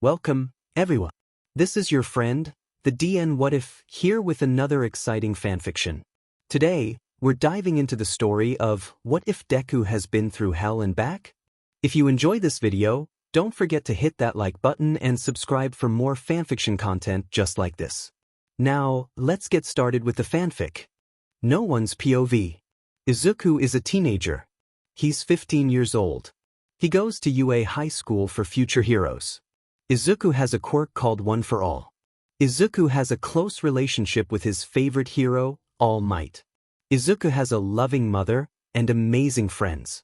Welcome, everyone. This is your friend, the DN What If, here with another exciting fanfiction. Today, we're diving into the story of What If Deku Has Been Through Hell and Back? If you enjoy this video, don't forget to hit that like button and subscribe for more fanfiction content just like this. Now, let's get started with the fanfic. No one's POV. Izuku is a teenager. He's 15 years old. He goes to UA High School for future heroes. Izuku has a quirk called One for All. Izuku has a close relationship with his favorite hero, All Might. Izuku has a loving mother and amazing friends.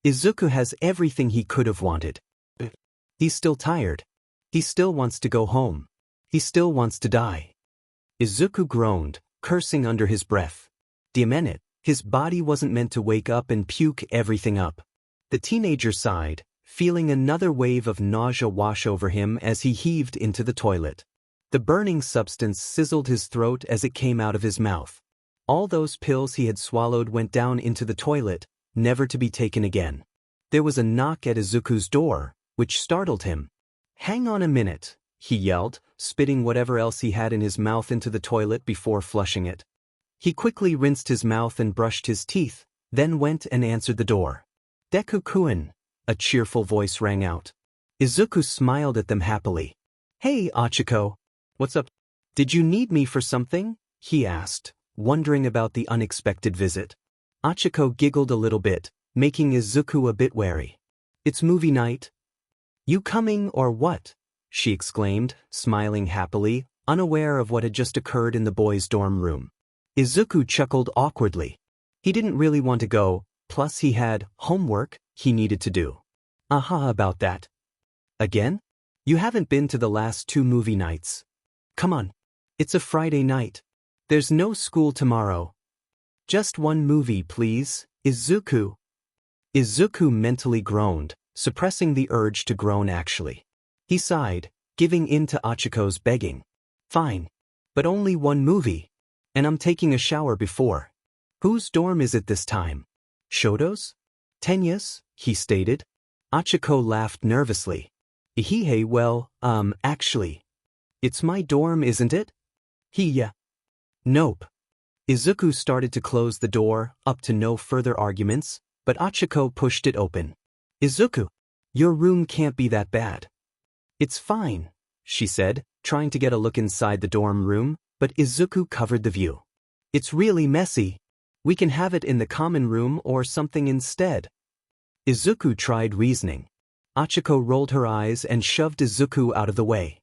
Izuku has everything he could have wanted. He's still tired. He still wants to go home. He still wants to die. Izuku groaned, cursing under his breath. Damn it, his body wasn't meant to wake up and puke everything up. The teenager sighed, feeling another wave of nausea wash over him as he heaved into the toilet. The burning substance sizzled his throat as it came out of his mouth. All those pills he had swallowed went down into the toilet, never to be taken again. There was a knock at Izuku's door, which startled him. "Hang on a minute," he yelled, spitting whatever else he had in his mouth into the toilet before flushing it. He quickly rinsed his mouth and brushed his teeth, then went and answered the door. "Deku-kun," a cheerful voice rang out. Izuku smiled at them happily. "Hey, Achiko. What's up? Did you need me for something?" he asked, wondering about the unexpected visit. Achiko giggled a little bit, making Izuku a bit wary. "It's movie night." "You coming or what?" she exclaimed, smiling happily, unaware of what had just occurred in the boys' dorm room. Izuku chuckled awkwardly. He didn't really want to go, plus he had homework he needed to do. "Aha about that. Again? You haven't been to the last 2 movie nights. Come on. It's a Friday night. There's no school tomorrow. Just one movie, please, Izuku." Izuku mentally groaned, suppressing the urge to groan actually. He sighed, giving in to Achiko's begging. "Fine. But only one movie. And I'm taking a shower before. Whose dorm is it this time? Shoto's? Tenya's?" he stated. Achiko laughed nervously. "Ihihei, well, actually. It's my dorm, isn't it?" "Yeah. Nope." Izuku started to close the door, up to no further arguments, but Achiko pushed it open. "Izuku, your room can't be that bad." "It's fine," she said, trying to get a look inside the dorm room, but Izuku covered the view. "It's really messy. We can have it in the common room or something instead." Izuku tried reasoning. Achiko rolled her eyes and shoved Izuku out of the way.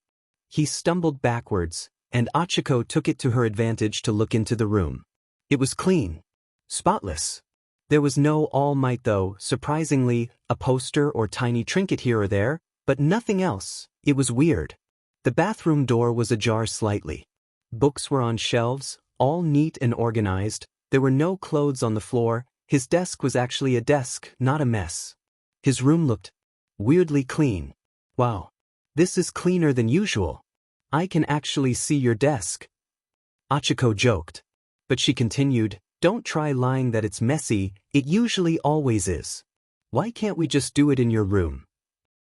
He stumbled backwards, and Achiko took it to her advantage to look into the room. It was clean. Spotless. There was no All Might though, surprisingly, a poster or tiny trinket here or there, but nothing else. It was weird. The bathroom door was ajar slightly. Books were on shelves, all neat and organized. There were no clothes on the floor. His desk was actually a desk, not a mess. His room looked weirdly clean. "Wow. This is cleaner than usual. I can actually see your desk." Achiko joked. But she continued, "Don't try lying that it's messy, it usually always is. Why can't we just do it in your room?"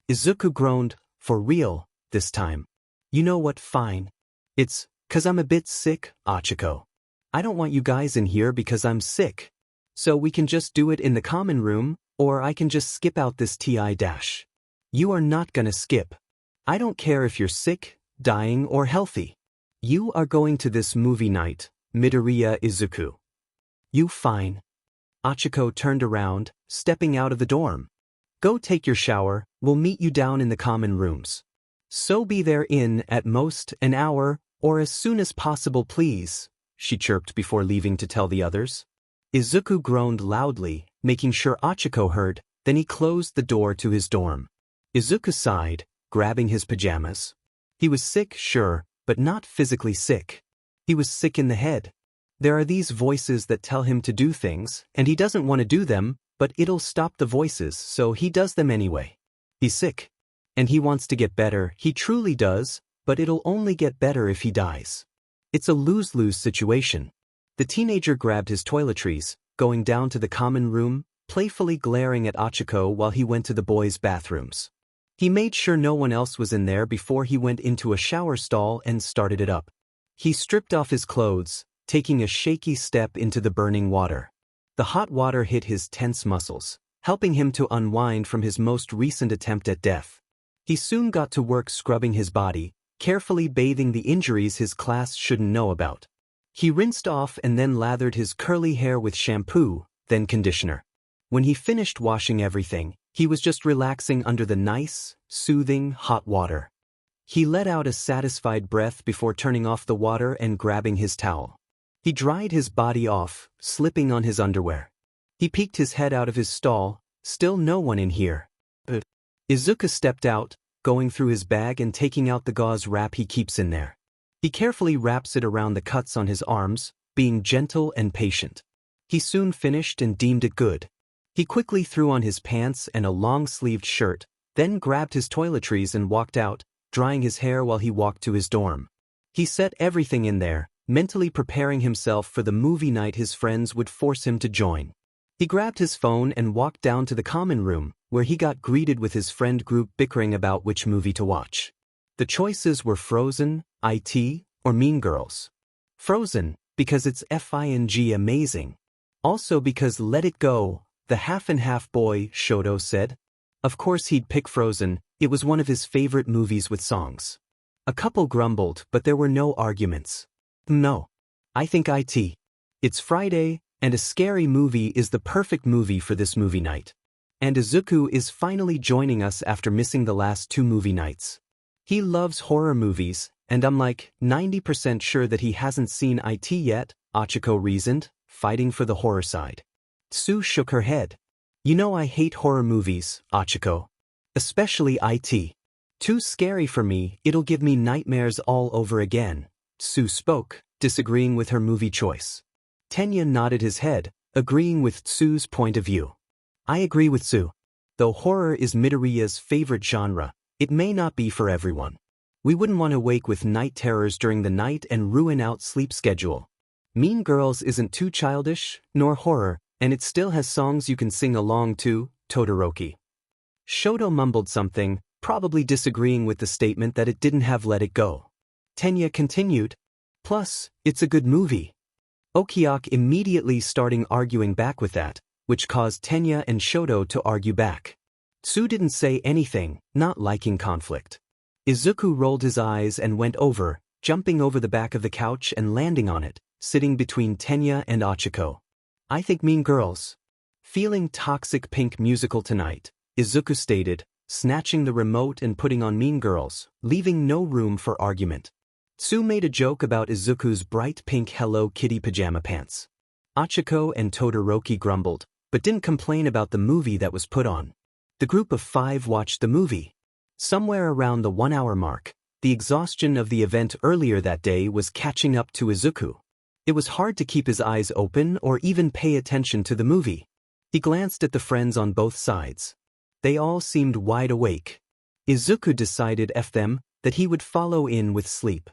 Izuku groaned, "For real, this time. You know what, fine. It's 'cause I'm a bit sick, Achiko. I don't want you guys in here because I'm sick. So we can just do it in the common room, or I can just skip out this TI dash. You are not gonna skip. I don't care if you're sick, dying, or healthy. You are going to this movie night, Midoriya Izuku." "You fine." Achiko turned around, stepping out of the dorm. "Go take your shower, we'll meet you down in the common rooms. So be there in, at most, an hour, or as soon as possible please," she chirped before leaving to tell the others. Izuku groaned loudly, making sure Achiko heard, then he closed the door to his dorm. Izuku sighed, grabbing his pajamas. He was sick, sure, but not physically sick. He was sick in the head. There are these voices that tell him to do things, and he doesn't want to do them, but it'll stop the voices, so he does them anyway. He's sick. And he wants to get better, he truly does, but it'll only get better if he dies. It's a lose-lose situation. The teenager grabbed his toiletries, going down to the common room, playfully glaring at Achiko while he went to the boys' bathrooms. He made sure no one else was in there before he went into a shower stall and started it up. He stripped off his clothes, taking a shaky step into the burning water. The hot water hit his tense muscles, helping him to unwind from his most recent attempt at death. He soon got to work scrubbing his body, carefully bathing the injuries his class shouldn't know about. He rinsed off and then lathered his curly hair with shampoo, then conditioner. When he finished washing everything, he was just relaxing under the nice, soothing, hot water. He let out a satisfied breath before turning off the water and grabbing his towel. He dried his body off, slipping on his underwear. He peeked his head out of his stall, still no one in here. Izuku stepped out, going through his bag and taking out the gauze wrap he keeps in there. He carefully wraps it around the cuts on his arms, being gentle and patient. He soon finished and deemed it good. He quickly threw on his pants and a long-sleeved shirt, then grabbed his toiletries and walked out, drying his hair while he walked to his dorm. He set everything in there, mentally preparing himself for the movie night his friends would force him to join. He grabbed his phone and walked down to the common room, where he got greeted with his friend group bickering about which movie to watch. The choices were Frozen, IT, or Mean Girls. Frozen, because it's FING amazing. Also because Let It Go, the half-and-half boy, Shoto said. Of course he'd pick Frozen, it was one of his favorite movies with songs. A couple grumbled, but there were no arguments. No. I think IT. It's Friday, and a scary movie is the perfect movie for this movie night. And Izuku is finally joining us after missing the last 2 movie nights. He loves horror movies, and I'm like 90% sure that he hasn't seen IT yet, Achiko reasoned, fighting for the horror side. Tsu shook her head. You know I hate horror movies, Achiko. Especially IT. Too scary for me, it'll give me nightmares all over again. Tsu spoke, disagreeing with her movie choice. Tenya nodded his head, agreeing with Tsu's point of view. I agree with Tsu. Though horror is Midoriya's favorite genre, it may not be for everyone. We wouldn't want to wake with night terrors during the night and ruin out sleep schedule. Mean Girls isn't too childish, nor horror, and it still has songs you can sing along to, Todoroki. Shoto mumbled something, probably disagreeing with the statement that it didn't have Let It Go. Tenya continued. Plus, it's a good movie. Okiak immediately starting arguing back with that, which caused Tenya and Shoto to argue back. Tsu didn't say anything, not liking conflict. Izuku rolled his eyes and went over, jumping over the back of the couch and landing on it, sitting between Tenya and Achiko. I think Mean Girls. Feeling toxic pink musical tonight, Izuku stated, snatching the remote and putting on Mean Girls, leaving no room for argument. Tsu made a joke about Izuku's bright pink Hello Kitty pajama pants. Achiko and Todoroki grumbled, but didn't complain about the movie that was put on. The group of 5 watched the movie. Somewhere around the 1-hour mark, the exhaustion of the event earlier that day was catching up to Izuku. It was hard to keep his eyes open or even pay attention to the movie. He glanced at the friends on both sides. They all seemed wide awake. Izuku decided F them, that he would follow in with sleep.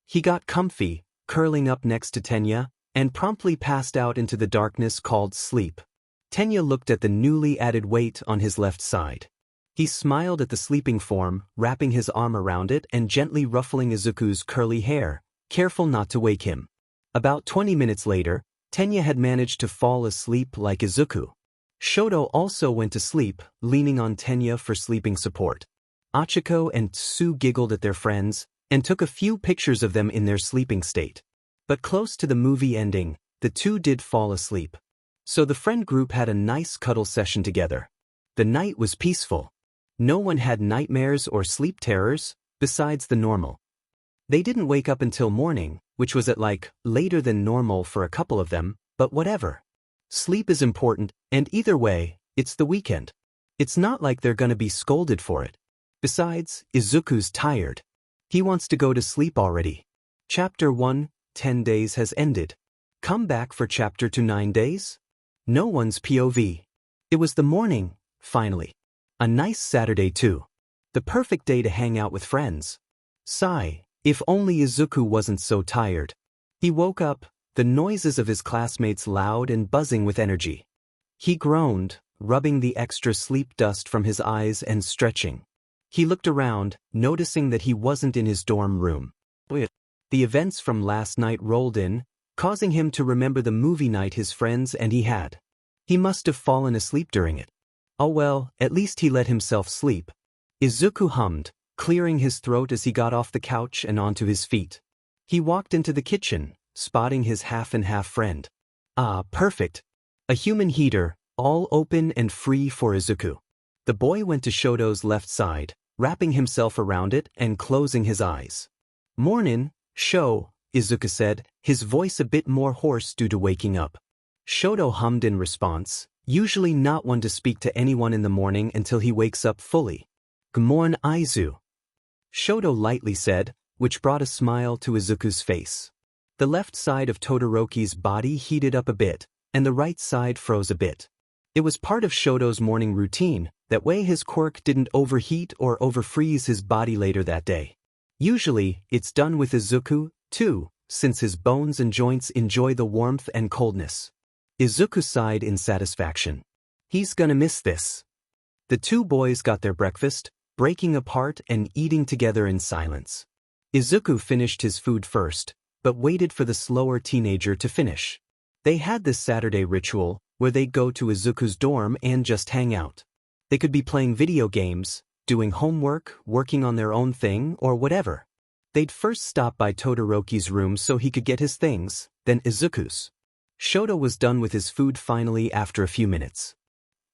He got comfy, curling up next to Tenya, and promptly passed out into the darkness called sleep. Tenya looked at the newly added weight on his left side. He smiled at the sleeping form, wrapping his arm around it and gently ruffling Izuku's curly hair, careful not to wake him. About 20 minutes later, Tenya had managed to fall asleep like Izuku. Shoto also went to sleep, leaning on Tenya for sleeping support. Achiko and Tsu giggled at their friends, and took a few pictures of them in their sleeping state. But close to the movie ending, the two did fall asleep. So the friend group had a nice cuddle session together. The night was peaceful. No one had nightmares or sleep terrors, besides the normal. They didn't wake up until morning, which was at later than normal for a couple of them, but whatever. Sleep is important, and either way, it's the weekend. It's not like they're gonna be scolded for it. Besides, Izuku's tired. He wants to go to sleep already. Chapter 1, 10 days has ended. Come back for Chapter 2 9 days? No one's POV. It was the morning, finally. A nice Saturday too. The perfect day to hang out with friends. Sigh, if only Izuku wasn't so tired. He woke up, the noises of his classmates loud and buzzing with energy. He groaned, rubbing the extra sleep dust from his eyes and stretching. He looked around, noticing that he wasn't in his dorm room. The events from last night rolled in, causing him to remember the movie night his friends and he had. He must have fallen asleep during it. Oh well, at least he let himself sleep. Izuku hummed, clearing his throat as he got off the couch and onto his feet. He walked into the kitchen, spotting his half-and-half friend. Ah, perfect. A human heater, all open and free for Izuku. The boy went to Shoto's left side, wrapping himself around it and closing his eyes. Mornin', Sho, Izuku said, his voice a bit more hoarse due to waking up. Shoto hummed in response, usually not one to speak to anyone in the morning until he wakes up fully. G'morn Aizu. Shoto lightly said, which brought a smile to Izuku's face. The left side of Todoroki's body heated up a bit, and the right side froze a bit. It was part of Shoto's morning routine, that way his quirk didn't overheat or overfreeze his body later that day. Usually, it's done with Izuku, too, since his bones and joints enjoy the warmth and coldness. Izuku sighed in satisfaction. He's gonna miss this. The two boys got their breakfast, breaking apart and eating together in silence. Izuku finished his food first, but waited for the slower teenager to finish. They had this Saturday ritual, where they'd go to Izuku's dorm and just hang out. They could be playing video games, doing homework, working on their own thing, or whatever. They'd first stop by Todoroki's room so he could get his things, then Izuku's. Shoto was done with his food finally after a few minutes.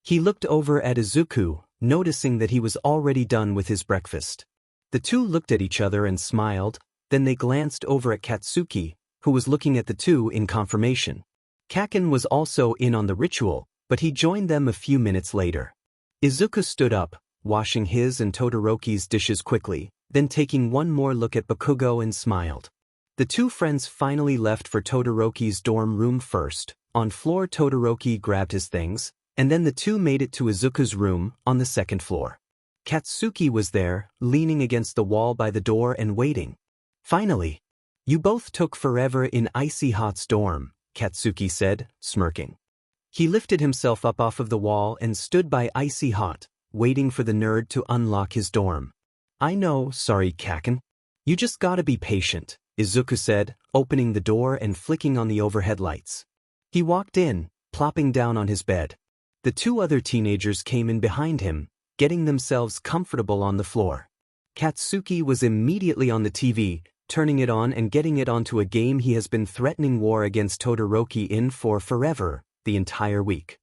He looked over at Izuku, noticing that he was already done with his breakfast. The two looked at each other and smiled, then they glanced over at Katsuki, who was looking at the two in confirmation. Kaken was also in on the ritual, but he joined them a few minutes later. Izuku stood up, washing his and Todoroki's dishes quickly, then taking one more look at Bakugo and smiled. The two friends finally left for Todoroki's dorm room first. On floor Todoroki grabbed his things, and then the two made it to Izuku's room on the second floor. Katsuki was there, leaning against the wall by the door and waiting. Finally. You both took forever in Icy Hot's dorm, Katsuki said, smirking. He lifted himself up off of the wall and stood by Icy Hot, waiting for the nerd to unlock his dorm. I know, sorry Kaken. You just gotta be patient, Izuku said, opening the door and flicking on the overhead lights. He walked in, plopping down on his bed. The two other teenagers came in behind him, getting themselves comfortable on the floor. Katsuki was immediately on the TV, turning it on and getting it onto a game he has been threatening war against Todoroki in for forever, the entire week.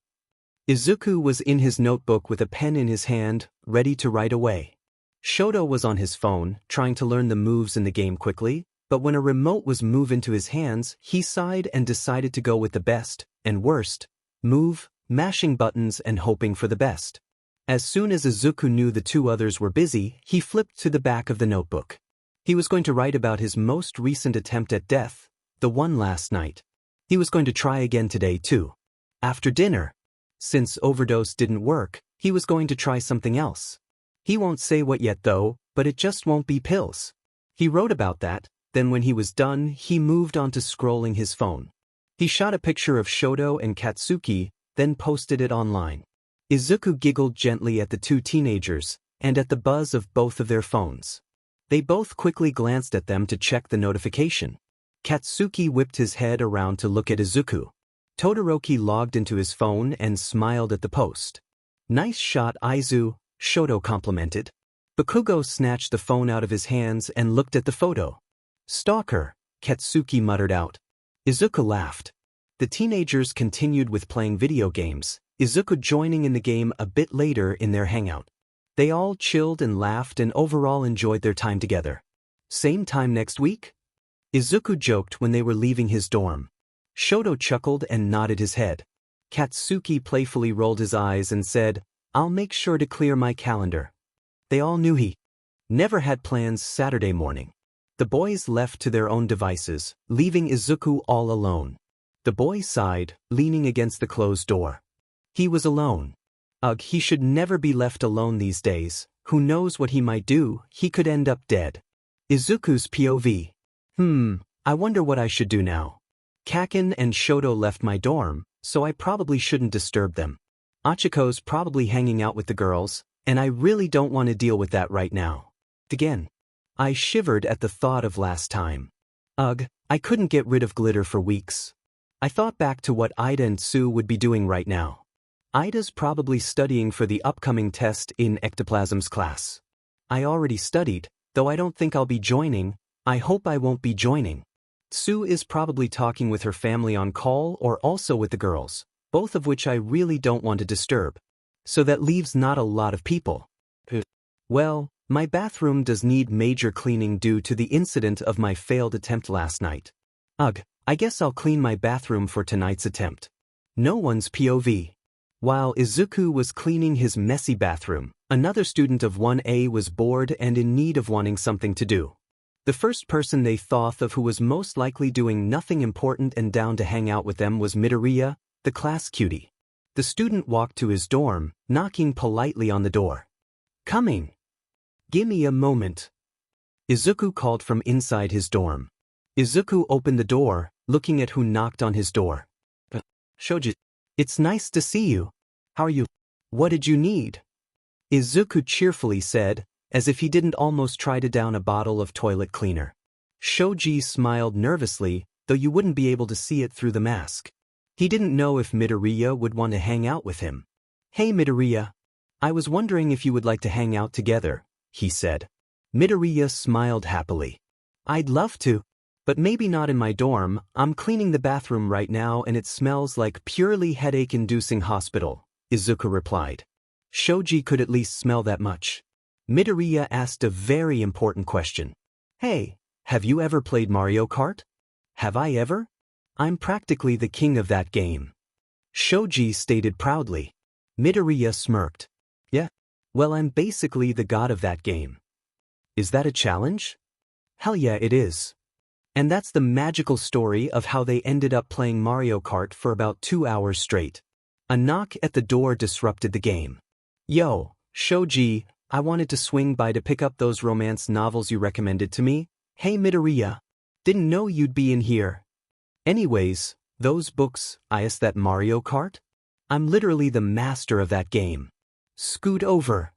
Izuku was in his notebook with a pen in his hand, ready to write away. Shoto was on his phone, trying to learn the moves in the game quickly, but when a remote was moved into his hands, he sighed and decided to go with the best, and worst, move, mashing buttons and hoping for the best. As soon as Izuku knew the two others were busy, he flipped to the back of the notebook. He was going to write about his most recent attempt at death, the one last night. He was going to try again today too. After dinner. Since overdose didn't work, he was going to try something else. He won't say what yet though, but it just won't be pills. He wrote about that, then when he was done, he moved on to scrolling his phone. He shot a picture of Shoto and Katsuki, then posted it online. Izuku giggled gently at the two teenagers, and at the buzz of both of their phones. They both quickly glanced at them to check the notification. Katsuki whipped his head around to look at Izuku. Todoroki logged into his phone and smiled at the post. Nice shot Aizu, Shoto complimented. Bakugo snatched the phone out of his hands and looked at the photo. Stalker, Katsuki muttered out. Izuku laughed. The teenagers continued with playing video games, Izuku joining in the game a bit later in their hangout. They all chilled and laughed and overall enjoyed their time together. Same time next week? Izuku joked when they were leaving his dorm. Shoto chuckled and nodded his head. Katsuki playfully rolled his eyes and said, I'll make sure to clear my calendar. They all knew he never had plans Saturday morning. The boys left to their own devices, leaving Izuku all alone. The boy sighed, leaning against the closed door. He was alone. Ugh, he should never be left alone these days. Who knows what he might do, he could end up dead. Izuku's POV. I wonder what I should do now. Kaken and Shoto left my dorm, so I probably shouldn't disturb them. Achiko's probably hanging out with the girls, and I really don't want to deal with that right now. Again. I shivered at the thought of last time. Ugh, I couldn't get rid of glitter for weeks. I thought back to what Ida and Sue would be doing right now. Ida's probably studying for the upcoming test in ectoplasm's class. I already studied, though I don't think I'll be joining. I hope I won't be joining. Sue is probably talking with her family on call or also with the girls, both of which I really don't want to disturb. So that leaves not a lot of people. Well, my bathroom does need major cleaning due to the incident of my failed attempt last night. Ugh, I guess I'll clean my bathroom for tonight's attempt. No one's POV. While Izuku was cleaning his messy bathroom, another student of 1A was bored and in need of wanting something to do. The first person they thought of who was most likely doing nothing important and down to hang out with them was Midoriya, the class cutie. The student walked to his dorm, knocking politely on the door. Coming. Gimme a moment. Izuku called from inside his dorm. Izuku opened the door, looking at who knocked on his door. Shoji, it's nice to see you. How are you? What did you need? Izuku cheerfully said, as if he didn't almost try to down a bottle of toilet cleaner. Shoji smiled nervously, though you wouldn't be able to see it through the mask. He didn't know if Midoriya would want to hang out with him. Hey Midoriya. I was wondering if you would like to hang out together, he said. Midoriya smiled happily. I'd love to, but maybe not in my dorm. I'm cleaning the bathroom right now and it smells like purely headache-inducing hospital, Izuku replied. Shoji could at least smell that much. Midoriya asked a very important question. Hey, have you ever played Mario Kart? Have I ever? I'm practically the king of that game. Shoji stated proudly. Midoriya smirked. Yeah, well I'm basically the god of that game. Is that a challenge? Hell yeah it is. And that's the magical story of how they ended up playing Mario Kart for about 2 hours straight. A knock at the door disrupted the game. Yo, Shoji, I wanted to swing by to pick up those romance novels you recommended to me. Hey Midoriya. Didn't know you'd be in here. Anyways, those books, is that Mario Kart? I'm literally the master of that game. Scoot over.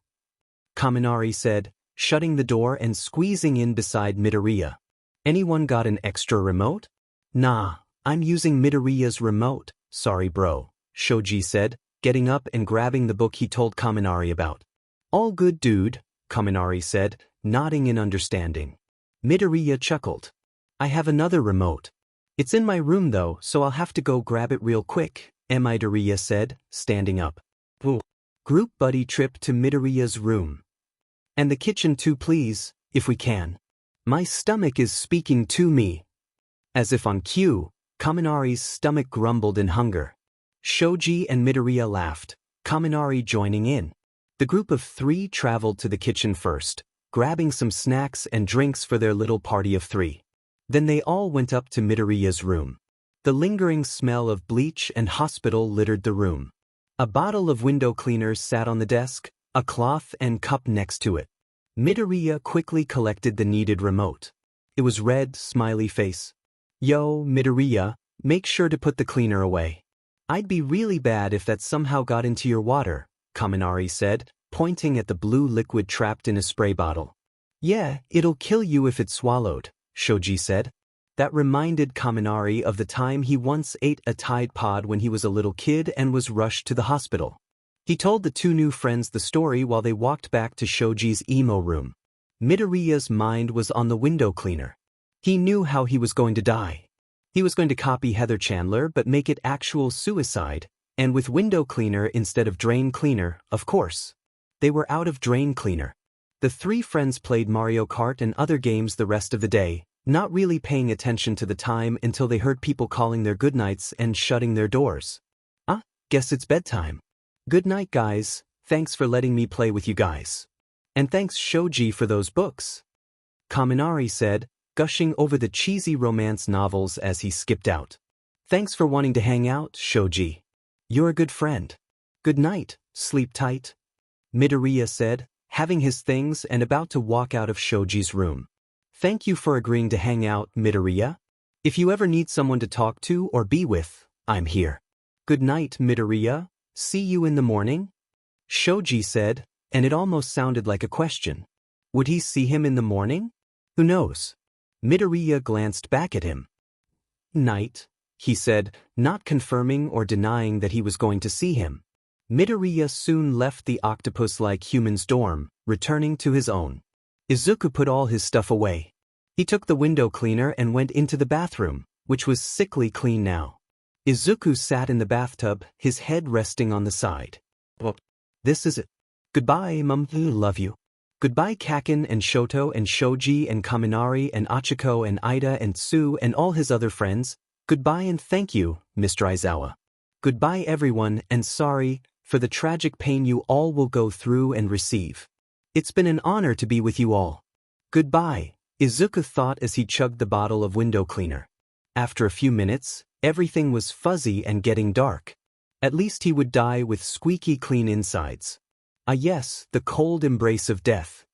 Kaminari said, shutting the door and squeezing in beside Midoriya. Anyone got an extra remote? Nah, I'm using Midoriya's remote, sorry bro, Shoji said, getting up and grabbing the book he told Kaminari about. All good dude, Kaminari said, nodding in understanding. Midoriya chuckled. I have another remote. It's in my room though, so I'll have to go grab it real quick, Midoriya said, standing up. Ooh. Group buddy trip to Midoriya's room. And the kitchen too please, if we can. My stomach is speaking to me. As if on cue, Kaminari's stomach grumbled in hunger. Shoji and Midoriya laughed, Kaminari joining in. The group of 3 traveled to the kitchen first, grabbing some snacks and drinks for their little party of 3. Then they all went up to Midoriya's room. The lingering smell of bleach and hospital littered the room. A bottle of window cleaner sat on the desk, a cloth and cup next to it. Midoriya quickly collected the needed remote. It was red, smiley face. Yo, Midoriya, make sure to put the cleaner away. I'd be really bad if that somehow got into your water, Kaminari said, pointing at the blue liquid trapped in a spray bottle. Yeah, it'll kill you if it's swallowed, Shoji said. That reminded Kaminari of the time he once ate a Tide Pod when he was a little kid and was rushed to the hospital. He told the 2 new friends the story while they walked back to Shoji's emo room. Midoriya's mind was on the window cleaner. He knew how he was going to die. He was going to copy Heather Chandler but make it actual suicide, and with window cleaner instead of drain cleaner, of course. They were out of drain cleaner. The 3 friends played Mario Kart and other games the rest of the day, not really paying attention to the time until they heard people calling their goodnights and shutting their doors. Guess it's bedtime. Good night guys, thanks for letting me play with you guys. And thanks Shoji for those books. Kaminari said, gushing over the cheesy romance novels as he skipped out. Thanks for wanting to hang out, Shoji. You're a good friend. Good night, sleep tight. Midoriya said, having his things and about to walk out of Shoji's room. Thank you for agreeing to hang out, Midoriya. If you ever need someone to talk to or be with, I'm here. Good night, Midoriya. See you in the morning? Shoji said, and it almost sounded like a question. Would he see him in the morning? Who knows? Midoriya glanced back at him. Night, he said, not confirming or denying that he was going to see him. Midoriya soon left the octopus-like human's dorm, returning to his own. Izuku put all his stuff away. He took the window cleaner and went into the bathroom, which was sickly clean now. Izuku sat in the bathtub, his head resting on the side. Well, this is it. Goodbye, Mum. Love you. Goodbye, Kaken and Shoto and Shoji and Kaminari and Achiko and Ida and Tsu and all his other friends. Goodbye and thank you, Mr. Aizawa. Goodbye everyone, and sorry for the tragic pain you all will go through and receive. It's been an honor to be with you all. Goodbye, Izuku thought as he chugged the bottle of window cleaner. After a few minutes, everything was fuzzy and getting dark. At least he would die with squeaky clean insides. Ah yes, the cold embrace of death.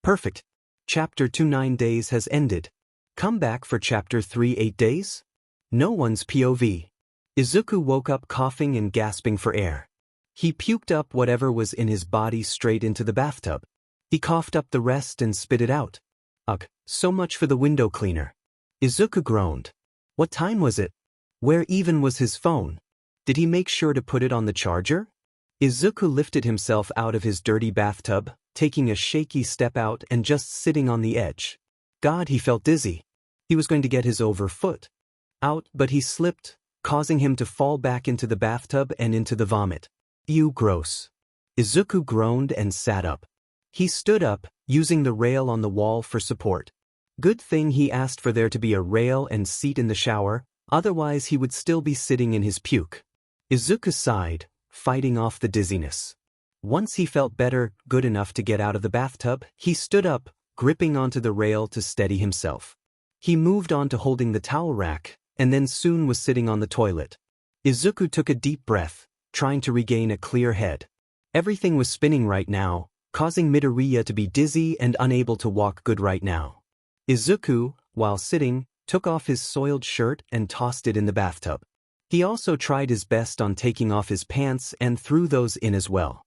Perfect. Chapter 2 9 days has ended. Come back for Chapter 3 8 days? No one's POV. Izuku woke up coughing and gasping for air. He puked up whatever was in his body straight into the bathtub. He coughed up the rest and spit it out. Ugh, so much for the window cleaner. Izuku groaned. What time was it? Where even was his phone? Did he make sure to put it on the charger? Izuku lifted himself out of his dirty bathtub, taking a shaky step out and just sitting on the edge. God, he felt dizzy. He was going to get his foot out, but he slipped, causing him to fall back into the bathtub and into the vomit. Ew, gross. Izuku groaned and sat up. He stood up, using the rail on the wall for support. Good thing he asked for there to be a rail and seat in the shower, otherwise he would still be sitting in his puke. Izuku sighed, fighting off the dizziness. Once he felt better, good enough to get out of the bathtub, he stood up, gripping onto the rail to steady himself. He moved on to holding the towel rack, and then soon was sitting on the toilet. Izuku took a deep breath, trying to regain a clear head. Everything was spinning right now, causing Midoriya to be dizzy and unable to walk good right now. Izuku, while sitting, took off his soiled shirt and tossed it in the bathtub. He also tried his best on taking off his pants and threw those in as well.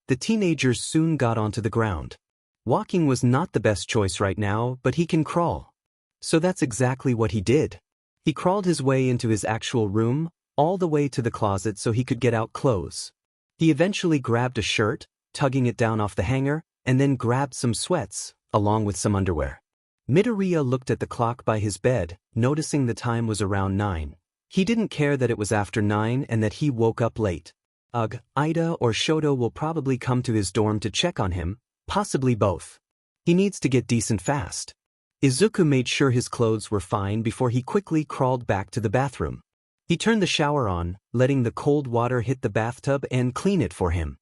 The teenagers soon got onto the ground. Walking was not the best choice right now, but he can crawl. So that's exactly what he did. He crawled his way into his actual room, all the way to the closet so he could get out clothes. He eventually grabbed a shirt, tugging it down off the hanger, and then grabbed some sweats, along with some underwear. Midoriya looked at the clock by his bed, noticing the time was around 9. He didn't care that it was after 9 and that he woke up late. Ugh, Ida or Shoto will probably come to his dorm to check on him, possibly both. He needs to get decent fast. Izuku made sure his clothes were fine before he quickly crawled back to the bathroom. He turned the shower on, letting the cold water hit the bathtub and clean it for him.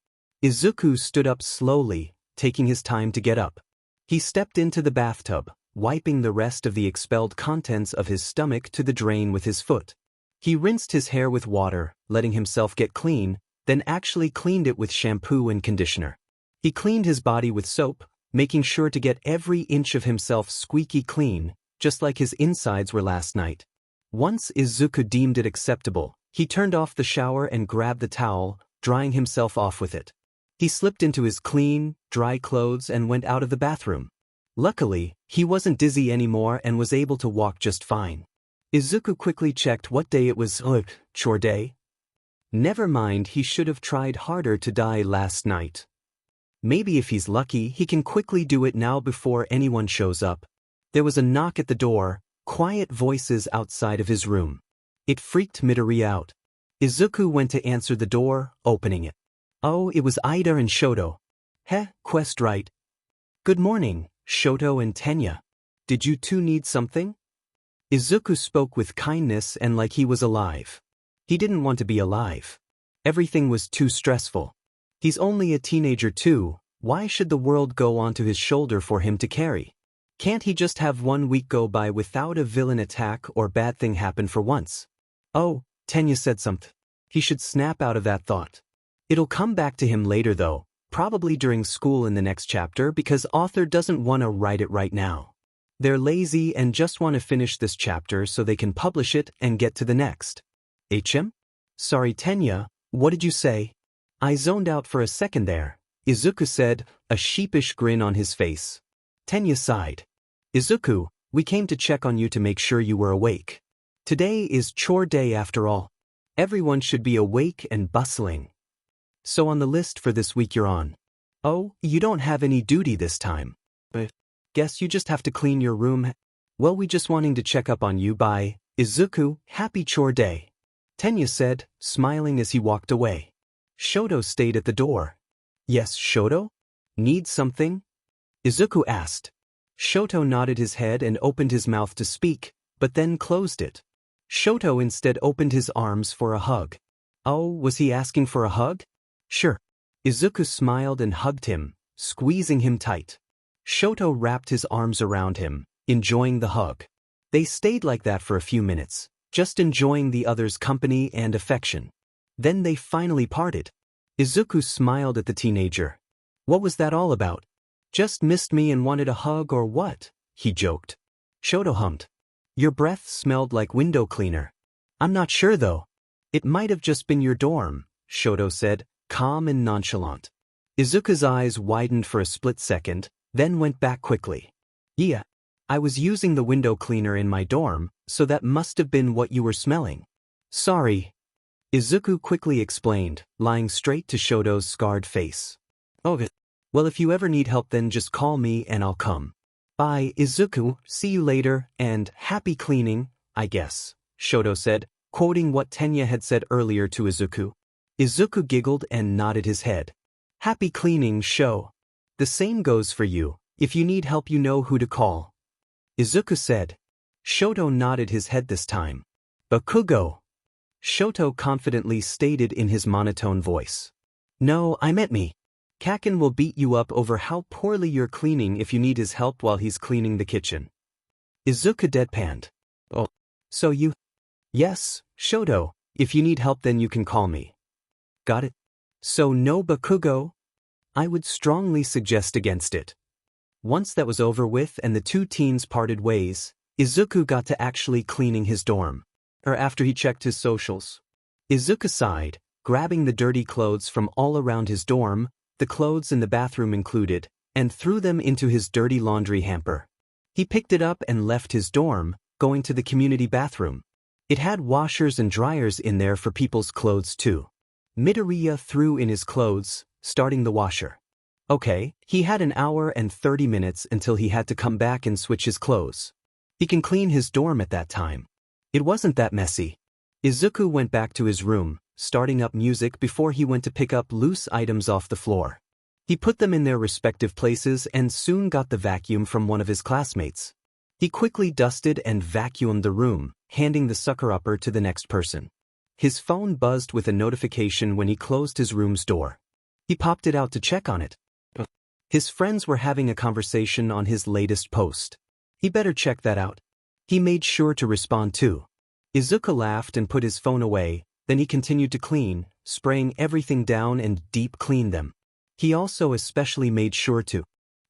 Izuku stood up slowly, taking his time to get up. He stepped into the bathtub, wiping the rest of the expelled contents of his stomach to the drain with his foot. He rinsed his hair with water, letting himself get clean, then actually cleaned it with shampoo and conditioner. He cleaned his body with soap, making sure to get every inch of himself squeaky clean, just like his insides were last night. Once Izuku deemed it acceptable, he turned off the shower and grabbed the towel, drying himself off with it. He slipped into his clean, dry clothes and went out of the bathroom. Luckily, he wasn't dizzy anymore and was able to walk just fine. Izuku quickly checked what day it was. Chore day? Never mind, he should have tried harder to die last night. Maybe if he's lucky, he can quickly do it now before anyone shows up. There was a knock at the door, quiet voices outside of his room. It freaked Midoriya out. Izuku went to answer the door, opening it. Oh, it was Ida and Shoto. Quest right. Good morning, Shoto and Tenya. Did you two need something? Izuku spoke with kindness and like he was alive. He didn't want to be alive. Everything was too stressful. He's only a teenager too, why should the world go onto his shoulder for him to carry? Can't he just have 1 week go by without a villain attack or bad thing happen for once? Oh, Tenya said something. He should snap out of that thought. It'll come back to him later though, probably during school in the next chapter because author doesn't want to write it right now. They're lazy and just want to finish this chapter so they can publish it and get to the next. HM? Sorry Tenya, what did you say? I zoned out for a second there. Izuku said, a sheepish grin on his face. Tenya sighed. Izuku, we came to check on you to make sure you were awake. Today is chore day after all. Everyone should be awake and bustling. So on the list for this week you're on. Oh, you don't have any duty this time. But guess you just have to clean your room. Well, we just wanting to check up on you. Bye. Izuku, happy chore day. Tenya said, smiling as he walked away. Shoto stayed at the door. Yes, Shoto? Need something? Izuku asked. Shoto nodded his head and opened his mouth to speak, but then closed it. Shoto instead opened his arms for a hug. Oh, was he asking for a hug? Sure. Izuku smiled and hugged him, squeezing him tight. Shoto wrapped his arms around him, enjoying the hug. They stayed like that for a few minutes, just enjoying the other's company and affection. Then they finally parted. Izuku smiled at the teenager. What was that all about? Just missed me and wanted a hug or what? He joked. Shoto hummed. Your breath smelled like window cleaner. I'm not sure though. It might have just been your dorm, Shoto said, calm and nonchalant. Izuku's eyes widened for a split second, then went back quickly. Yeah. I was using the window cleaner in my dorm, so that must have been what you were smelling. Sorry. Izuku quickly explained, lying straight to Shoto's scarred face. Okay. Well, if you ever need help then just call me and I'll come. Bye, Izuku, see you later, and happy cleaning, I guess, Shoto said, quoting what Tenya had said earlier to Izuku. Izuku giggled and nodded his head. Happy cleaning, Sho. The same goes for you. If you need help you know who to call. Izuku said. Shoto nodded his head this time. Bakugo. Shoto confidently stated in his monotone voice. No, I meant me. Kaken will beat you up over how poorly you're cleaning if you need his help while he's cleaning the kitchen. Izuku deadpanned. Oh, so you? Yes, Shoto, if you need help then you can call me. Got it? So no Bakugo? I would strongly suggest against it. Once that was over with and the two teens parted ways, Izuku got to actually cleaning his dorm. Or after he checked his socials. Izuku sighed, grabbing the dirty clothes from all around his dorm, the clothes in the bathroom included, and threw them into his dirty laundry hamper. He picked it up and left his dorm, going to the community bathroom. It had washers and dryers in there for people's clothes too. Midoriya threw in his clothes, starting the washer. Okay, he had an hour and 30 minutes until he had to come back and switch his clothes. He can clean his dorm at that time. It wasn't that messy. Izuku went back to his room, starting up music before he went to pick up loose items off the floor. He put them in their respective places and soon got the vacuum from one of his classmates. He quickly dusted and vacuumed the room, handing the sucker-upper to the next person. His phone buzzed with a notification when he closed his room's door. He popped it out to check on it. His friends were having a conversation on his latest post. He better check that out. He made sure to respond too. Izuku laughed and put his phone away, then he continued to clean, spraying everything down and deep clean them. He also especially made sure to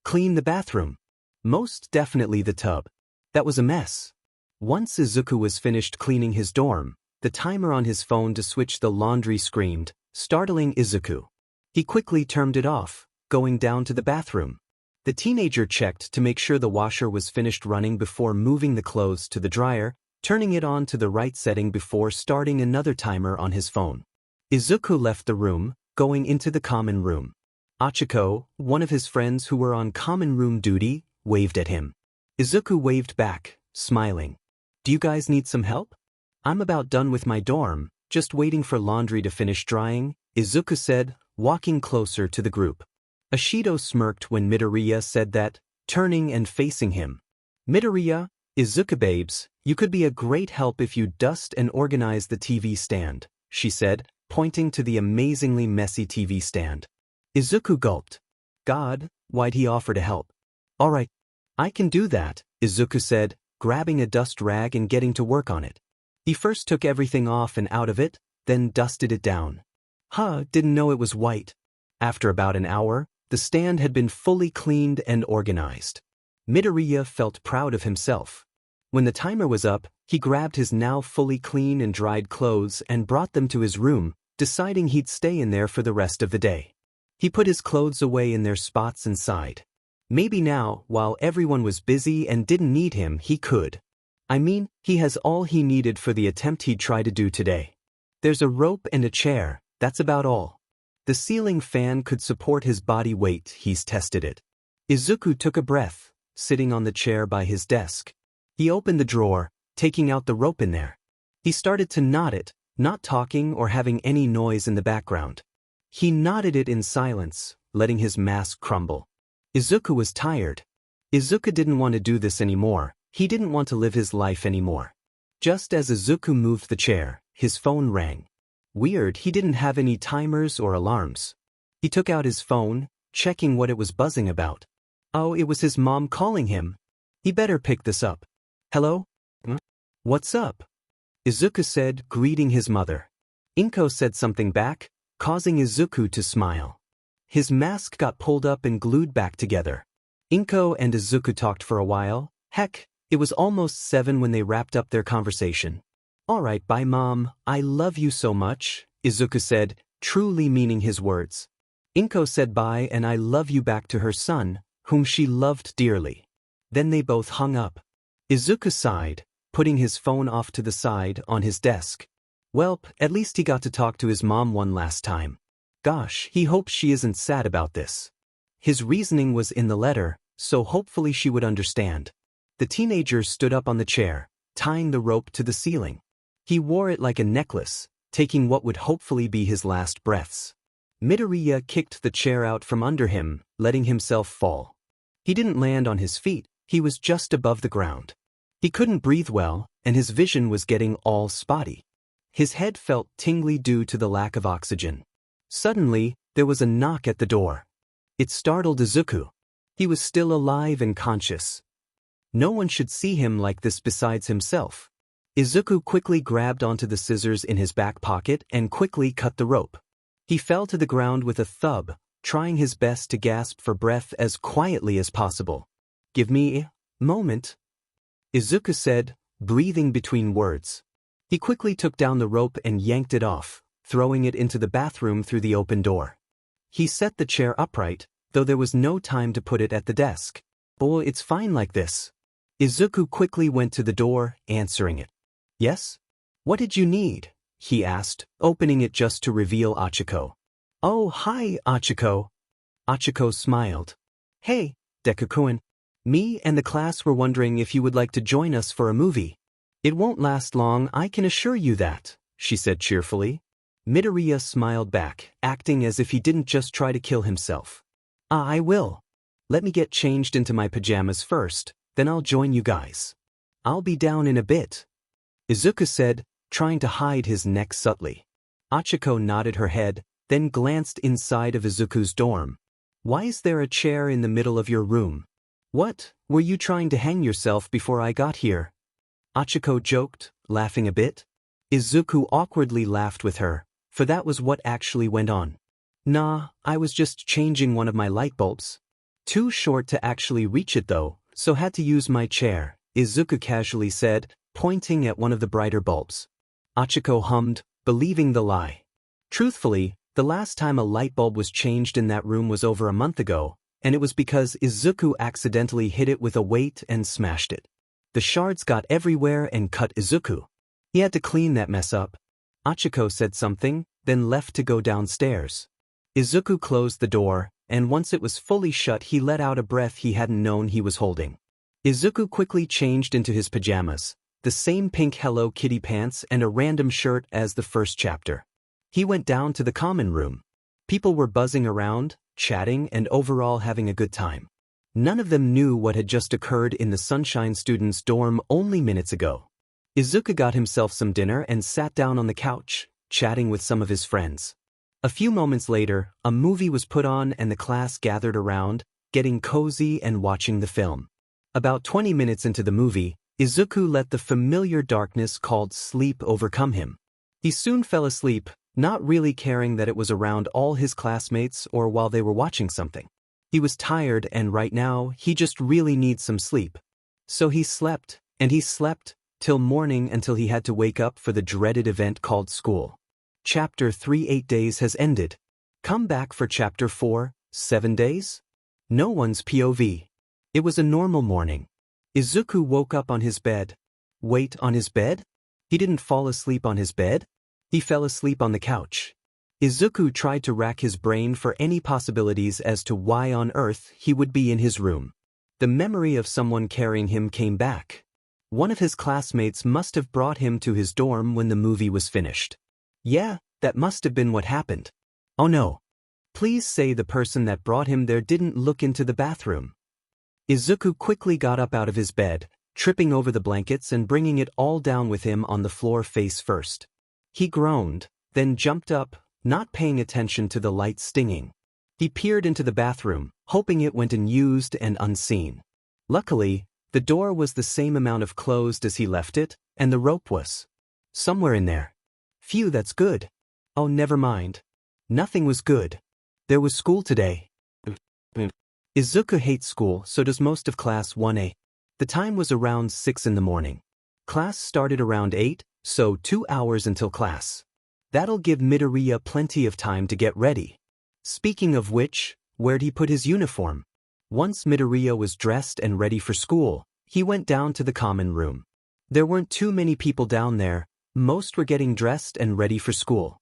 clean the bathroom. Most definitely the tub. That was a mess. Once Izuku was finished cleaning his dorm, the timer on his phone to switch the laundry screamed, startling Izuku. He quickly turned it off, going down to the bathroom. The teenager checked to make sure the washer was finished running before moving the clothes to the dryer, turning it on to the right setting before starting another timer on his phone. Izuku left the room, going into the common room. Achiko, one of his friends who were on common room duty, waved at him. Izuku waved back, smiling. Do you guys need some help? I'm about done with my dorm, just waiting for laundry to finish drying, Izuku said, walking closer to the group. Ashido smirked when Midoriya said that, turning and facing him. Midoriya, Izuku babes, you could be a great help if you dust and organize the TV stand, she said, pointing to the amazingly messy TV stand. Izuku gulped. God, why'd he offer to help? All right, I can do that, Izuku said, grabbing a dust rag and getting to work on it. He first took everything off and out of it, then dusted it down. Didn't know it was white. After about an hour, the stand had been fully cleaned and organized. Midoriya felt proud of himself. When the timer was up, he grabbed his now fully clean and dried clothes and brought them to his room, deciding he'd stay in there for the rest of the day. He put his clothes away in their spots and sighed. Maybe now, while everyone was busy and didn't need him, he could. I mean, he has all he needed for the attempt he'd try to do today. There's a rope and a chair, that's about all. The ceiling fan could support his body weight, he's tested it. Izuku took a breath, sitting on the chair by his desk. He opened the drawer, taking out the rope in there. He started to knot it, not talking or having any noise in the background. He knotted it in silence, letting his mask crumble. Izuku was tired. Izuku didn't want to do this anymore. He didn't want to live his life anymore. Just as Izuku moved the chair, his phone rang. Weird, he didn't have any timers or alarms. He took out his phone, checking what it was buzzing about. Oh, it was his mom calling him. He better pick this up. Hello? What's up? Izuku said, greeting his mother. Inko said something back, causing Izuku to smile. His mask got pulled up and glued back together. Inko and Izuku talked for a while. Heck, it was almost 7 when they wrapped up their conversation. Alright, bye mom, I love you so much, Izuku said, truly meaning his words. Inko said bye and I love you back to her son, whom she loved dearly. Then they both hung up. Izuku sighed, putting his phone off to the side on his desk. Welp, at least he got to talk to his mom one last time. Gosh, he hopes she isn't sad about this. His reasoning was in the letter, so hopefully she would understand. The teenager stood up on the chair, tying the rope to the ceiling. He wore it like a necklace, taking what would hopefully be his last breaths. Midoriya kicked the chair out from under him, letting himself fall. He didn't land on his feet, he was just above the ground. He couldn't breathe well, and his vision was getting all spotty. His head felt tingly due to the lack of oxygen. Suddenly, there was a knock at the door. It startled Izuku. He was still alive and conscious. No one should see him like this besides himself. Izuku quickly grabbed onto the scissors in his back pocket and quickly cut the rope. He fell to the ground with a thud, trying his best to gasp for breath as quietly as possible. Give me a moment, Izuku said, breathing between words. He quickly took down the rope and yanked it off, throwing it into the bathroom through the open door. He set the chair upright, though there was no time to put it at the desk. Oh, it's fine like this. Izuku quickly went to the door, answering it. Yes? What did you need? He asked, opening it just to reveal Achiko. Oh, hi, Achiko. Achiko smiled. Hey, Deku-kun. Me and the class were wondering if you would like to join us for a movie. It won't last long, I can assure you that, she said cheerfully. Midoriya smiled back, acting as if he didn't just try to kill himself. I will. Let me get changed into my pajamas first, then I'll join you guys. I'll be down in a bit, Izuku said, trying to hide his neck subtly. Achiko nodded her head, then glanced inside of Izuku's dorm. Why is there a chair in the middle of your room? What, were you trying to hang yourself before I got here? Achiko joked, laughing a bit. Izuku awkwardly laughed with her, for that was what actually went on. Nah, I was just changing one of my light bulbs. Too short to actually reach it though, so had to use my chair, Izuku casually said, pointing at one of the brighter bulbs. Achiko hummed, believing the lie. Truthfully, the last time a light bulb was changed in that room was over a month ago, and it was because Izuku accidentally hit it with a weight and smashed it. The shards got everywhere and cut Izuku. He had to clean that mess up. Achiko said something, then left to go downstairs. Izuku closed the door, and once it was fully shut he let out a breath he hadn't known he was holding. Izuku quickly changed into his pajamas, the same pink Hello Kitty pants and a random shirt as the first chapter. He went down to the common room. People were buzzing around, chatting and overall having a good time. None of them knew what had just occurred in the Sunshine students' dorm only minutes ago. Izuku got himself some dinner and sat down on the couch, chatting with some of his friends. A few moments later, a movie was put on and the class gathered around, getting cozy and watching the film. About 20 minutes into the movie, Izuku let the familiar darkness called sleep overcome him. He soon fell asleep, not really caring that it was around all his classmates or while they were watching something. He was tired and right now, he just really needs some sleep. So he slept, and he slept, till morning until he had to wake up for the dreaded event called school. Chapter 3 8 days has ended. Come back for chapter 4, 7 days? No one's POV. It was a normal morning. Izuku woke up on his bed. Wait, on his bed? He didn't fall asleep on his bed? He fell asleep on the couch. Izuku tried to rack his brain for any possibilities as to why on earth he would be in his room. The memory of someone carrying him came back. One of his classmates must have brought him to his dorm when the movie was finished. Yeah, that must have been what happened. Oh no. Please say the person that brought him there didn't look into the bathroom. Izuku quickly got up out of his bed, tripping over the blankets and bringing it all down with him on the floor face first. He groaned, then jumped up, not paying attention to the light stinging. He peered into the bathroom, hoping it went unused and unseen. Luckily, the door was the same amount of closed as he left it, and the rope was somewhere in there. Phew, that's good. Oh, never mind. Nothing was good. There was school today. Izuku hates school, so does most of Class 1A. The time was around 6 in the morning. Class started around 8, so 2 hours until class. That'll give Midoriya plenty of time to get ready. Speaking of which, where'd he put his uniform? Once Midoriya was dressed and ready for school, he went down to the common room. There weren't too many people down there, most were getting dressed and ready for school.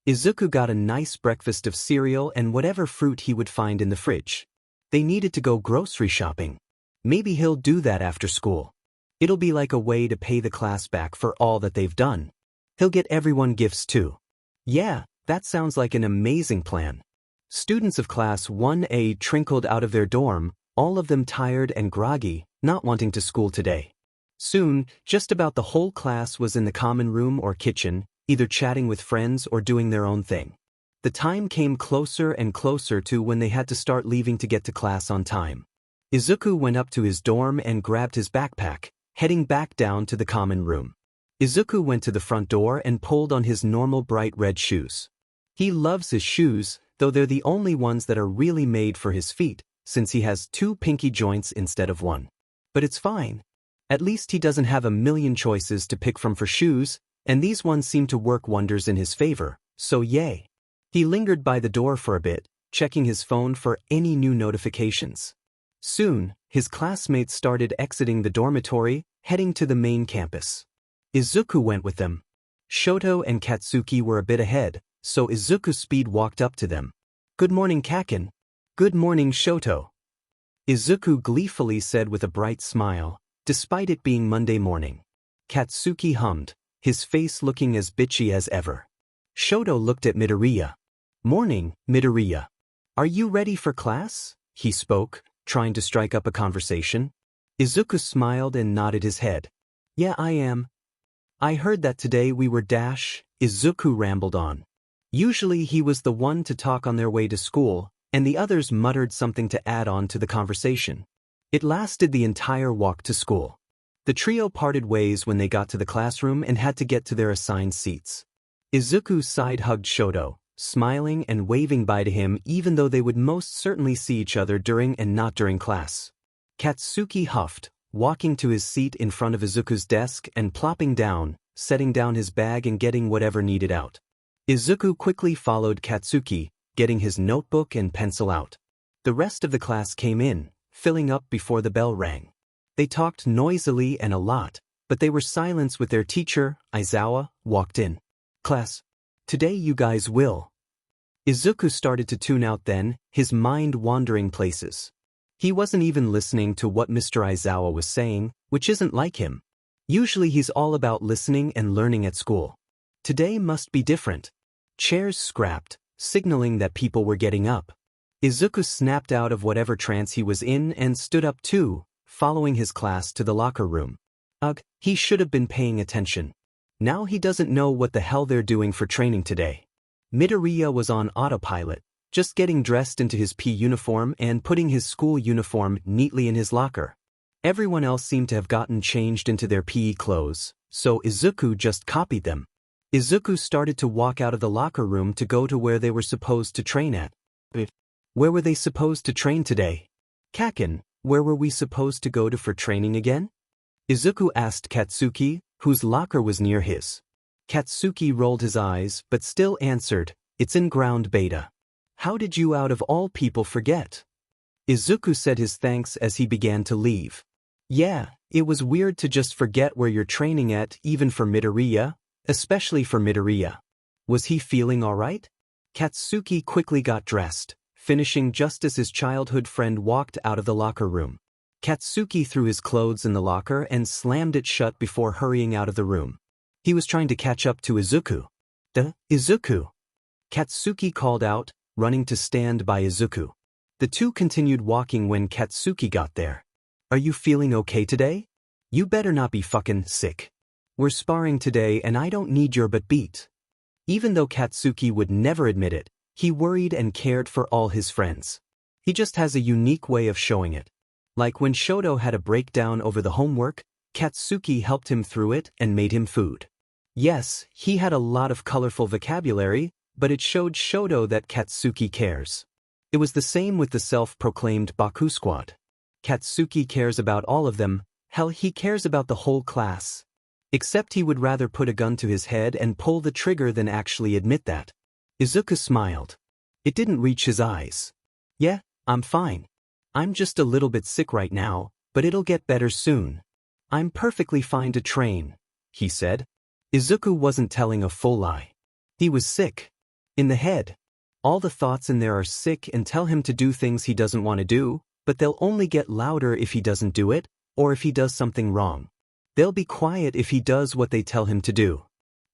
Izuku got a nice breakfast of cereal and whatever fruit he would find in the fridge. They needed to go grocery shopping. Maybe he'll do that after school. It'll be like a way to pay the class back for all that they've done. He'll get everyone gifts too. Yeah, that sounds like an amazing plan. Students of Class 1A trickled out of their dorm, all of them tired and groggy, not wanting to school today. Soon, just about the whole class was in the common room or kitchen, either chatting with friends or doing their own thing. The time came closer and closer to when they had to start leaving to get to class on time. Izuku went up to his dorm and grabbed his backpack, heading back down to the common room. Izuku went to the front door and pulled on his normal bright red shoes. He loves his shoes, though they're the only ones that are really made for his feet, since he has 2 pinky joints instead of 1. But it's fine. At least he doesn't have a million choices to pick from for shoes, and these ones seem to work wonders in his favor, so yay. He lingered by the door for a bit, checking his phone for any new notifications. Soon, his classmates started exiting the dormitory, heading to the main campus. Izuku went with them. Shoto and Katsuki were a bit ahead, so Izuku speed walked up to them. Good morning, Kaken. Good morning, Shoto. Izuku gleefully said with a bright smile, despite it being Monday morning. Katsuki hummed, his face looking as bitchy as ever. Shoto looked at Midoriya. Morning, Midoriya. Are you ready for class? He spoke, trying to strike up a conversation. Izuku smiled and nodded his head. Yeah, I am. I heard that today we were Izuku rambled on. Usually he was the one to talk on their way to school, and the others muttered something to add on to the conversation. It lasted the entire walk to school. The trio parted ways when they got to the classroom and had to get to their assigned seats. Izuku side-hugged Shoto, smiling and waving bye to him even though they would most certainly see each other during and not during class. Katsuki huffed, walking to his seat in front of Izuku's desk and plopping down, setting down his bag and getting whatever needed out. Izuku quickly followed Katsuki, getting his notebook and pencil out. The rest of the class came in, filling up before the bell rang. They talked noisily and a lot, but they were silenced with their teacher, Aizawa, walked in. Class, today you guys will. Izuku started to tune out then, his mind wandering places. He wasn't even listening to what Mr. Aizawa was saying, which isn't like him. Usually he's all about listening and learning at school. Today must be different. Chairs scrapped, signaling that people were getting up. Izuku snapped out of whatever trance he was in and stood up too, following his class to the locker room. Ugh, he should have been paying attention. Now he doesn't know what the hell they're doing for training today. Midoriya was on autopilot, just getting dressed into his P uniform and putting his school uniform neatly in his locker. Everyone else seemed to have gotten changed into their PE clothes, so Izuku just copied them. Izuku started to walk out of the locker room to go to where they were supposed to train at. Where were they supposed to train today? Kaken, where were we supposed to go to for training again? Izuku asked Katsuki, whose locker was near his. Katsuki rolled his eyes but still answered, it's in ground beta. How did you out of all people forget? Izuku said his thanks as he began to leave. Yeah, it was weird to just forget where you're training at, even for Midoriya, especially for Midoriya. Was he feeling alright? Katsuki quickly got dressed, finishing just as his childhood friend walked out of the locker room. Katsuki threw his clothes in the locker and slammed it shut before hurrying out of the room. He was trying to catch up to Izuku. Izuku! Katsuki called out, running to stand by Izuku. The two continued walking when Katsuki got there. Are you feeling okay today? You better not be fucking sick. We're sparring today and I don't need your butt beat. Even though Katsuki would never admit it, he worried and cared for all his friends. He just has a unique way of showing it. Like when Shoto had a breakdown over the homework, Katsuki helped him through it and made him food. Yes, he had a lot of colorful vocabulary, but it showed Shoto that Katsuki cares. It was the same with the self-proclaimed Baku squad. Katsuki cares about all of them, hell he cares about the whole class. Except he would rather put a gun to his head and pull the trigger than actually admit that. Izuku smiled. It didn't reach his eyes. Yeah, I'm fine. I'm just a little bit sick right now, but it'll get better soon. I'm perfectly fine to train, he said. Izuku wasn't telling a full lie. He was sick. In the head. All the thoughts in there are sick and tell him to do things he doesn't want to do, but they'll only get louder if he doesn't do it, or if he does something wrong. They'll be quiet if he does what they tell him to do.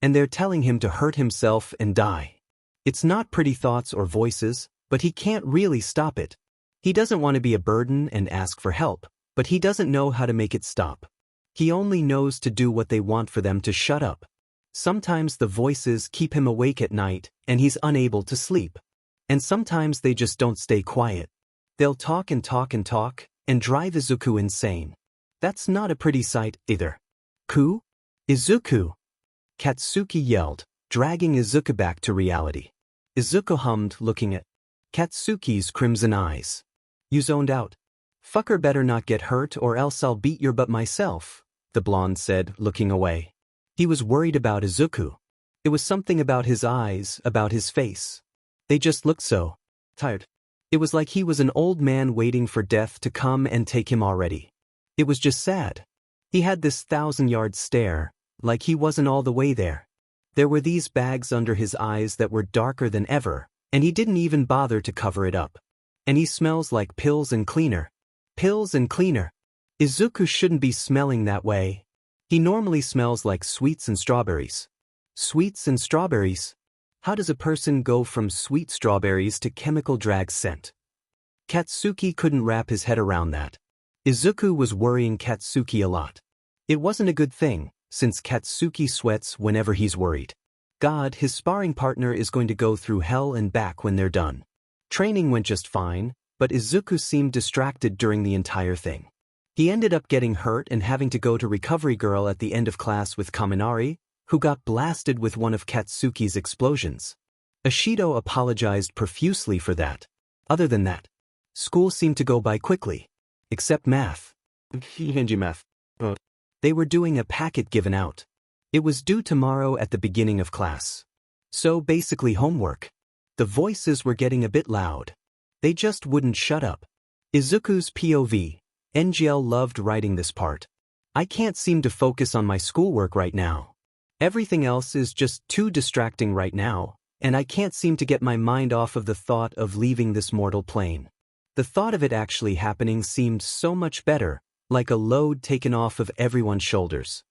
And they're telling him to hurt himself and die. It's not pretty thoughts or voices, but he can't really stop it. He doesn't want to be a burden and ask for help, but he doesn't know how to make it stop. He only knows to do what they want for them to shut up. Sometimes the voices keep him awake at night, and he's unable to sleep. And sometimes they just don't stay quiet. They'll talk and talk and talk, and drive Izuku insane. That's not a pretty sight, either. Izuku! Katsuki yelled, dragging Izuku back to reality. Izuku hummed, looking at Katsuki's crimson eyes. You zoned out. Fucker better not get hurt or else I'll beat your butt myself, the blonde said, looking away. He was worried about Izuku. It was something about his eyes, about his face. They just looked so tired. It was like he was an old man waiting for death to come and take him already. It was just sad. He had this 1,000-yard stare, like he wasn't all the way there. There were these bags under his eyes that were darker than ever, and he didn't even bother to cover it up. And he smells like pills and cleaner. Pills and cleaner. Izuku shouldn't be smelling that way. He normally smells like sweets and strawberries. Sweets and strawberries? How does a person go from sweet strawberries to chemical drag scent? Katsuki couldn't wrap his head around that. Izuku was worrying Katsuki a lot. It wasn't a good thing, since Katsuki sweats whenever he's worried. God, his sparring partner is going to go through hell and back when they're done. Training went just fine, but Izuku seemed distracted during the entire thing. He ended up getting hurt and having to go to Recovery Girl at the end of class with Kaminari, who got blasted with one of Katsuki's explosions. Ashido apologized profusely for that. Other than that, school seemed to go by quickly. Except math. They were doing a packet given out. It was due tomorrow at the beginning of class. So basically homework. The voices were getting a bit loud. They just wouldn't shut up. Izuku's POV. NGL loved writing this part. I can't seem to focus on my schoolwork right now. Everything else is just too distracting right now, and I can't seem to get my mind off of the thought of leaving this mortal plane. The thought of it actually happening seemed so much better, like a load taken off of everyone's shoulders.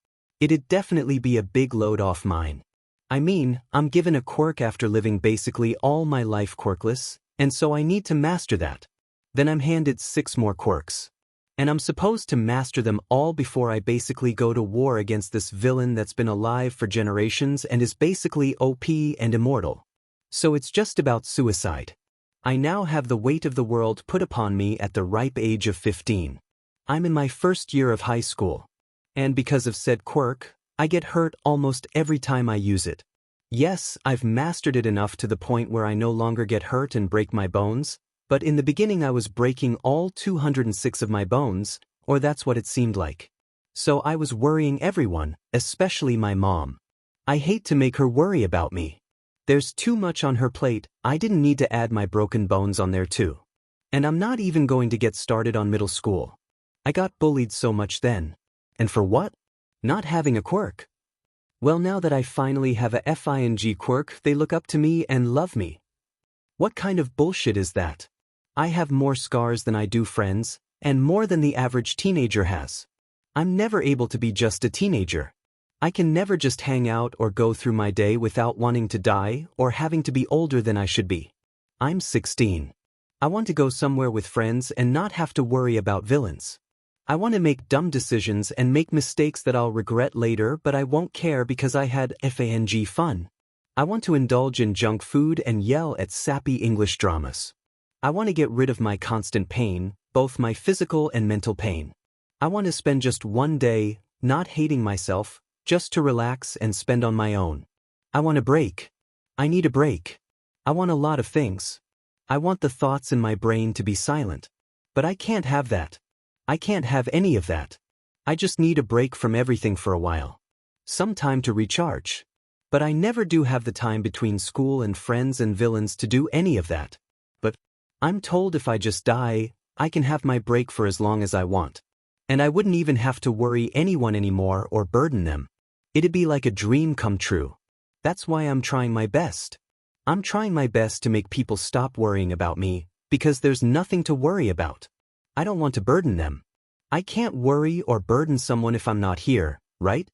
It'd definitely be a big load off mine. I mean, I'm given a quirk after living basically all my life quirkless, and so I need to master that. Then I'm handed 6 more quirks. And I'm supposed to master them all before I basically go to war against this villain that's been alive for generations and is basically OP and immortal. So it's just about suicide. I now have the weight of the world put upon me at the ripe age of 15. I'm in my first year of high school. And because of said quirk, I get hurt almost every time I use it. Yes, I've mastered it enough to the point where I no longer get hurt and break my bones, but in the beginning I was breaking all 206 of my bones, or that's what it seemed like. So I was worrying everyone, especially my mom. I hate to make her worry about me. There's too much on her plate, I didn't need to add my broken bones on there too. And I'm not even going to get started on middle school. I got bullied so much then. And for what? Not having a quirk. Well, now that I finally have a FING quirk, they look up to me and love me. What kind of bullshit is that? I have more scars than I do friends, and more than the average teenager has. I'm never able to be just a teenager. I can never just hang out or go through my day without wanting to die or having to be older than I should be. I'm 16. I want to go somewhere with friends and not have to worry about villains. I want to make dumb decisions and make mistakes that I'll regret later, but I won't care because I had FANG fun. I want to indulge in junk food and yell at sappy English dramas. I want to get rid of my constant pain, both my physical and mental pain. I want to spend just one day, not hating myself, just to relax and spend on my own. I want a break. I need a break. I want a lot of things. I want the thoughts in my brain to be silent. But I can't have that. I can't have any of that. I just need a break from everything for a while. Some time to recharge. But I never do have the time between school and friends and villains to do any of that. But I'm told if I just die, I can have my break for as long as I want. And I wouldn't even have to worry anyone anymore or burden them. It'd be like a dream come true. That's why I'm trying my best. I'm trying my best to make people stop worrying about me, because there's nothing to worry about. I don't want to burden them. I can't worry or burden someone if I'm not here, right?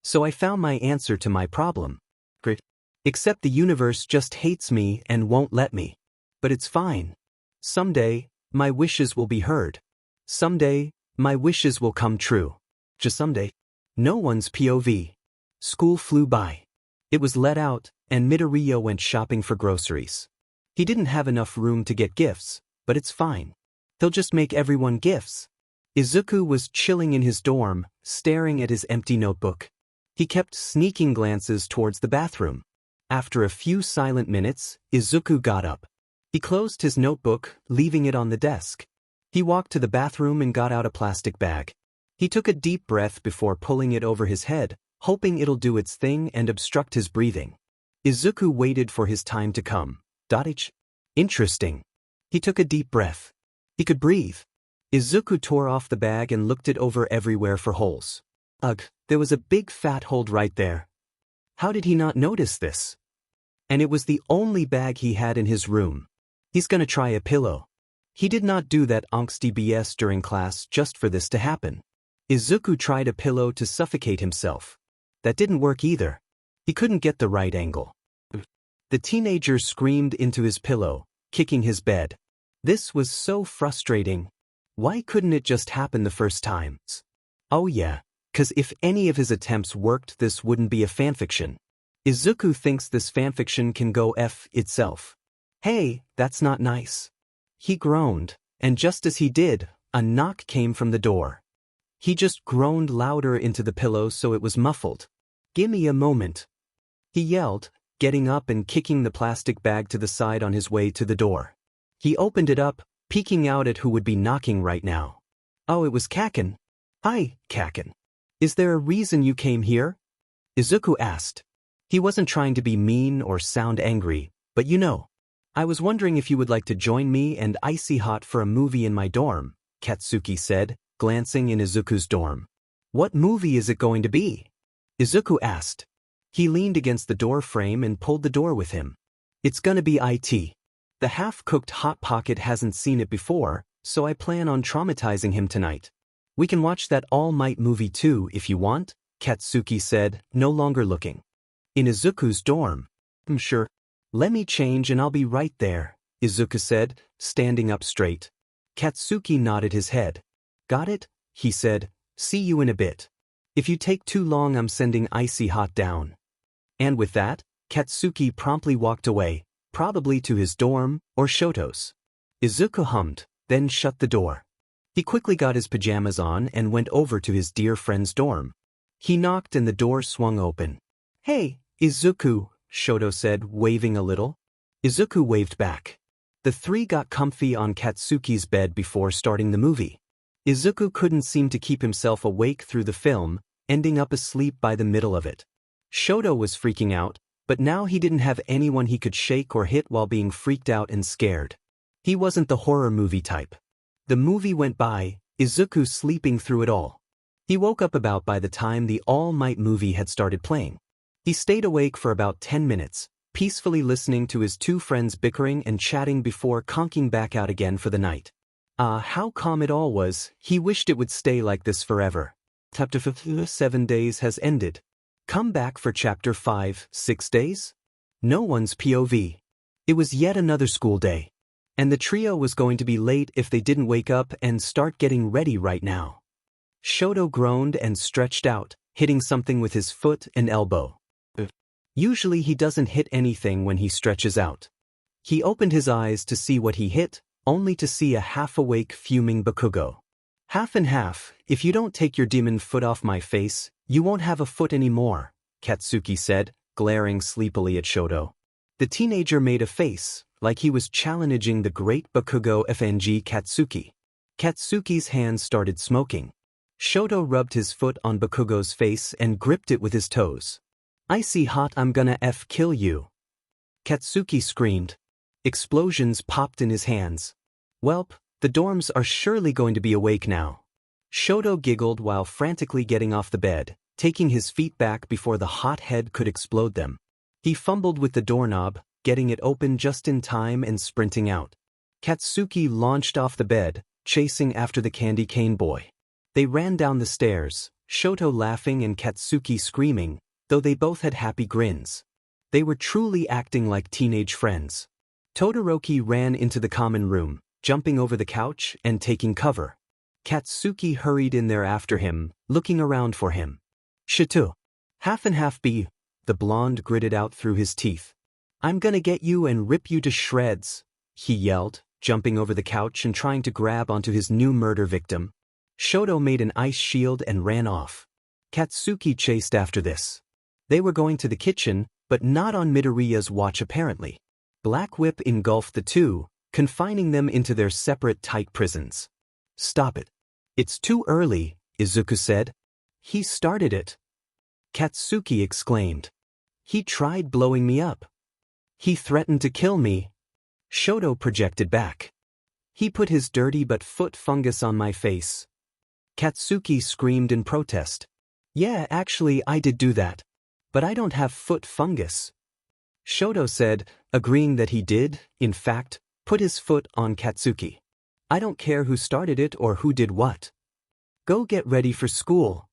So I found my answer to my problem. Great. Except the universe just hates me and won't let me. But it's fine. Someday, my wishes will be heard. Someday, my wishes will come true. Just someday. No one's POV. School flew by. It was let out, and Midoriya went shopping for groceries. He didn't have enough room to get gifts, but it's fine. He'll just make everyone gifts. Izuku was chilling in his dorm, staring at his empty notebook. He kept sneaking glances towards the bathroom. After a few silent minutes, Izuku got up. He closed his notebook, leaving it on the desk. He walked to the bathroom and got out a plastic bag. He took a deep breath before pulling it over his head, hoping it'll do its thing and obstruct his breathing. Izuku waited for his time to come. Interesting. He took a deep breath. He could breathe. Izuku tore off the bag and looked it over everywhere for holes. Ugh, there was a big fat hole right there. How did he not notice this? And it was the only bag he had in his room. He's gonna try a pillow. He did not do that angsty BS during class just for this to happen. Izuku tried a pillow to suffocate himself. That didn't work either. He couldn't get the right angle. The teenager screamed into his pillow, kicking his bed. This was so frustrating. Why couldn't it just happen the first time? Oh yeah, 'cause if any of his attempts worked, this wouldn't be a fanfiction. Izuku thinks this fanfiction can go F itself. Hey, that's not nice. He groaned, and just as he did, a knock came from the door. He just groaned louder into the pillow so it was muffled. Gimme a moment. He yelled, getting up and kicking the plastic bag to the side on his way to the door. He opened it up, peeking out at who would be knocking right now. Oh, it was Kaken. Hi, Kaken. Is there a reason you came here? Izuku asked. He wasn't trying to be mean or sound angry, but you know. I was wondering if you would like to join me and Icy Hot for a movie in my dorm, Katsuki said, glancing in Izuku's dorm. What movie is it going to be? Izuku asked. He leaned against the door frame and pulled the door with him. It's gonna be IT. The half-cooked Hot Pocket hasn't seen it before, so I plan on traumatizing him tonight. We can watch that All Might movie too if you want, Katsuki said, no longer looking. In Izuku's dorm. Sure. Let me change and I'll be right there, Izuku said, standing up straight. Katsuki nodded his head. Got it? He said. See you in a bit. If you take too long, I'm sending Icy Hot down. And with that, Katsuki promptly walked away, probably to his dorm or Shoto's. Izuku hummed, then shut the door. He quickly got his pajamas on and went over to his dear friend's dorm. He knocked and the door swung open. Hey, Izuku, Shoto said, waving a little. Izuku waved back. The three got comfy on Katsuki's bed before starting the movie. Izuku couldn't seem to keep himself awake through the film, ending up asleep by the middle of it. Shoto was freaking out, But now he didn't have anyone he could shake or hit while being freaked out and scared. He wasn't the horror movie type. The movie went by, Izuku sleeping through it all. He woke up about by the time the All Might movie had started playing. He stayed awake for about 10 minutes, peacefully listening to his two friends bickering and chatting before conking back out again for the night. How calm it all was. He wished it would stay like this forever. Chapter 7 days has ended. Come back for Chapter 5, 6 days? No one's POV. It was yet another school day. And the trio was going to be late if they didn't wake up and start getting ready right now. Shoto groaned and stretched out, hitting something with his foot and elbow. Usually he doesn't hit anything when he stretches out. He opened his eyes to see what he hit, only to see a half-awake fuming Bakugo. Half and half, if you don't take your demon foot off my face, you won't have a foot anymore, Katsuki said, glaring sleepily at Shoto. The teenager made a face, like he was challenging the great Bakugo FNG Katsuki. Katsuki's hands started smoking. Shoto rubbed his foot on Bakugo's face and gripped it with his toes. Icy hot, I'm gonna kill you. Katsuki screamed. Explosions popped in his hands. Welp, the dorms are surely going to be awake now. Shoto giggled while frantically getting off the bed, taking his feet back before the hot head could explode them. He fumbled with the doorknob, getting it open just in time and sprinting out. Katsuki launched off the bed, chasing after the candy cane boy. They ran down the stairs, Shoto laughing and Katsuki screaming, though they both had happy grins. They were truly acting like teenage friends. Todoroki ran into the common room, jumping over the couch and taking cover. Katsuki hurried in there after him, looking around for him. Shitu. Half and half B, the blonde gritted out through his teeth. I'm gonna get you and rip you to shreds, he yelled, jumping over the couch and trying to grab onto his new murder victim. Shoto made an ice shield and ran off. Katsuki chased after this. They were going to the kitchen, but not on Midoriya's watch apparently. Black Whip engulfed the two, confining them into their separate tight prisons. Stop it. It's too early, Izuku said. He started it. Katsuki exclaimed. He tried blowing me up. He threatened to kill me. Shoto projected back. He put his dirty but foot fungus on my face. Katsuki screamed in protest. Yeah, actually I did do that. But I don't have foot fungus. Shoto said, agreeing that he did, in fact, put his foot on Katsuki. I don't care who started it or who did what. Go get ready for school.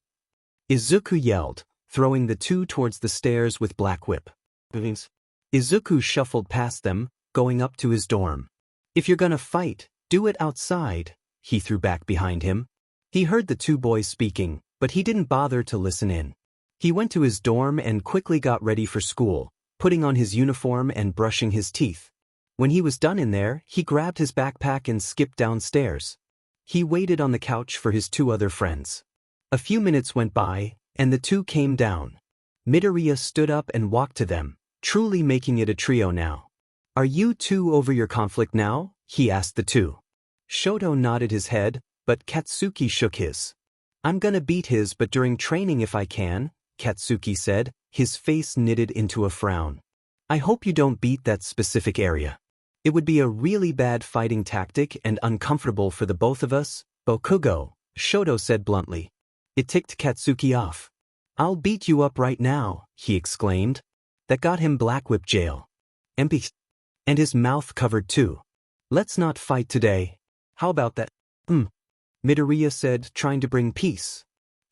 Izuku yelled, throwing the two towards the stairs with Black Whip. Izuku shuffled past them, going up to his dorm. If you're gonna fight, do it outside, he threw back behind him. He heard the two boys speaking, but he didn't bother to listen in. He went to his dorm and quickly got ready for school, putting on his uniform and brushing his teeth. When he was done in there, he grabbed his backpack and skipped downstairs. He waited on the couch for his two other friends. A few minutes went by, and the two came down. Midoriya stood up and walked to them, truly making it a trio now. Are you two over your conflict now? He asked the two. Shoto nodded his head, but Katsuki shook his. I'm gonna beat his but during training if I can, Katsuki said, his face knitted into a frown. I hope you don't beat that specific area. It would be a really bad fighting tactic and uncomfortable for the both of us, Bakugo, Shoto said bluntly. It ticked Katsuki off. I'll beat you up right now, he exclaimed. That got him Black Whip jail. MP. And his mouth covered too. Let's not fight today. How about that? Midoriya said, trying to bring peace.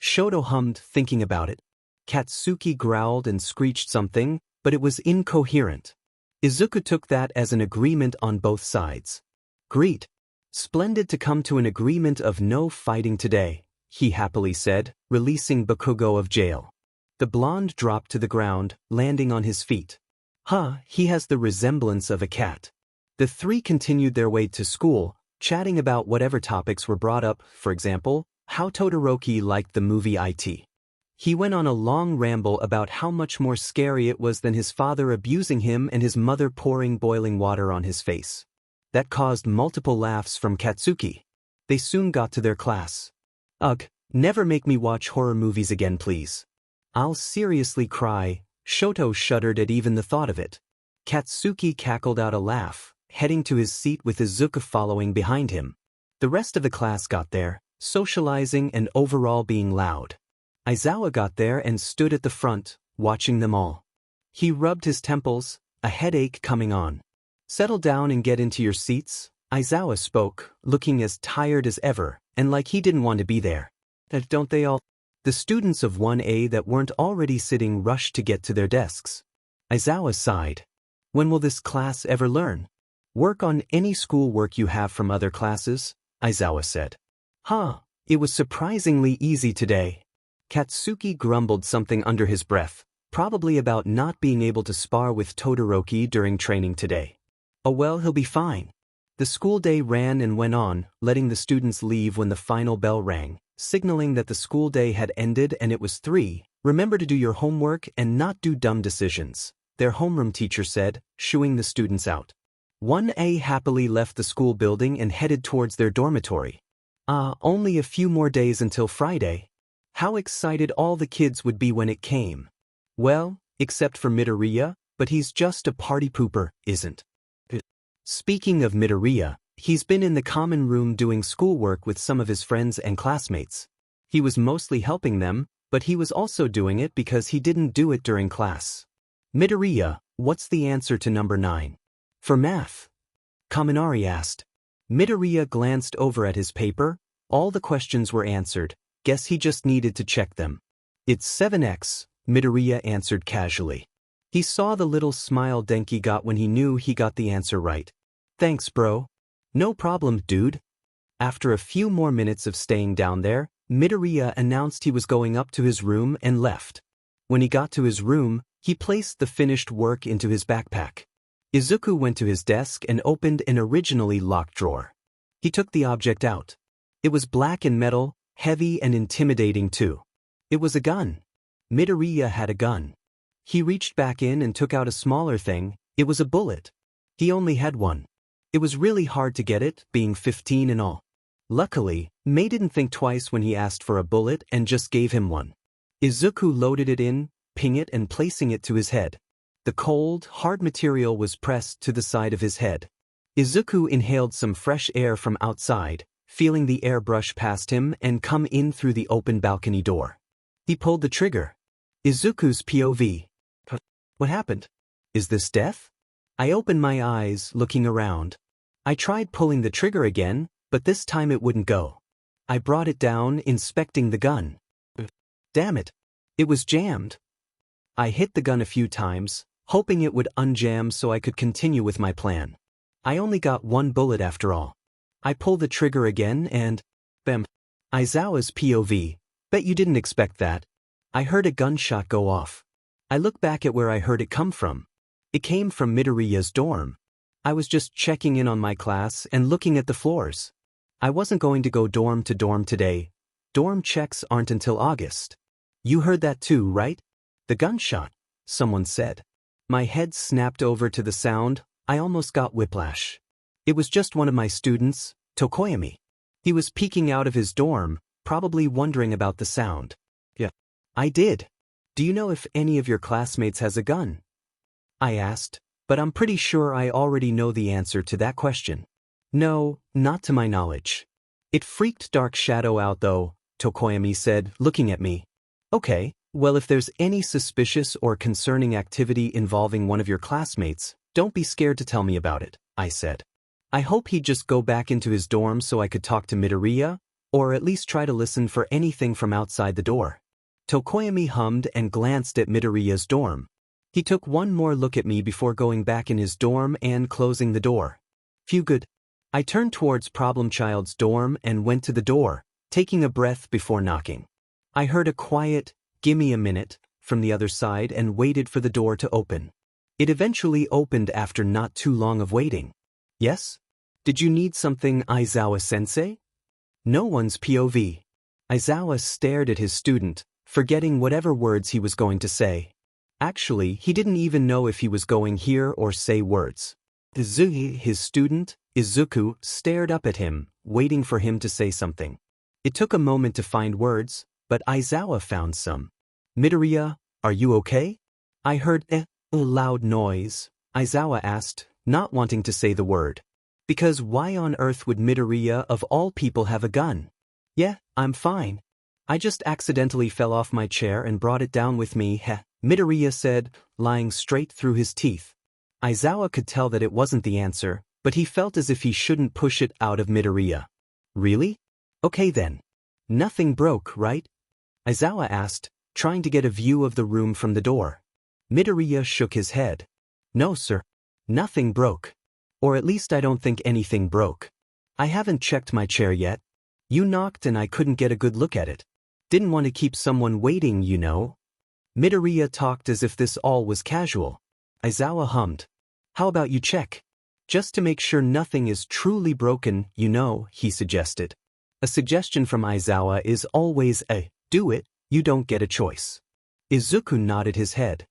Shoto hummed, thinking about it. Katsuki growled and screeched something, but it was incoherent. Izuku took that as an agreement on both sides. Great. Splendid to come to an agreement of no fighting today, he happily said, releasing Bakugo of jail. The blonde dropped to the ground, landing on his feet. He has the resemblance of a cat. The three continued their way to school, chatting about whatever topics were brought up, for example, how Todoroki liked the movie IT. He went on a long ramble about how much more scary it was than his father abusing him and his mother pouring boiling water on his face. That caused multiple laughs from Katsuki. They soon got to their class. Ugh, never make me watch horror movies again please. I'll seriously cry, Shoto shuddered at even the thought of it. Katsuki cackled out a laugh, heading to his seat with Izuku following behind him. The rest of the class got there, socializing and overall being loud. Aizawa got there and stood at the front, watching them all. He rubbed his temples, a headache coming on. "Settle down and get into your seats," Aizawa spoke, looking as tired as ever, and like he didn't want to be there. "Don't they all?" The students of 1A that weren't already sitting rushed to get to their desks. Aizawa sighed. "When will this class ever learn? Work on any schoolwork you have from other classes," Aizawa said. It was surprisingly easy today." Katsuki grumbled something under his breath, probably about not being able to spar with Todoroki during training today. "Oh well, he'll be fine." The school day ran and went on, letting the students leave when the final bell rang, signaling that the school day had ended and it was 3. "Remember to do your homework and not do dumb decisions," their homeroom teacher said, shooing the students out. 1A happily left the school building and headed towards their dormitory. Only a few more days until Friday. How excited all the kids would be when it came. Well, except for Midoriya, but he's just a party pooper, isn't it? Speaking of Midoriya, he's been in the common room doing schoolwork with some of his friends and classmates. He was mostly helping them, but he was also doing it because he didn't do it during class. "Midoriya, what's the answer to number 9? For math?" Kaminari asked. Midoriya glanced over at his paper. All the questions were answered. Guess he just needed to check them. "It's 7x, Midoriya answered casually. He saw the little smile Denki got when he knew he got the answer right. "Thanks, bro." "No problem, dude." After a few more minutes of staying down there, Midoriya announced he was going up to his room and left. When he got to his room, he placed the finished work into his backpack. Izuku went to his desk and opened an originally locked drawer. He took the object out. It was black and metal, heavy and intimidating too. It was a gun. Midoriya had a gun. He reached back in and took out a smaller thing. It was a bullet. He only had one. It was really hard to get it, being 15 and all. Luckily, Mei didn't think twice when he asked for a bullet and just gave him one. Izuku loaded it in, ping it and placing it to his head. The cold, hard material was pressed to the side of his head. Izuku inhaled some fresh air from outside, feeling the air brush past him and come in through the open balcony door. He pulled the trigger. Izuku's POV. "What happened? Is this death?" I opened my eyes, looking around. I tried pulling the trigger again, but this time it wouldn't go. I brought it down, inspecting the gun. Damn it. It was jammed. I hit the gun a few times, hoping it would unjam so I could continue with my plan. I only got one bullet after all. I pulled the trigger again and... bam. Aizawa's POV. Bet you didn't expect that. I heard a gunshot go off. I looked back at where I heard it come from. It came from Midoriya's dorm. I was just checking in on my class and looking at the floors. I wasn't going to go dorm to dorm today. Dorm checks aren't until August. You heard that too, right? The gunshot, someone said. My head snapped over to the sound. I almost got whiplash. It was just one of my students, Tokoyami. He was peeking out of his dorm, probably wondering about the sound. Yeah. I did. "Do you know if any of your classmates has a gun?" I asked, but I'm pretty sure I already know the answer to that question. "No, not to my knowledge." "It freaked Dark Shadow out though," Tokoyami said, looking at me. "Okay, well if there's any suspicious or concerning activity involving one of your classmates, don't be scared to tell me about it," I said. I hope he'd just go back into his dorm so I could talk to Midoriya, or at least try to listen for anything from outside the door. Tokoyami hummed and glanced at Midoriya's dorm. He took one more look at me before going back in his dorm and closing the door. Phew, good. I turned towards Problem Child's dorm and went to the door, taking a breath before knocking. I heard a quiet, "Gimme a minute," from the other side and waited for the door to open. It eventually opened after not too long of waiting. "Yes? Did you need something, Aizawa-sensei?" No one's POV. Aizawa stared at his student, forgetting whatever words he was going to say. Actually, he didn't even know if he was going here or say words. His student, Izuku, stared up at him, waiting for him to say something. It took a moment to find words, but Aizawa found some. "Midoriya, are you okay?" I heard a loud noise, Aizawa asked, not wanting to say the word. Because why on earth would Midoriya of all people have a gun? Yeah, I'm fine. I just accidentally fell off my chair and brought it down with me, Midoriya said, lying straight through his teeth. Aizawa could tell that it wasn't the answer, but he felt as if he shouldn't push it out of Midoriya. Really? Okay then. Nothing broke, right? Aizawa asked, trying to get a view of the room from the door. Midoriya shook his head. No, sir. Nothing broke. Or at least I don't think anything broke. I haven't checked my chair yet. You knocked and I couldn't get a good look at it. Didn't want to keep someone waiting, you know. Midoriya talked as if this all was casual. Aizawa hummed. How about you check? Just to make sure nothing is truly broken, you know, he suggested. A suggestion from Aizawa is always a, do it, you don't get a choice. Izuku nodded his head.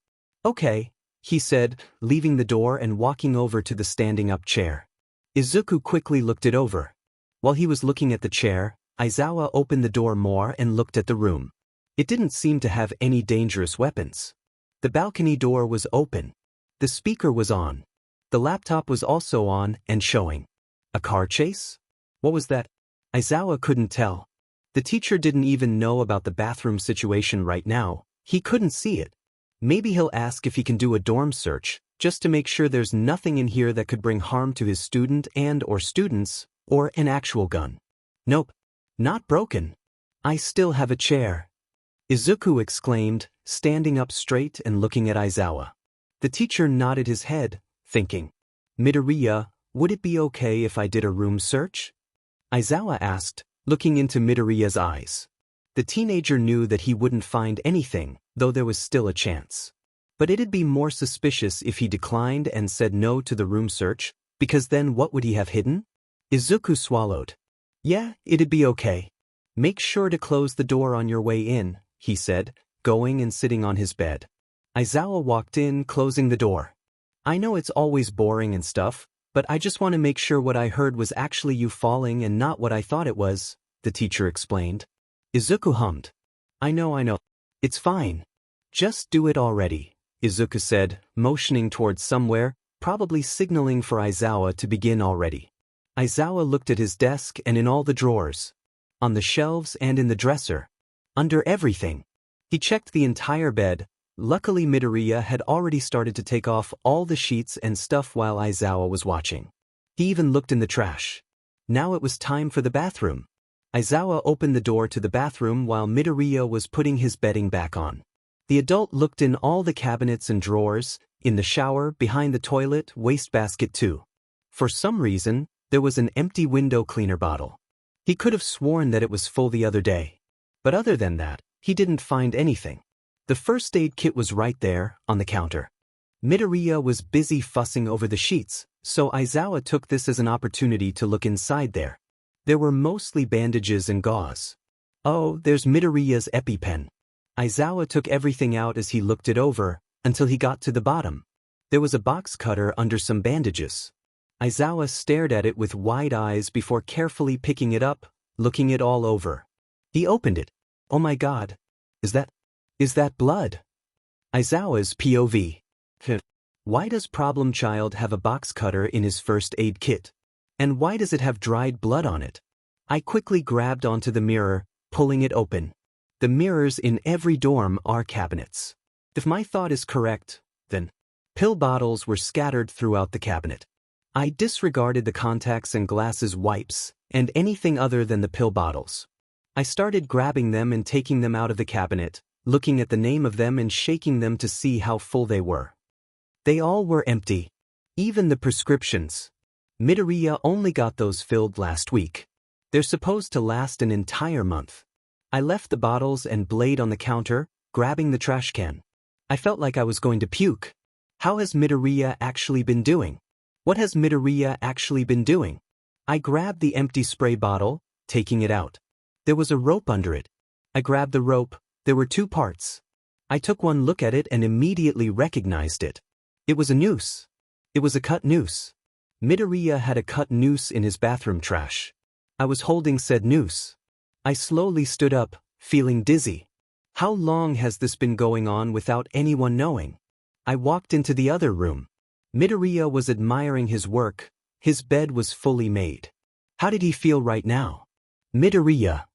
Okay, he said, leaving the door and walking over to the standing-up chair. Izuku quickly looked it over. While he was looking at the chair, Aizawa opened the door more and looked at the room. It didn't seem to have any dangerous weapons. The balcony door was open. The speaker was on. The laptop was also on and showing. A car chase? What was that? Aizawa couldn't tell. The teacher didn't even know about the bathroom situation right now. He couldn't see it. Maybe he'll ask if he can do a dorm search, just to make sure there's nothing in here that could bring harm to his student and/or students, or an actual gun. Nope. Not broken. I still have a chair. Izuku exclaimed, standing up straight and looking at Aizawa. The teacher nodded his head, thinking. Midoriya, would it be okay if I did a room search? Aizawa asked, looking into Midoriya's eyes. The teenager knew that he wouldn't find anything, though there was still a chance. But it'd be more suspicious if he declined and said no to the room search, because then what would he have hidden? Izuku swallowed. Yeah, it'd be okay. Make sure to close the door on your way in, he said, going and sitting on his bed. Aizawa walked in, closing the door. I know it's always boring and stuff, but I just want to make sure what I heard was actually you falling and not what I thought it was, the teacher explained. Izuku hummed. I know. It's fine. Just do it already, Izuku said, motioning towards somewhere, probably signaling for Aizawa to begin already. Aizawa looked at his desk and in all the drawers. On the shelves and in the dresser. Under everything. He checked the entire bed. Luckily Midoriya had already started to take off all the sheets and stuff while Aizawa was watching. He even looked in the trash. Now it was time for the bathroom. Aizawa opened the door to the bathroom while Midoriya was putting his bedding back on. The adult looked in all the cabinets and drawers, in the shower, behind the toilet, wastebasket too. For some reason, there was an empty window cleaner bottle. He could have sworn that it was full the other day. But other than that, he didn't find anything. The first aid kit was right there, on the counter. Midoriya was busy fussing over the sheets, so Aizawa took this as an opportunity to look inside there. There were mostly bandages and gauze. Oh, there's Midoriya's EpiPen. Aizawa took everything out as he looked it over, until he got to the bottom. There was a box cutter under some bandages. Aizawa stared at it with wide eyes before carefully picking it up, looking it all over. He opened it. Oh my god. Is that blood? Aizawa's POV. Why does Problem Child have a box cutter in his first aid kit? And why does it have dried blood on it? I quickly grabbed onto the mirror, pulling it open. The mirrors in every dorm are cabinets. If my thought is correct, then pill bottles were scattered throughout the cabinet. I disregarded the contacts and glasses wipes, and anything other than the pill bottles. I started grabbing them and taking them out of the cabinet, looking at the name of them and shaking them to see how full they were. They all were empty. Even the prescriptions. Midoriya only got those filled last week. They're supposed to last an entire month. I left the bottles and blade on the counter, grabbing the trash can. I felt like I was going to puke. How has Midoriya actually been doing? What has Midoriya actually been doing? I grabbed the empty spray bottle, taking it out. There was a rope under it. I grabbed the rope. There were two parts. I took one look at it and immediately recognized it. It was a noose. It was a cut noose. Midoriya had a cut noose in his bathroom trash. I was holding said noose. I slowly stood up, feeling dizzy. How long has this been going on without anyone knowing? I walked into the other room. Midoriya was admiring his work. His bed was fully made. How did he feel right now? Midoriya,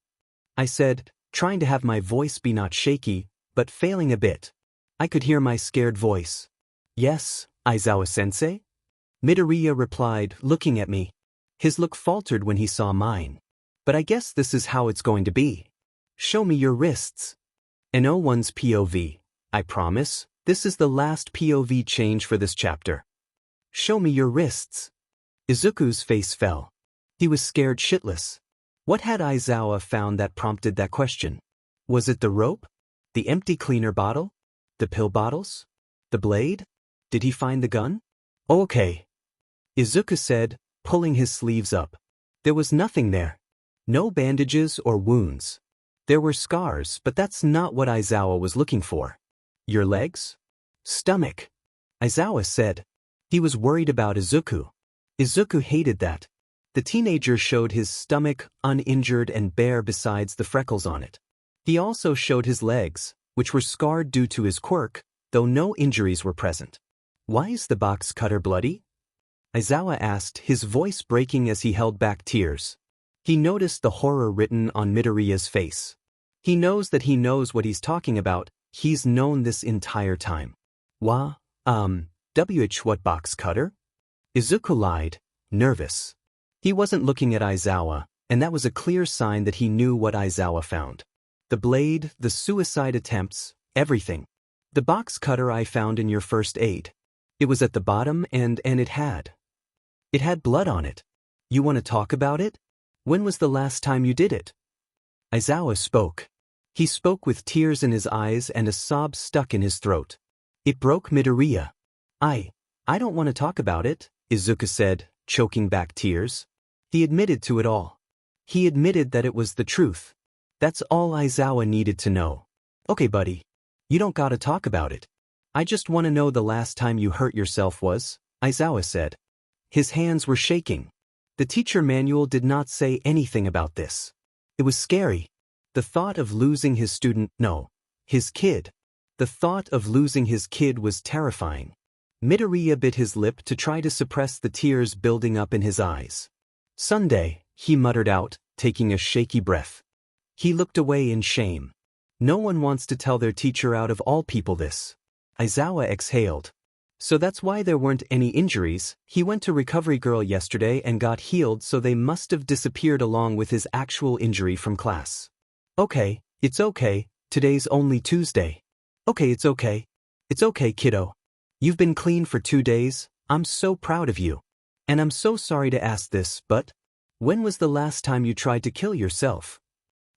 I said, trying to have my voice be not shaky, but failing a bit. I could hear my scared voice. Yes, Aizawa-sensei? Midoriya replied, looking at me. His look faltered when he saw mine. But I guess this is how it's going to be. Show me your wrists. No one's POV. I promise, this is the last POV change for this chapter. Show me your wrists. Izuku's face fell. He was scared shitless. What had Aizawa found that prompted that question? Was it the rope? The empty cleaner bottle? The pill bottles? The blade? Did he find the gun? Okay. Izuku said, pulling his sleeves up. There was nothing there. No bandages or wounds. There were scars, but that's not what Aizawa was looking for. Your legs? Stomach. Aizawa said. He was worried about Izuku. Izuku hated that. The teenager showed his stomach, uninjured and bare besides the freckles on it. He also showed his legs, which were scarred due to his quirk, though no injuries were present. Why is the box cutter bloody? Aizawa asked, his voice breaking as he held back tears. He noticed the horror written on Midoriya's face. He knows that he knows what he's talking about. He's known this entire time. What box cutter? Izuku lied, nervous. He wasn't looking at Aizawa, and that was a clear sign that he knew what Aizawa found. The blade, the suicide attempts, everything. The box cutter I found in your first aid. It was at the bottom and it had blood on it. You want to talk about it? When was the last time you did it? Aizawa spoke. He spoke with tears in his eyes and a sob stuck in his throat. It broke Midoriya. I don't want to talk about it, Izuku said, choking back tears. He admitted to it all. He admitted that it was the truth. That's all Aizawa needed to know. Okay, buddy. You don't gotta talk about it. I just want to know the last time you hurt yourself was, Aizawa said. His hands were shaking. The teacher manual did not say anything about this. It was scary. The thought of losing his his kid. The thought of losing his kid was terrifying. Midoriya bit his lip to try to suppress the tears building up in his eyes. Sunday, he muttered out, taking a shaky breath. He looked away in shame. No one wants to tell their teacher out of all people this. Aizawa exhaled. So that's why there weren't any injuries. He went to Recovery Girl yesterday and got healed, so they must have disappeared along with his actual injury from class. Okay, it's okay, today's only Tuesday. Okay, it's okay. It's okay, kiddo. You've been clean for 2 days, I'm so proud of you. And I'm so sorry to ask this, but when was the last time you tried to kill yourself?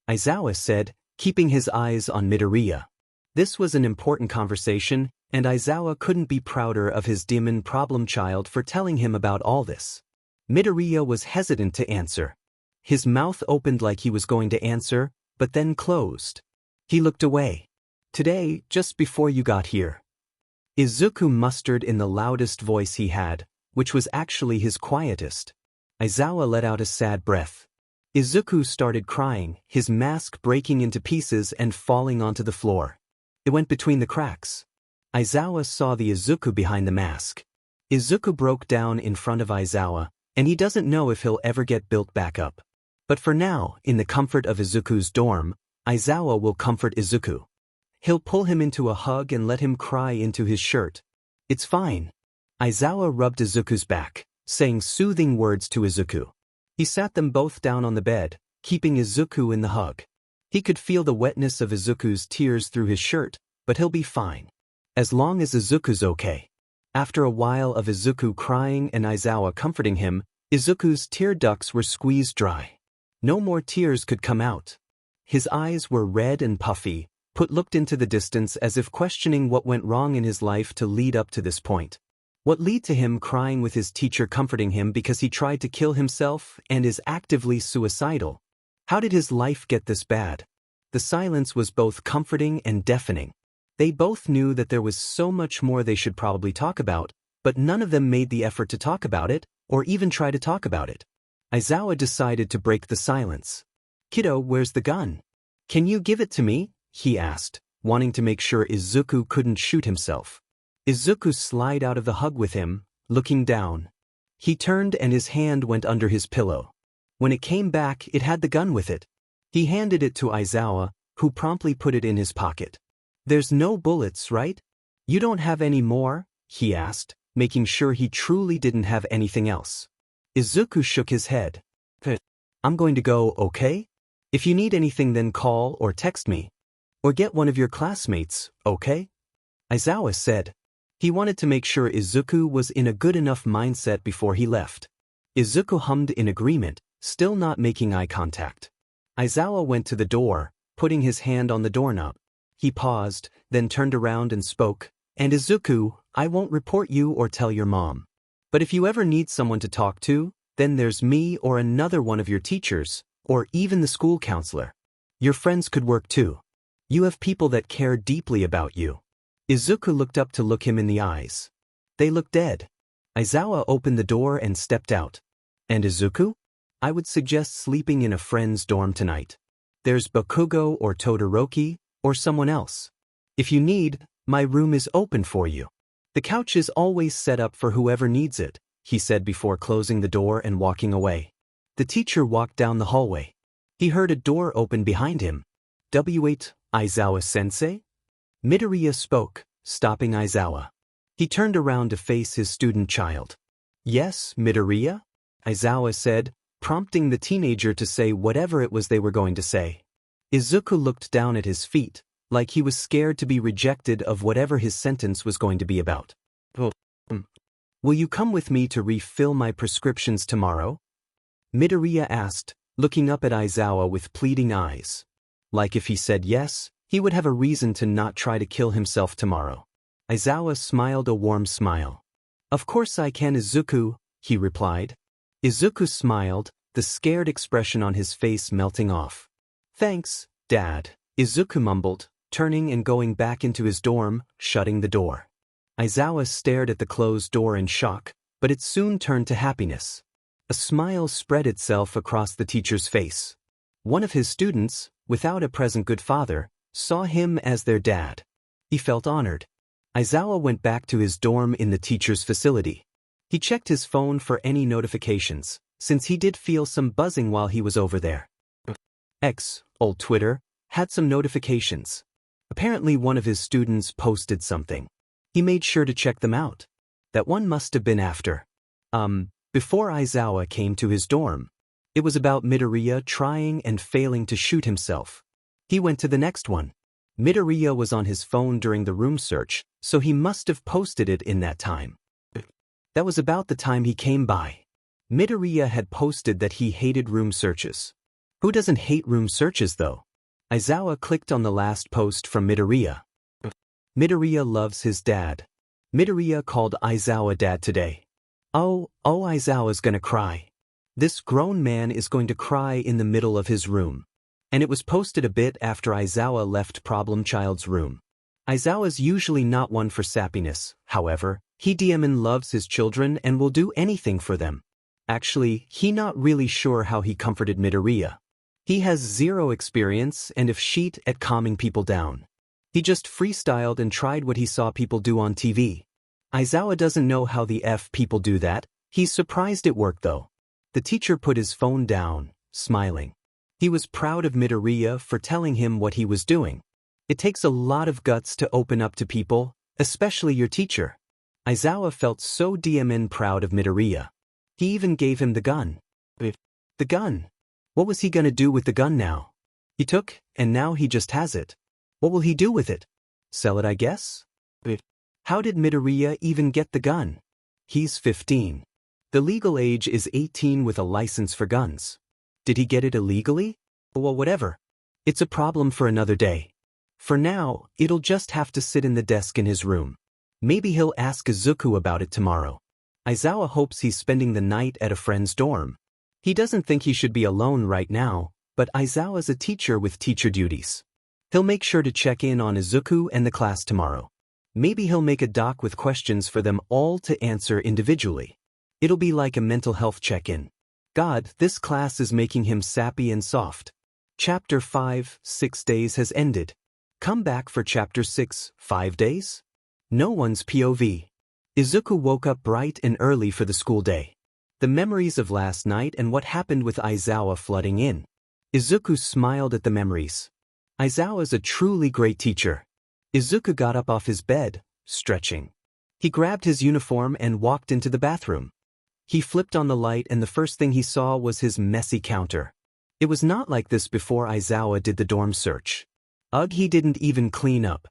Aizawa said, keeping his eyes on Midoriya. This was an important conversation, and Aizawa couldn't be prouder of his demon problem child for telling him about all this. Midoriya was hesitant to answer. His mouth opened like he was going to answer, but then closed. He looked away. Today, just before you got here. Izuku mustered in the loudest voice he had, which was actually his quietest. Aizawa let out a sad breath. Izuku started crying, his mask breaking into pieces and falling onto the floor. It went between the cracks. Aizawa saw the Izuku behind the mask. Izuku broke down in front of Aizawa, and he doesn't know if he'll ever get built back up. But for now, in the comfort of Izuku's dorm, Aizawa will comfort Izuku. He'll pull him into a hug and let him cry into his shirt. It's fine. Aizawa rubbed Izuku's back, saying soothing words to Izuku. He sat them both down on the bed, keeping Izuku in the hug. He could feel the wetness of Izuku's tears through his shirt, but he'll be fine. As long as Izuku's okay. After a while of Izuku crying and Aizawa comforting him, Izuku's tear ducts were squeezed dry. No more tears could come out. His eyes were red and puffy, looked into the distance as if questioning what went wrong in his life to lead up to this point. What led to him crying with his teacher comforting him because he tried to kill himself and is actively suicidal? How did his life get this bad? The silence was both comforting and deafening. They both knew that there was so much more they should probably talk about, but none of them made the effort to talk about it, or even try to talk about it. Aizawa decided to break the silence. Kiddo, where's the gun? Can you give it to me? He asked, wanting to make sure Izuku couldn't shoot himself. Izuku slid out of the hug with him, looking down. He turned and his hand went under his pillow. When it came back, it had the gun with it. He handed it to Aizawa, who promptly put it in his pocket. There's no bullets, right? You don't have any more? He asked, making sure he truly didn't have anything else. Izuku shook his head. I'm going to go, okay? If you need anything then call or text me. Or get one of your classmates, okay? Aizawa said. He wanted to make sure Izuku was in a good enough mindset before he left. Izuku hummed in agreement, still not making eye contact. Aizawa went to the door, putting his hand on the doorknob. He paused, then turned around and spoke. And Izuku, I won't report you or tell your mom. But if you ever need someone to talk to, then there's me or another one of your teachers, or even the school counselor. Your friends could work too. You have people that care deeply about you. Izuku looked up to look him in the eyes. They looked dead. Aizawa opened the door and stepped out. And Izuku? I would suggest sleeping in a friend's dorm tonight. There's Bakugo or Todoroki, or someone else. If you need, my room is open for you. The couch is always set up for whoever needs it, he said before closing the door and walking away. The teacher walked down the hallway. He heard a door open behind him. Wait, Aizawa-sensei? Midoriya spoke, stopping Aizawa. He turned around to face his student child. Yes, Midoriya? Aizawa said, prompting the teenager to say whatever it was they were going to say. Izuku looked down at his feet, like he was scared to be rejected of whatever his sentence was going to be about. Will you come with me to refill my prescriptions tomorrow? Midoriya asked, looking up at Aizawa with pleading eyes. Like if he said yes, he would have a reason to not try to kill himself tomorrow. Aizawa smiled a warm smile. Of course I can, Izuku, he replied. Izuku smiled, the scared expression on his face melting off. Thanks, Dad, Izuku mumbled, turning and going back into his dorm, shutting the door. Aizawa stared at the closed door in shock, but it soon turned to happiness. A smile spread itself across the teacher's face. One of his students, without a present good father, saw him as their dad. He felt honored. Aizawa went back to his dorm in the teacher's facility. He checked his phone for any notifications, since he did feel some buzzing while he was over there. X, old Twitter, had some notifications. Apparently one of his students posted something. He made sure to check them out. That one must have been before Aizawa came to his dorm. It was about Midoriya trying and failing to shoot himself. He went to the next one. Midoriya was on his phone during the room search, so he must have posted it in that time. That was about the time he came by. Midoriya had posted that he hated room searches. Who doesn't hate room searches though? Aizawa clicked on the last post from Midoriya. Midoriya loves his dad. Midoriya called Aizawa dad today. Oh, Aizawa's gonna cry. This grown man is going to cry in the middle of his room. And it was posted a bit after Aizawa left Problem Child's room. Aizawa's usually not one for sappiness, however, he DMN loves his children and will do anything for them. Actually, he not really sure how he comforted Midoriya. He has zero experience and if sheet at calming people down. He just freestyled and tried what he saw people do on TV. Aizawa doesn't know how the F people do that. He's surprised it worked though. The teacher put his phone down, smiling. He was proud of Midoriya for telling him what he was doing. It takes a lot of guts to open up to people, especially your teacher. Aizawa felt so DMN proud of Midoriya. He even gave him the gun. The gun? What was he gonna do with the gun now? He took, and now he just has it. What will he do with it? Sell it, I guess? How did Midoriya even get the gun? He's 15. The legal age is 18 with a license for guns. Did he get it illegally? Well, whatever. It's a problem for another day. For now, it'll just have to sit in the desk in his room. Maybe he'll ask Izuku about it tomorrow. Aizawa hopes he's spending the night at a friend's dorm. He doesn't think he should be alone right now, but Aizawa's a teacher with teacher duties. He'll make sure to check in on Izuku and the class tomorrow. Maybe he'll make a doc with questions for them all to answer individually. It'll be like a mental health check-in. God, this class is making him sappy and soft. Chapter 5, 6 days has ended. Come back for Chapter 6, 5 days? No one's POV. Izuku woke up bright and early for the school day. The memories of last night and what happened with Aizawa flooding in. Izuku smiled at the memories. Aizawa's a truly great teacher. Izuku got up off his bed, stretching. He grabbed his uniform and walked into the bathroom. He flipped on the light and the first thing he saw was his messy counter. It was not like this before Aizawa did the dorm search. Ugh, he didn't even clean up.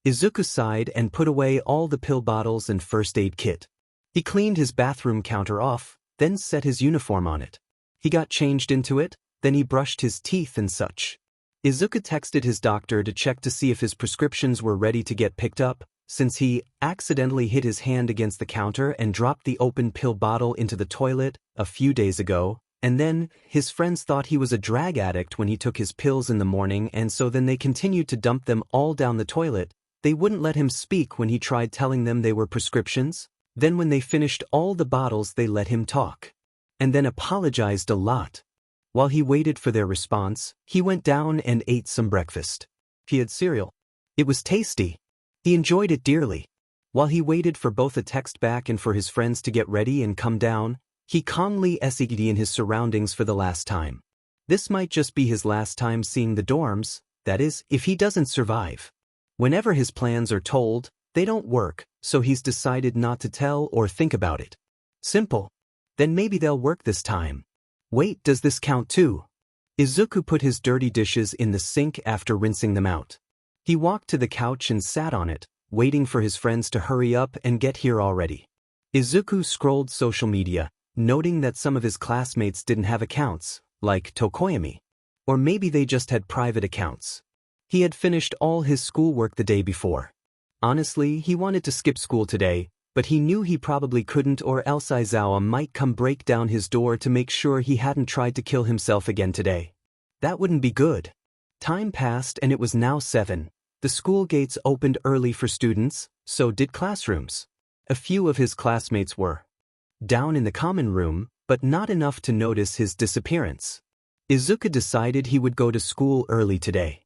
Izuku sighed and put away all the pill bottles and first aid kit. He cleaned his bathroom counter off, then set his uniform on it. He got changed into it, then he brushed his teeth and such. Izuku texted his doctor to check to see if his prescriptions were ready to get picked up, since he accidentally hit his hand against the counter and dropped the open pill bottle into the toilet a few days ago, and then his friends thought he was a drag addict when he took his pills in the morning, and so then they continued to dump them all down the toilet. They wouldn't let him speak when he tried telling them they were prescriptions. Then when they finished all the bottles they let him talk. And then apologized a lot. While he waited for their response, he went down and ate some breakfast. He had cereal. It was tasty. He enjoyed it dearly. While he waited for both a text back and for his friends to get ready and come down, he calmly essayed in his surroundings for the last time. This might just be his last time seeing the dorms, that is, if he doesn't survive. Whenever his plans are told, they don't work, so he's decided not to tell or think about it. Simple. Then maybe they'll work this time. Wait, does this count too? Izuku put his dirty dishes in the sink after rinsing them out. He walked to the couch and sat on it, waiting for his friends to hurry up and get here already. Izuku scrolled social media, noting that some of his classmates didn't have accounts, like Tokoyami. Or maybe they just had private accounts. He had finished all his schoolwork the day before. Honestly, he wanted to skip school today, but he knew he probably couldn't, or else Aizawa might come break down his door to make sure he hadn't tried to kill himself again today. That wouldn't be good. Time passed and it was now 7. The school gates opened early for students, so did classrooms. A few of his classmates were down in the common room, but not enough to notice his disappearance. Izuku decided he would go to school early today.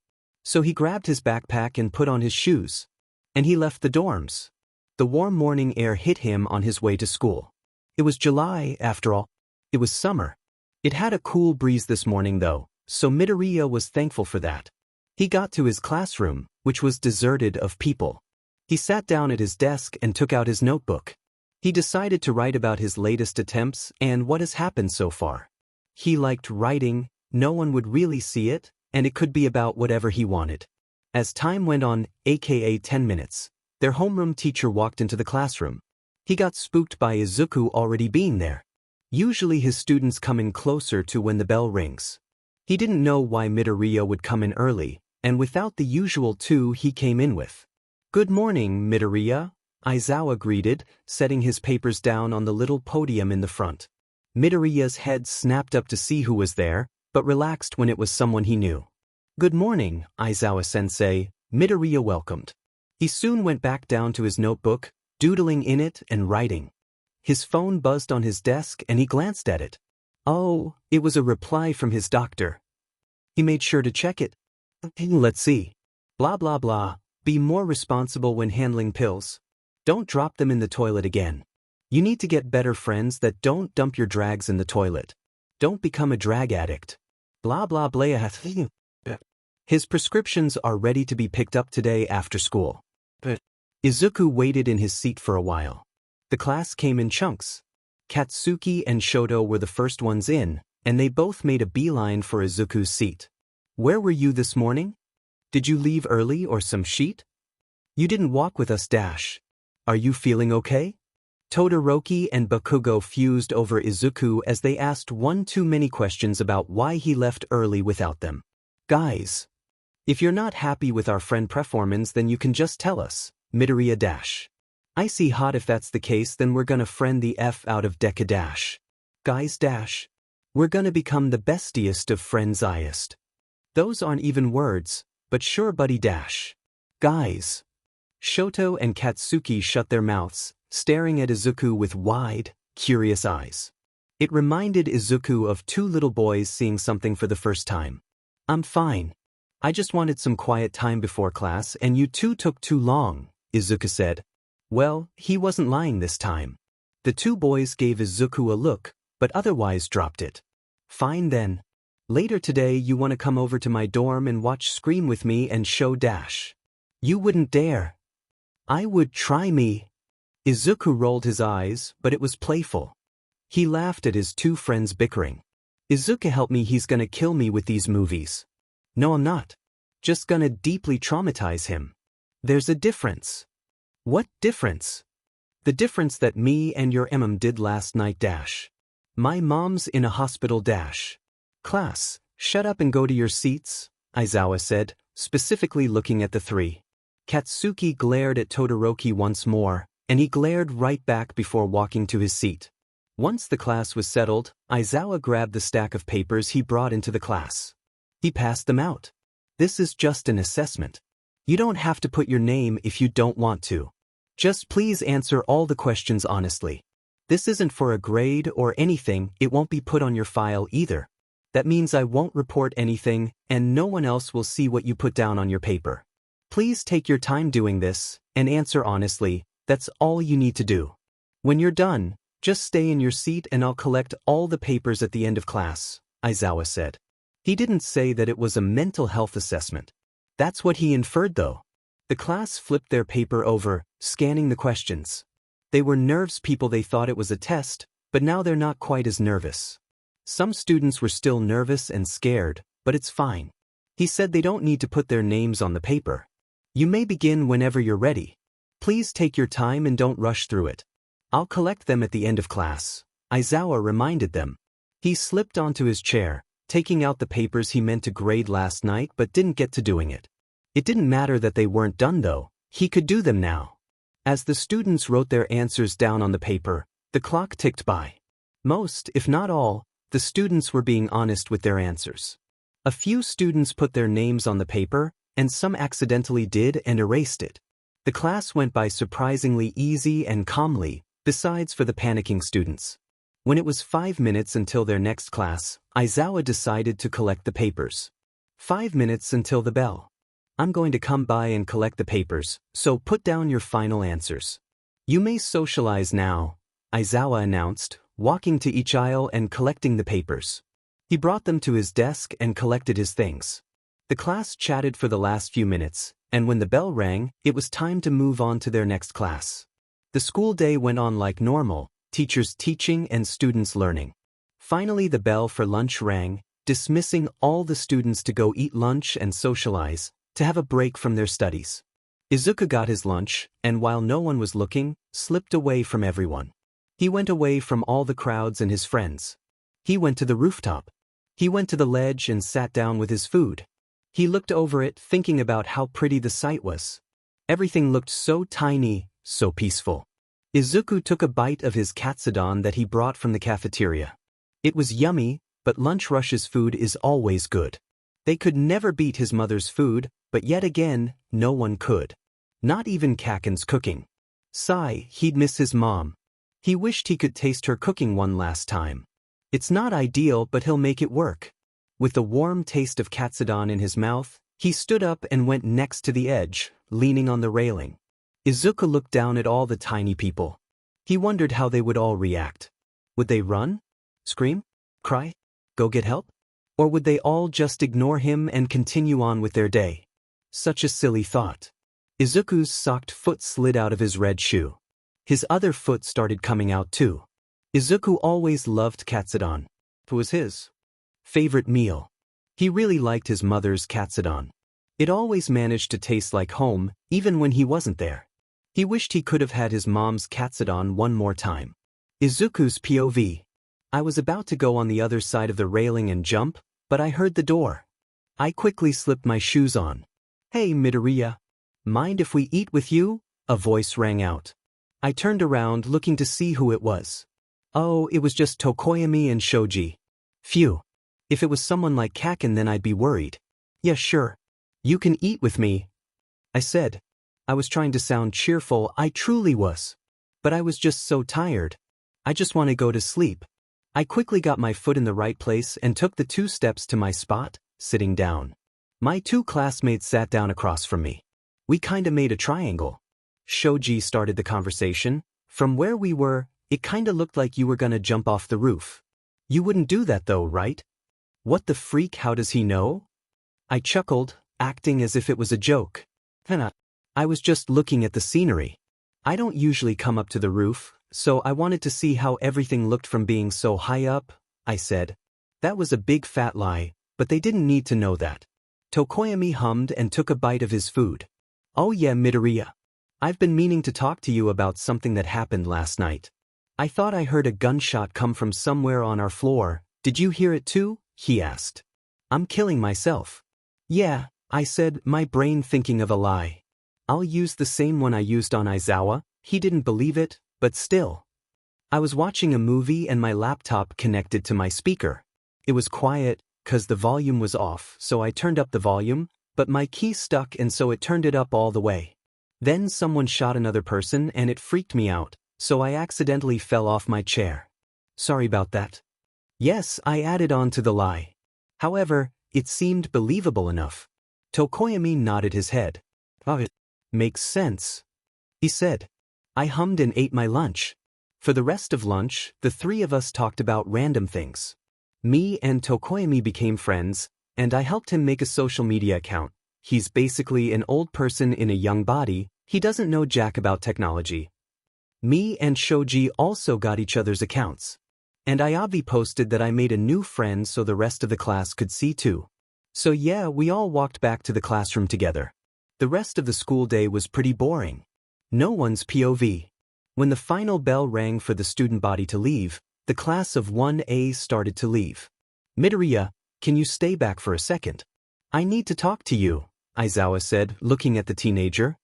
So he grabbed his backpack and put on his shoes. And he left the dorms. The warm morning air hit him on his way to school. It was July, after all. It was summer. It had a cool breeze this morning though, so Midoriya was thankful for that. He got to his classroom, which was deserted of people. He sat down at his desk and took out his notebook. He decided to write about his latest attempts and what has happened so far. He liked writing, no one would really see it, and it could be about whatever he wanted. As time went on, aka 10 minutes, their homeroom teacher walked into the classroom. He got spooked by Izuku already being there. Usually his students come in closer to when the bell rings. He didn't know why Midoriya would come in early, and without the usual 2 he came in with. "Good morning, Midoriya," Aizawa greeted, setting his papers down on the little podium in the front. Midoriya's head snapped up to see who was there, but relaxed when it was someone he knew. "Good morning, Aizawa-sensei," Midoriya welcomed. He soon went back down to his notebook, doodling in it and writing. His phone buzzed on his desk and he glanced at it. Oh, it was a reply from his doctor. He made sure to check it. Let's see. Blah blah blah, be more responsible when handling pills. Don't drop them in the toilet again. You need to get better friends that don't dump your drags in the toilet. Don't become a drag addict. Blah blah blah. His prescriptions are ready to be picked up today after school. But Izuku waited in his seat for a while. The class came in chunks. Katsuki and Shoto were the first ones in, and they both made a beeline for Izuku's seat. "Where were you this morning? Did you leave early or some shit? You didn't walk with us dash. Are you feeling okay?" Todoroki and Bakugo fused over Izuku as they asked one too many questions about why he left early without them. "Guys, if you're not happy with our friend performance, then you can just tell us," Midoriya dash. "I see hot if that's the case, then we're gonna friend the F out of Deku dash. Guys dash. We're gonna become the bestiest of friends-iest." Those aren't even words, but sure buddy dash. "Guys." Shoto and Katsuki shut their mouths, staring at Izuku with wide, curious eyes. It reminded Izuku of 2 little boys seeing something for the first time. "I'm fine. I just wanted some quiet time before class and you 2 took too long," Izuku said. Well, he wasn't lying this time. The two boys gave Izuku a look, but otherwise dropped it. Fine then. Later today you want to come over to my dorm and watch Scream with me and show Dash. You wouldn't dare. I would try me. Izuku rolled his eyes, but it was playful. He laughed at his two friends bickering. Izuku help me, he's gonna kill me with these movies. No, I'm not. Just gonna deeply traumatize him. There's a difference. What difference? The difference that me and your did last night Dash. My mom's in a hospital Dash. Class, shut up and go to your seats, Aizawa said, specifically looking at the three. Katsuki glared at Todoroki once more, and he glared right back before walking to his seat. Once the class was settled, Aizawa grabbed the stack of papers he brought into the class. He passed them out. This is just an assessment. You don't have to put your name if you don't want to. Just please answer all the questions honestly. This isn't for a grade or anything, it won't be put on your file either. That means I won't report anything, and no one else will see what you put down on your paper. Please take your time doing this, and answer honestly, that's all you need to do. When you're done, just stay in your seat and I'll collect all the papers at the end of class, Aizawa said. He didn't say that it was a mental health assessment. That's what he inferred though. The class flipped their paper over, scanning the questions. They were nerves people, they thought it was a test, but now they're not quite as nervous. Some students were still nervous and scared, but it's fine. He said they don't need to put their names on the paper. You may begin whenever you're ready. Please take your time and don't rush through it. I'll collect them at the end of class, Aizawa reminded them. He slipped onto his chair, taking out the papers he meant to grade last night but didn't get to doing it. It didn't matter that they weren't done though, he could do them now. As the students wrote their answers down on the paper, the clock ticked by. Most, if not all, the students were being honest with their answers. A few students put their names on the paper, and some accidentally did and erased it. The class went by surprisingly easy and calmly, besides for the panicking students. When it was 5 minutes until their next class, Aizawa decided to collect the papers. 5 minutes until the bell. I'm going to come by and collect the papers, so put down your final answers. You may socialize now, Aizawa announced, walking to each aisle and collecting the papers. He brought them to his desk and collected his things. The class chatted for the last few minutes, and when the bell rang, it was time to move on to their next class. The school day went on like normal, teachers teaching and students learning. Finally the bell for lunch rang, dismissing all the students to go eat lunch and socialize, to have a break from their studies. Izuku got his lunch, and while no one was looking, slipped away from everyone. He went away from all the crowds and his friends. He went to the rooftop. He went to the ledge and sat down with his food. He looked over it, thinking about how pretty the sight was. Everything looked so tiny, so peaceful. Izuku took a bite of his katsudon that he brought from the cafeteria. It was yummy, but Lunch Rush's food is always good. They could never beat his mother's food, but yet again, no one could. Not even Kaken's cooking. Sigh, he'd miss his mom. He wished he could taste her cooking one last time. It's not ideal, but he'll make it work. With the warm taste of katsudon in his mouth, he stood up and went next to the edge, leaning on the railing. Izuku looked down at all the tiny people. He wondered how they would all react. Would they run? Scream? Cry? Go get help? Or would they all just ignore him and continue on with their day? Such a silly thought. Izuku's socked foot slid out of his red shoe. His other foot started coming out too. Izuku always loved katsudon. It was his favorite meal. He really liked his mother's katsudon. It always managed to taste like home, even when he wasn't there. He wished he could have had his mom's katsudon one more time. Izuku's POV. I was about to go on the other side of the railing and jump, but I heard the door. I quickly slipped my shoes on. Hey Midoriya. Mind if we eat with you? A voice rang out. I turned around looking to see who it was. Oh, it was just Tokoyami and Shoji. Phew. If it was someone like Kaken then I'd be worried. Yeah, sure. You can eat with me, I said. I was trying to sound cheerful, I truly was. But I was just so tired. I just want to go to sleep. I quickly got my foot in the right place and took the 2 steps to my spot, sitting down. My 2 classmates sat down across from me. We kinda made a triangle. Shoji started the conversation. From where we were, it kinda looked like you were gonna jump off the roof. You wouldn't do that though, right? What the freak, how does he know? I chuckled, acting as if it was a joke. I was just looking at the scenery. I don't usually come up to the roof, so I wanted to see how everything looked from being so high up, I said. That was a big fat lie, but they didn't need to know that. Tokoyami hummed and took a bite of his food. Oh yeah, Midoriya. I've been meaning to talk to you about something that happened last night. I thought I heard a gunshot come from somewhere on our floor. Did you hear it too? He asked. I'm killing myself. Yeah, I said, my brain thinking of a lie. I'll use the same one I used on Aizawa. He didn't believe it, but still. I was watching a movie and my laptop connected to my speaker. It was quiet, 'cause the volume was off, so I turned up the volume, but my key stuck and so it turned it up all the way. Then someone shot another person and it freaked me out, so I accidentally fell off my chair. Sorry about that. Yes, I added on to the lie. However, it seemed believable enough. Tokoyami nodded his head. Oh, it makes sense, he said. I hummed and ate my lunch. For the rest of lunch, the three of us talked about random things. Me and Tokoyami became friends, and I helped him make a social media account. He's basically an old person in a young body. He doesn't know jack about technology. Me and Shoji also got each other's accounts. And Ayabi posted that I made a new friend so the rest of the class could see too. So yeah, we all walked back to the classroom together. The rest of the school day was pretty boring. No one's POV. When the final bell rang for the student body to leave, the class of 1A started to leave. Midoriya, can you stay back for a second? I need to talk to you, Aizawa said, looking at the teenager.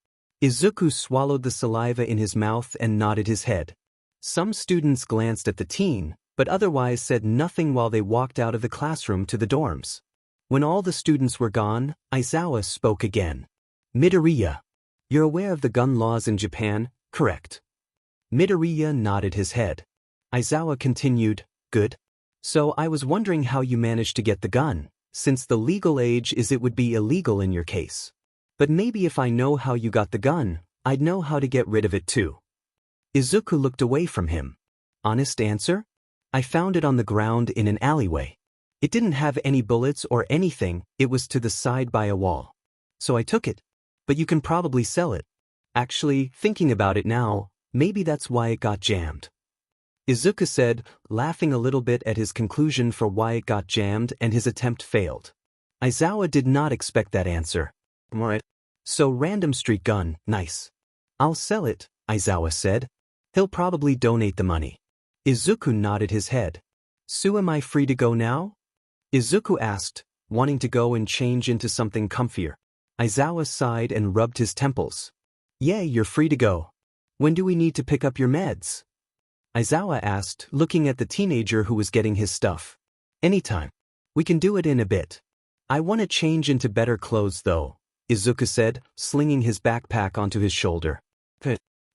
Izuku swallowed the saliva in his mouth and nodded his head. Some students glanced at the teen, but otherwise said nothing while they walked out of the classroom to the dorms. When all the students were gone, Aizawa spoke again. Midoriya, you're aware of the gun laws in Japan, correct? Midoriya nodded his head. Aizawa continued, good. So I was wondering how you managed to get the gun, since the legal age is it would be illegal in your case. But maybe if I know how you got the gun, I'd know how to get rid of it too. Izuku looked away from him. Honest answer? I found it on the ground in an alleyway. It didn't have any bullets or anything, it was to the side by a wall. So I took it. But you can probably sell it. Actually, thinking about it now, maybe that's why it got jammed. Izuku said, laughing a little bit at his conclusion for why it got jammed and his attempt failed. Aizawa did not expect that answer. Alright. So random street gun, nice. I'll sell it, Aizawa said. He'll probably donate the money. Izuku nodded his head. So am I free to go now? Izuku asked, wanting to go and change into something comfier. Aizawa sighed and rubbed his temples. Yeah, you're free to go. When do we need to pick up your meds? Aizawa asked, looking at the teenager who was getting his stuff. Anytime. We can do it in a bit. I want to change into better clothes though, Izuku said, slinging his backpack onto his shoulder.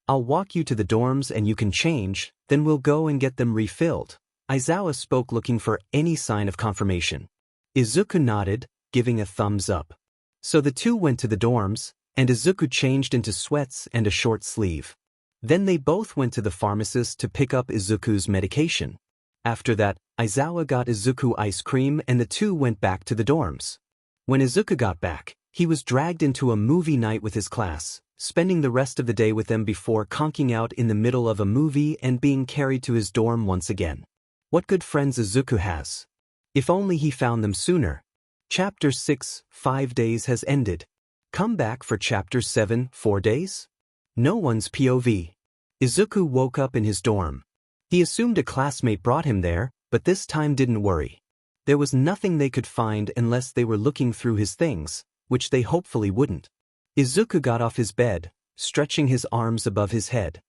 I'll walk you to the dorms and you can change, then we'll go and get them refilled. Aizawa spoke looking for any sign of confirmation. Izuku nodded, giving a thumbs up. So the two went to the dorms, and Izuku changed into sweats and a short sleeve. Then they both went to the pharmacist to pick up Izuku's medication. After that, Aizawa got Izuku ice cream and the two went back to the dorms. When Izuku got back, he was dragged into a movie night with his class, spending the rest of the day with them before conking out in the middle of a movie and being carried to his dorm once again. What good friends Izuku has. If only he found them sooner. Chapter 6, 5 days has ended. Come back for Chapter 7, 4 days? No one's POV. Izuku woke up in his dorm. He assumed a classmate brought him there, but this time didn't worry. There was nothing they could find unless they were looking through his things, which they hopefully wouldn't. Izuku got off his bed, stretching his arms above his head.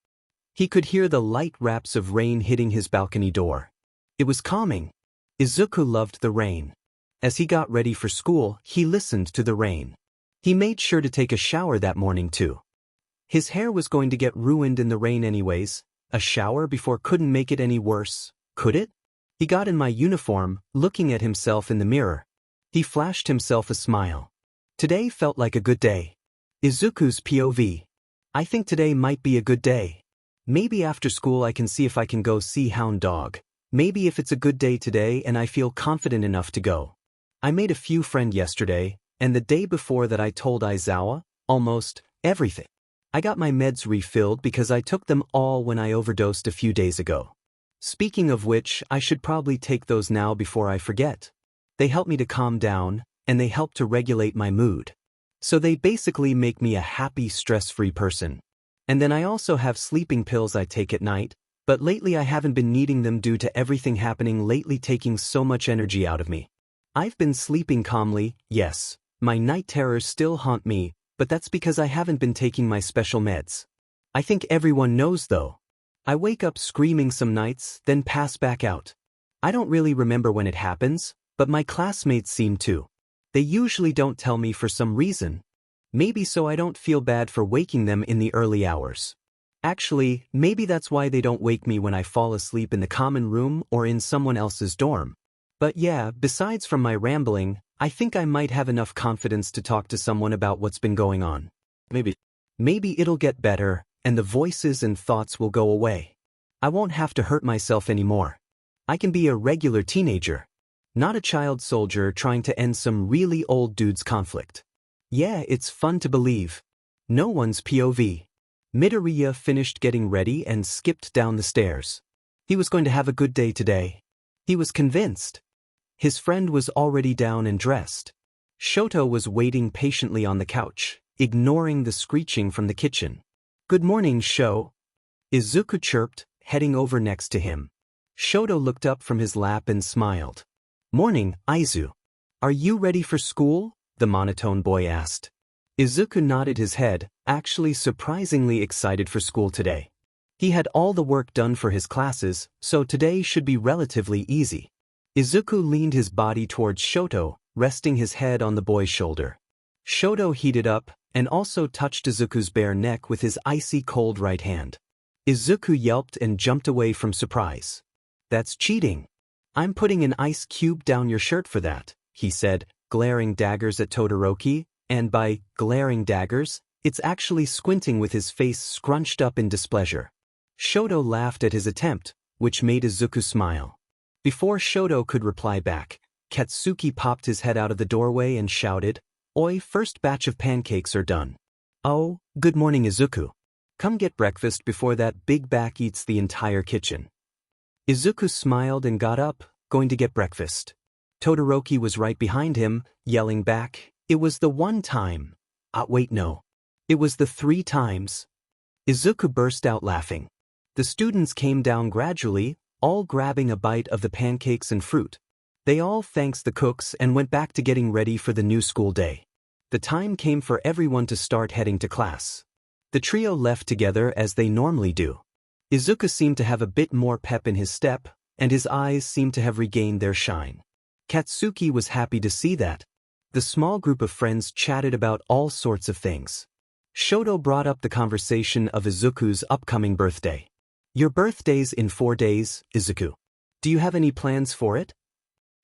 He could hear the light raps of rain hitting his balcony door. It was calming. Izuku loved the rain. As he got ready for school, he listened to the rain. He made sure to take a shower that morning too. His hair was going to get ruined in the rain anyways. A shower before couldn't make it any worse, could it? He got in my uniform, looking at himself in the mirror. He flashed himself a smile. Today felt like a good day. Izuku's POV. I think today might be a good day. Maybe after school I can see if I can go see Hound Dog. Maybe if it's a good day today and I feel confident enough to go. I made a few friends yesterday, and the day before that I told Aizawa almost everything. I got my meds refilled because I took them all when I overdosed a few days ago. Speaking of which, I should probably take those now before I forget. They help me to calm down, and they help to regulate my mood. So they basically make me a happy, stress-free person. And then I also have sleeping pills I take at night, but lately I haven't been needing them due to everything happening lately taking so much energy out of me. I've been sleeping calmly, yes. My night terrors still haunt me, but that's because I haven't been taking my special meds. I think everyone knows though. I wake up screaming some nights, then pass back out. I don't really remember when it happens, but my classmates seem to. They usually don't tell me for some reason. Maybe so I don't feel bad for waking them in the early hours. Actually, maybe that's why they don't wake me when I fall asleep in the common room or in someone else's dorm. But yeah, besides from my rambling, I think I might have enough confidence to talk to someone about what's been going on. Maybe it'll get better, and the voices and thoughts will go away. I won't have to hurt myself anymore. I can be a regular teenager. Not a child soldier trying to end some really old dude's conflict. Yeah, it's fun to believe. No one's POV. Midoriya finished getting ready and skipped down the stairs. He was going to have a good day today. He was convinced. His friend was already down and dressed. Shoto was waiting patiently on the couch, ignoring the screeching from the kitchen. "Good morning, Sho," Izuku chirped, heading over next to him. Shoto looked up from his lap and smiled. "Morning, Aizu. Are you ready for school?" the monotone boy asked. Izuku nodded his head, actually surprisingly excited for school today. He had all the work done for his classes, so today should be relatively easy. Izuku leaned his body towards Shoto, resting his head on the boy's shoulder. Shoto heated up, and also touched Izuku's bare neck with his icy cold right hand. Izuku yelped and jumped away from surprise. "That's cheating. I'm putting an ice cube down your shirt for that," he said, glaring daggers at Todoroki, and by glaring daggers, it's actually squinting with his face scrunched up in displeasure. Shoto laughed at his attempt, which made Izuku smile. Before Shoto could reply back, Katsuki popped his head out of the doorway and shouted, "Oi, first batch of pancakes are done." "Oh, good morning, Izuku. Come get breakfast before that big back eats the entire kitchen." Izuku smiled and got up, going to get breakfast. Todoroki was right behind him, yelling back, "It was the one time." Wait, no. It was the 3 times. Izuku burst out laughing. The students came down gradually, all grabbing a bite of the pancakes and fruit. They all thanked the cooks and went back to getting ready for the new school day. The time came for everyone to start heading to class. The trio left together as they normally do. Izuku seemed to have a bit more pep in his step, and his eyes seemed to have regained their shine. Katsuki was happy to see that. The small group of friends chatted about all sorts of things. Shoto brought up the conversation of Izuku's upcoming birthday. "Your birthday's in 4 days, Izuku. Do you have any plans for it?"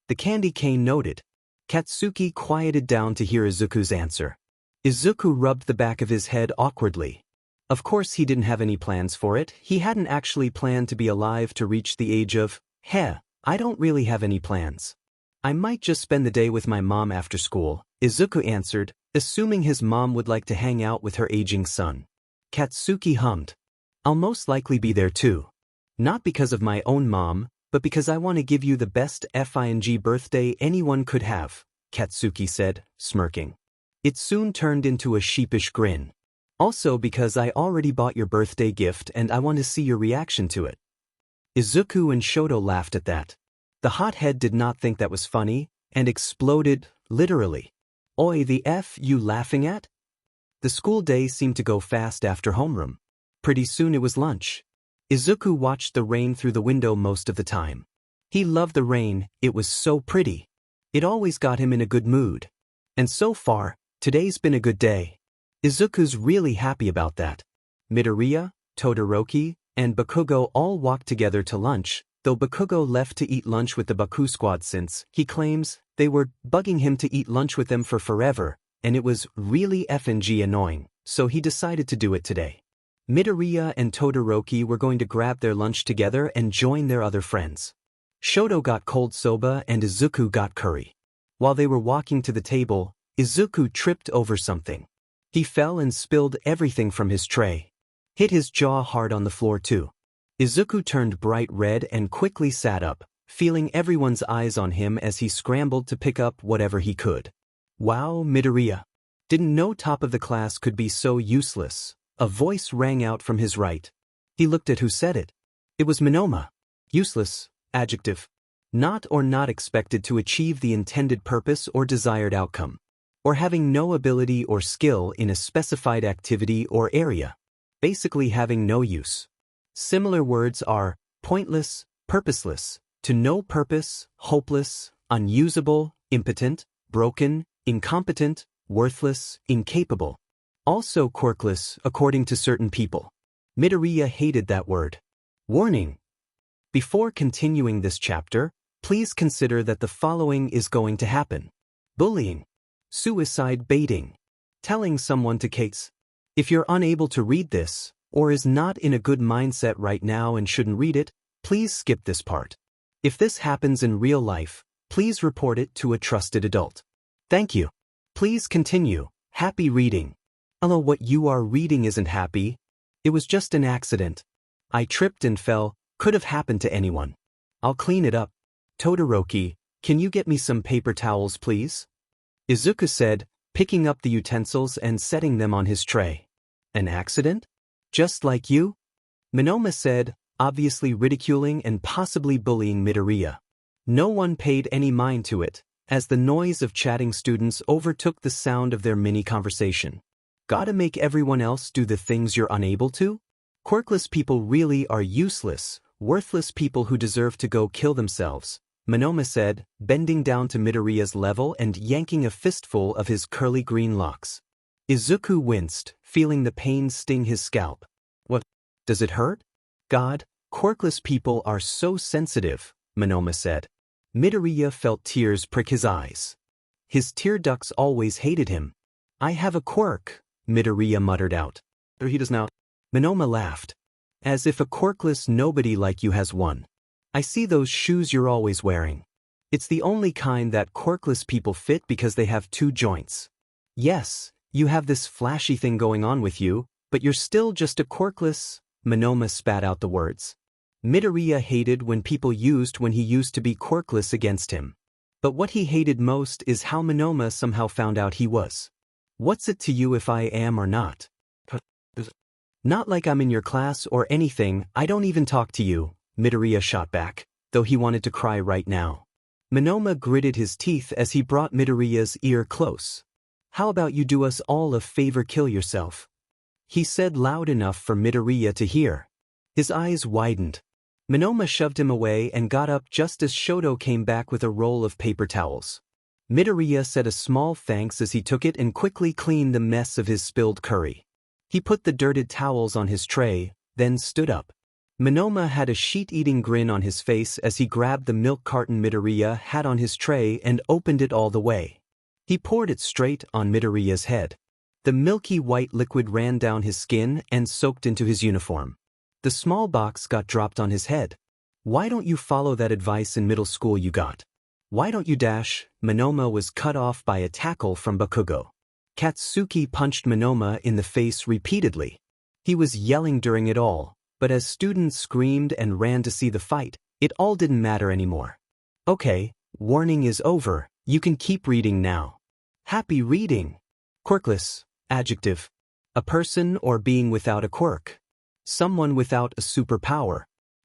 The candy cane noted. Katsuki quieted down to hear Izuku's answer. Izuku rubbed the back of his head awkwardly. Of course he didn't have any plans for it. He hadn't actually planned to be alive to reach the age of, I don't really have any plans. I might just spend the day with my mom after school, Izuku answered, assuming his mom would like to hang out with her aging son. Katsuki hummed. "I'll most likely be there too. Not because of my own mom, but because I want to give you the best FING birthday anyone could have," Katsuki said, smirking. It soon turned into a sheepish grin. "Also because I already bought your birthday gift and I want to see your reaction to it." Izuku and Shoto laughed at that. The hothead did not think that was funny, and exploded, literally. "Oi, the F you laughing at?" The school day seemed to go fast after homeroom. Pretty soon it was lunch. Izuku watched the rain through the window most of the time. He loved the rain, it was so pretty. It always got him in a good mood. And so far, today's been a good day. Izuku's really happy about that. Midoriya, Todoroki, and Bakugo all walked together to lunch, though Bakugo left to eat lunch with the Baku squad since, he claims, they were bugging him to eat lunch with them for forever, and it was really FNG annoying. so he decided to do it today. Midoriya and Todoroki were going to grab their lunch together and join their other friends. Shoto got cold soba and Izuku got curry. While they were walking to the table, Izuku tripped over something. He fell and spilled everything from his tray. Hit his jaw hard on the floor too. Izuku turned bright red and quickly sat up, feeling everyone's eyes on him as he scrambled to pick up whatever he could. Wow, Midoriya. Didn't know top of the class could be so useless. A voice rang out from his right. He looked at who said it. It was Monoma. Useless, adjective. Not or not expected to achieve the intended purpose or desired outcome. Or having no ability or skill in a specified activity or area. Basically having no use. Similar words are pointless, purposeless, to no purpose, hopeless, unusable, impotent, broken, incompetent, worthless, incapable. Also quirkless, according to certain people. Midoriya hated that word. Warning. Before continuing this chapter, please consider that the following is going to happen. Bullying. Suicide baiting. Telling someone to case. If you're unable to read this, or is not in a good mindset right now and shouldn't read it, please skip this part. If this happens in real life, please report it to a trusted adult. Thank you. Please continue. Happy reading. Although what you are reading isn't happy, it was just an accident. I tripped and fell, could have happened to anyone. I'll clean it up. Todoroki, can you get me some paper towels please? Izuku said, picking up the utensils and setting them on his tray. An accident? Just like you? Monoma said, obviously ridiculing and possibly bullying Midoriya. No one paid any mind to it, as the noise of chatting students overtook the sound of their mini-conversation. Gotta make everyone else do the things you're unable to? Quirkless people really are useless, worthless people who deserve to go kill themselves, Monoma said, bending down to Midoriya's level and yanking a fistful of his curly green locks. Izuku winced, feeling the pain sting his scalp. What? Does it hurt? God, quirkless people are so sensitive, Monoma said. Midoriya felt tears prick his eyes. His tear ducts always hated him. I have a quirk, Midoriya muttered out. Or he does now. Monoma laughed. As if a quirkless nobody like you has one. I see those shoes you're always wearing. It's the only kind that quirkless people fit because they have 2 joints. Yes, you have this flashy thing going on with you, but you're still just a quirkless. Monoma spat out the words. Midoriya hated when people used when he used to be quirkless against him. But what he hated most is how Monoma somehow found out he was. What's it to you if I am or not? Not like I'm in your class or anything, I don't even talk to you, Midoriya shot back, though he wanted to cry right now. Monoma gritted his teeth as he brought Midoriya's ear close. How about you do us all a favor, kill yourself? He said loud enough for Midoriya to hear. His eyes widened. Monoma shoved him away and got up just as Shoto came back with a roll of paper towels. Midoriya said a small thanks as he took it and quickly cleaned the mess of his spilled curry. He put the dirted towels on his tray, then stood up. Monoma had a sheet-eating grin on his face as he grabbed the milk carton Midoriya had on his tray and opened it all the way. He poured it straight on Midoriya's head. The milky white liquid ran down his skin and soaked into his uniform. The small box got dropped on his head. Why don't you follow that advice in middle school you got? Why don't you dash? Monoma was cut off by a tackle from Bakugo. Katsuki punched Monoma in the face repeatedly. He was yelling during it all, but as students screamed and ran to see the fight, it all didn't matter anymore. Okay, warning is over, you can keep reading now. Happy reading. Quirkless, adjective. A person or being without a quirk. Someone without a superpower.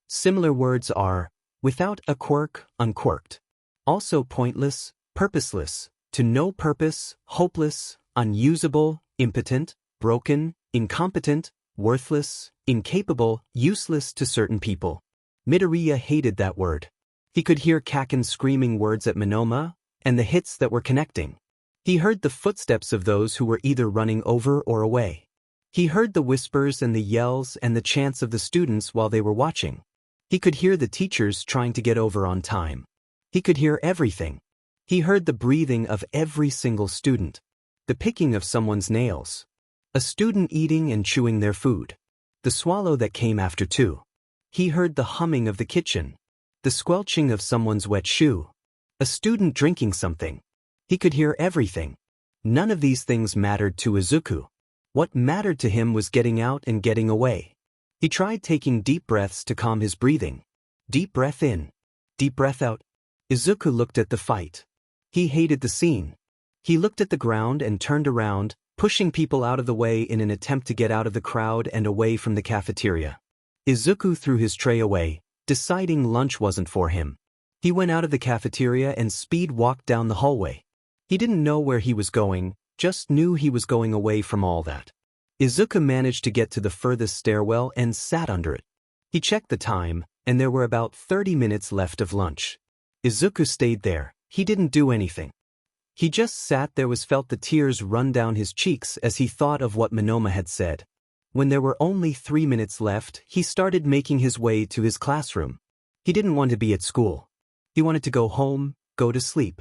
Similar words are without a quirk, unquirked. Also pointless, purposeless, to no purpose, hopeless, unusable, impotent, broken, incompetent, worthless, incapable, useless to certain people. Midoriya hated that word. He could hear Kaken screaming words at Monoma, and the hits that were connecting. He heard the footsteps of those who were either running over or away. He heard the whispers and the yells and the chants of the students while they were watching. He could hear the teachers trying to get over on time. He could hear everything. He heard the breathing of every single student. The picking of someone's nails. A student eating and chewing their food. The swallow that came after too. He heard the humming of the kitchen. The squelching of someone's wet shoe. A student drinking something. He could hear everything. None of these things mattered to Izuku. What mattered to him was getting out and getting away. He tried taking deep breaths to calm his breathing. Deep breath in. Deep breath out. Izuku looked at the fight. He hated the scene. He looked at the ground and turned around, pushing people out of the way in an attempt to get out of the crowd and away from the cafeteria. Izuku threw his tray away, deciding lunch wasn't for him. He went out of the cafeteria and speed walked down the hallway. He didn't know where he was going, just knew he was going away from all that. Izuku managed to get to the furthest stairwell and sat under it. He checked the time, and there were about 30 minutes left of lunch. Izuku stayed there. He didn't do anything. He just sat there, felt the tears run down his cheeks as he thought of what Monoma had said. When there were only 3 minutes left, he started making his way to his classroom. He didn't want to be at school. He wanted to go home, go to sleep.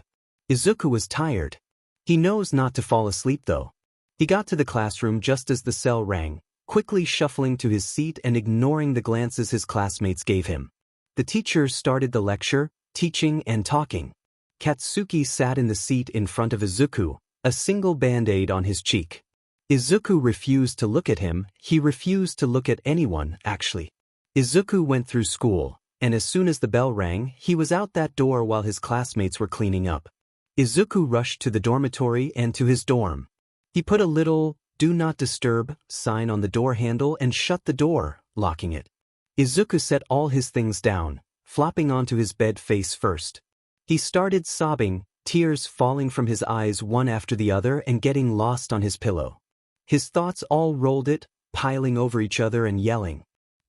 Izuku was tired. He knows not to fall asleep though. He got to the classroom just as the bell rang, quickly shuffling to his seat and ignoring the glances his classmates gave him. The teacher started the lecture, teaching and talking. Katsuki sat in the seat in front of Izuku, a single band-aid on his cheek. Izuku refused to look at him. He refused to look at anyone, actually. Izuku went through school, and as soon as the bell rang, he was out that door while his classmates were cleaning up. Izuku rushed to the dormitory and to his dorm. He put a little "Do Not Disturb" sign on the door handle and shut the door, locking it. Izuku set all his things down, flopping onto his bed face first. He started sobbing, tears falling from his eyes one after the other and getting lost on his pillow. His thoughts all rolled it, piling over each other and yelling.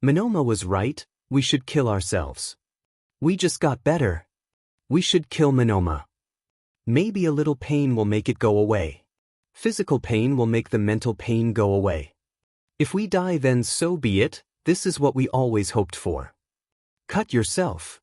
Monoma was right, we should kill ourselves. We just got better. We should kill Monoma. Maybe a little pain will make it go away. Physical pain will make the mental pain go away. If we die, then so be it. This is what we always hoped for. Cut yourself.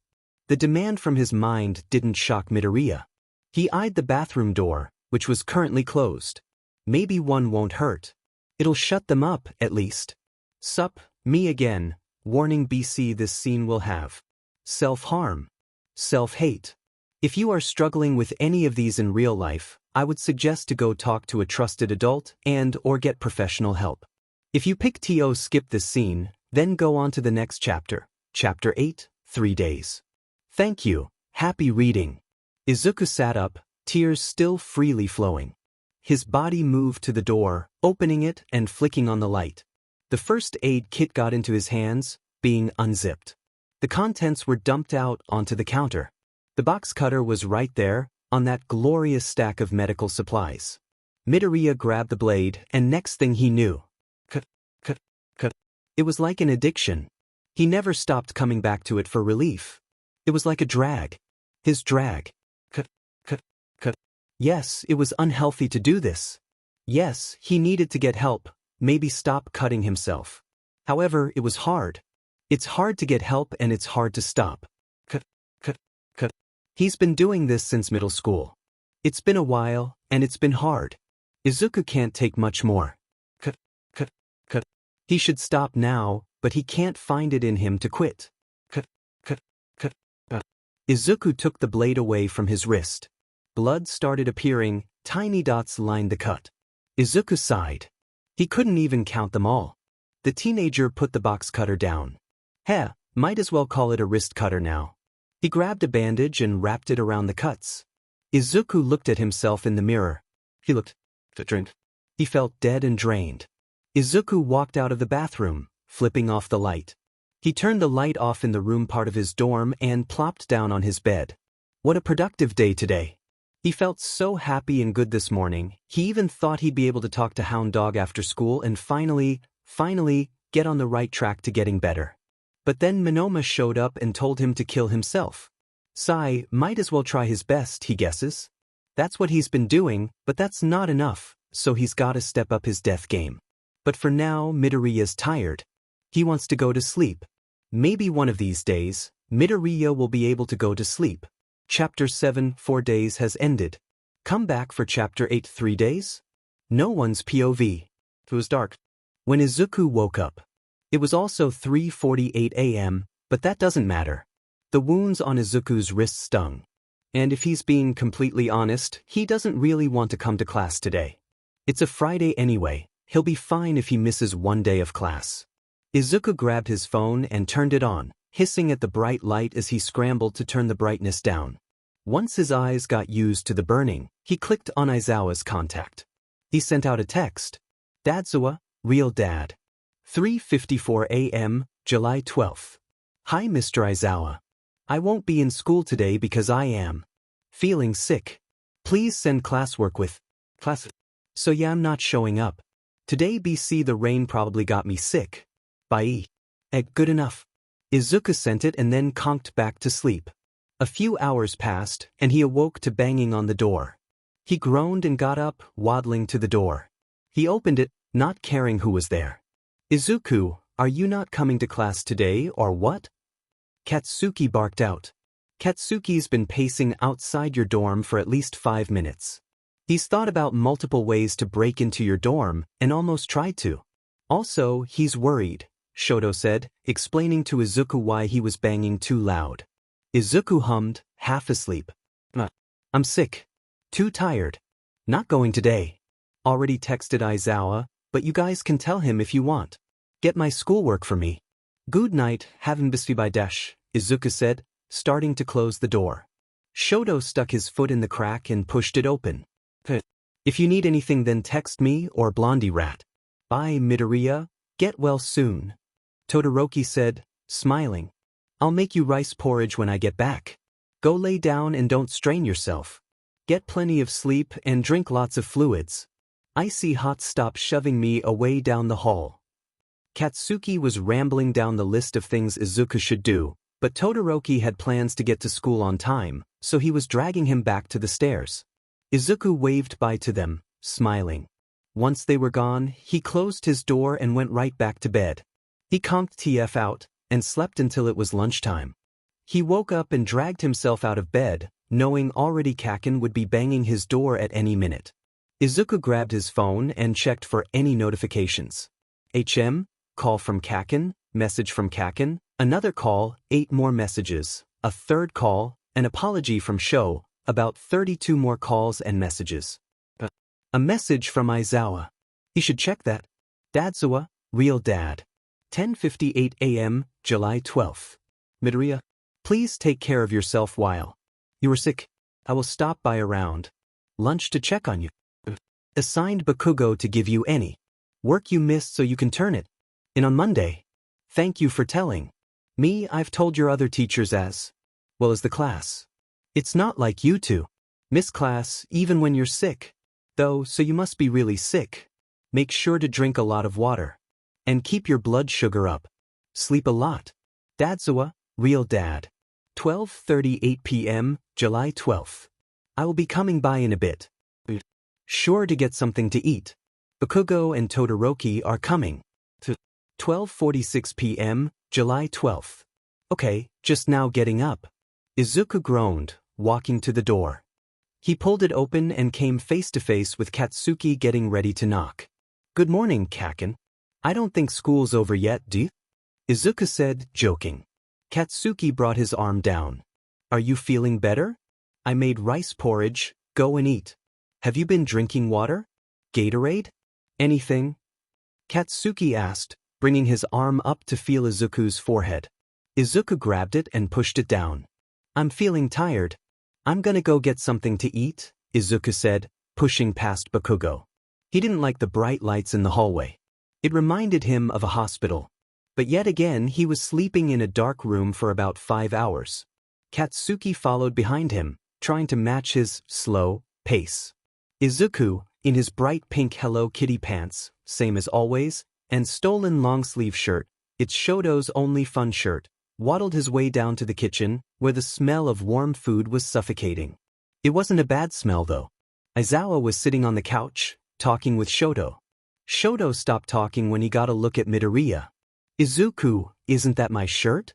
The demand from his mind didn't shock Midoriya. He eyed the bathroom door, which was currently closed. Maybe one won't hurt. It'll shut them up, at least. Sup, me again. Warning BC, this scene will have self-harm, self-hate. If you are struggling with any of these in real life, I would suggest to go talk to a trusted adult and/or get professional help. If you pick to skip this scene, then go on to the next chapter. Chapter 8, 3 days. Thank you. Happy reading. Izuku sat up, tears still freely flowing. His body moved to the door, opening it and flicking on the light. The first aid kit got into his hands, being unzipped. The contents were dumped out onto the counter. The box cutter was right there, on that glorious stack of medical supplies. Midoriya grabbed the blade, and next thing he knew, cut. It was like an addiction. He never stopped coming back to it for relief. It was like a drag. His drag. Cut. Yes, it was unhealthy to do this. Yes, he needed to get help, maybe stop cutting himself. However, it was hard. It's hard to get help and it's hard to stop. Cut. He's been doing this since middle school. It's been a while, and it's been hard. Izuku can't take much more. Cut. He should stop now, but he can't find it in him to quit. Cut. Izuku took the blade away from his wrist. Blood started appearing, tiny dots lined the cut. Izuku sighed. He couldn't even count them all. The teenager put the box cutter down. Might as well call it a wrist cutter now. He grabbed a bandage and wrapped it around the cuts. Izuku looked at himself in the mirror. He looked drained. He felt dead and drained. Izuku walked out of the bathroom, flipping off the light. He turned the light off in the room part of his dorm and plopped down on his bed. What a productive day today. He felt so happy and good this morning, he even thought he'd be able to talk to Hound Dog after school and finally get on the right track to getting better. But then Monoma showed up and told him to kill himself. Sai might as well try his best, he guesses. That's what he's been doing, but that's not enough, so he's gotta step up his death game. But for now, Midoriya's tired. He wants to go to sleep. Maybe one of these days, Midoriya will be able to go to sleep. Chapter 7, 4 days has ended. Come back for Chapter 8, 3 days? No one's POV. It was dark when Izuku woke up. It was also 3:48 a.m., but that doesn't matter. The wounds on Izuku's wrist stung. And if he's being completely honest, he doesn't really want to come to class today. It's a Friday anyway, he'll be fine if he misses one day of class. Izuku grabbed his phone and turned it on, hissing at the bright light as he scrambled to turn the brightness down. Once his eyes got used to the burning, he clicked on Aizawa's contact. He sent out a text. Aizawa, real dad. 3:54 a.m., July 12th. Hi Mr. Aizawa. I won't be in school today because I am feeling sick. Please send classwork with class. So yeah, I'm not showing up. Today BC the rain probably got me sick. Bye. Good enough. Izuku sent it and then conked back to sleep. A few hours passed, and he awoke to banging on the door. He groaned and got up, waddling to the door. He opened it, not caring who was there. Izuku, are you not coming to class today or what? Katsuki barked out. Katsuki's been pacing outside your dorm for at least 5 minutes. He's thought about multiple ways to break into your dorm and almost tried to. Also, he's worried, Shoto said, explaining to Izuku why he was banging too loud. Izuku hummed, half asleep. I'm sick. Too tired. Not going today. Already texted Aizawa, but you guys can tell him if you want. Get my schoolwork for me. Good night, haven't bisby by dash, Izuku said, starting to close the door. Shoto stuck his foot in the crack and pushed it open. If you need anything then text me or Blondie Rat. Bye Midoriya, get well soon. Todoroki said, smiling. I'll make you rice porridge when I get back. Go lay down and don't strain yourself. Get plenty of sleep and drink lots of fluids. Icy hot stop shoving me away down the hall. Katsuki was rambling down the list of things Izuku should do, but Todoroki had plans to get to school on time, so he was dragging him back to the stairs. Izuku waved bye to them, smiling. Once they were gone, he closed his door and went right back to bed. He conked TF out and slept until it was lunchtime. He woke up and dragged himself out of bed, knowing already Kaken would be banging his door at any minute. Izuku grabbed his phone and checked for any notifications. Call from Kaken, message from Kaken, another call, 8 more messages, a third call, an apology from Sho, about 32 more calls and messages. A message from Aizawa. He should check that. Aizawa, real dad. 10:58 a.m., July 12th. Midoriya, please take care of yourself while you are sick. I will stop by around lunch to check on you. Assigned Bakugo to give you any work you missed so you can turn it in on Monday. Thank you for telling me. I've told your other teachers as well as the class. It's not like you to miss class even when you're sick, though, so you must be really sick. Make sure to drink a lot of water and keep your blood sugar up. Sleep a lot. Aizawa, real dad. 12:38 p.m., July 12th. I will be coming by in a bit. Sure to get something to eat. Bakugo and Todoroki are coming. 12:46 p.m., July 12th. Okay, just now getting up. Izuku groaned, walking to the door. He pulled it open and came face to face with Katsuki getting ready to knock. Good morning, Kaken. I don't think school's over yet, do you? Izuku said, joking. Katsuki brought his arm down. Are you feeling better? I made rice porridge, go and eat. Have you been drinking water? Gatorade? Anything? Katsuki asked, bringing his arm up to feel Izuku's forehead. Izuku grabbed it and pushed it down. I'm feeling tired. I'm gonna go get something to eat, Izuku said, pushing past Bakugo. He didn't like the bright lights in the hallway. It reminded him of a hospital. But yet again he was sleeping in a dark room for about 5 hours. Katsuki followed behind him, trying to match his slow pace. Izuku, in his bright pink Hello Kitty pants, same as always, and stolen long-sleeve shirt, it's Shoto's only fun shirt, waddled his way down to the kitchen, where the smell of warm food was suffocating. It wasn't a bad smell though. Aizawa was sitting on the couch, talking with Shoto. Shoto stopped talking when he got a look at Midoriya. Izuku, isn't that my shirt?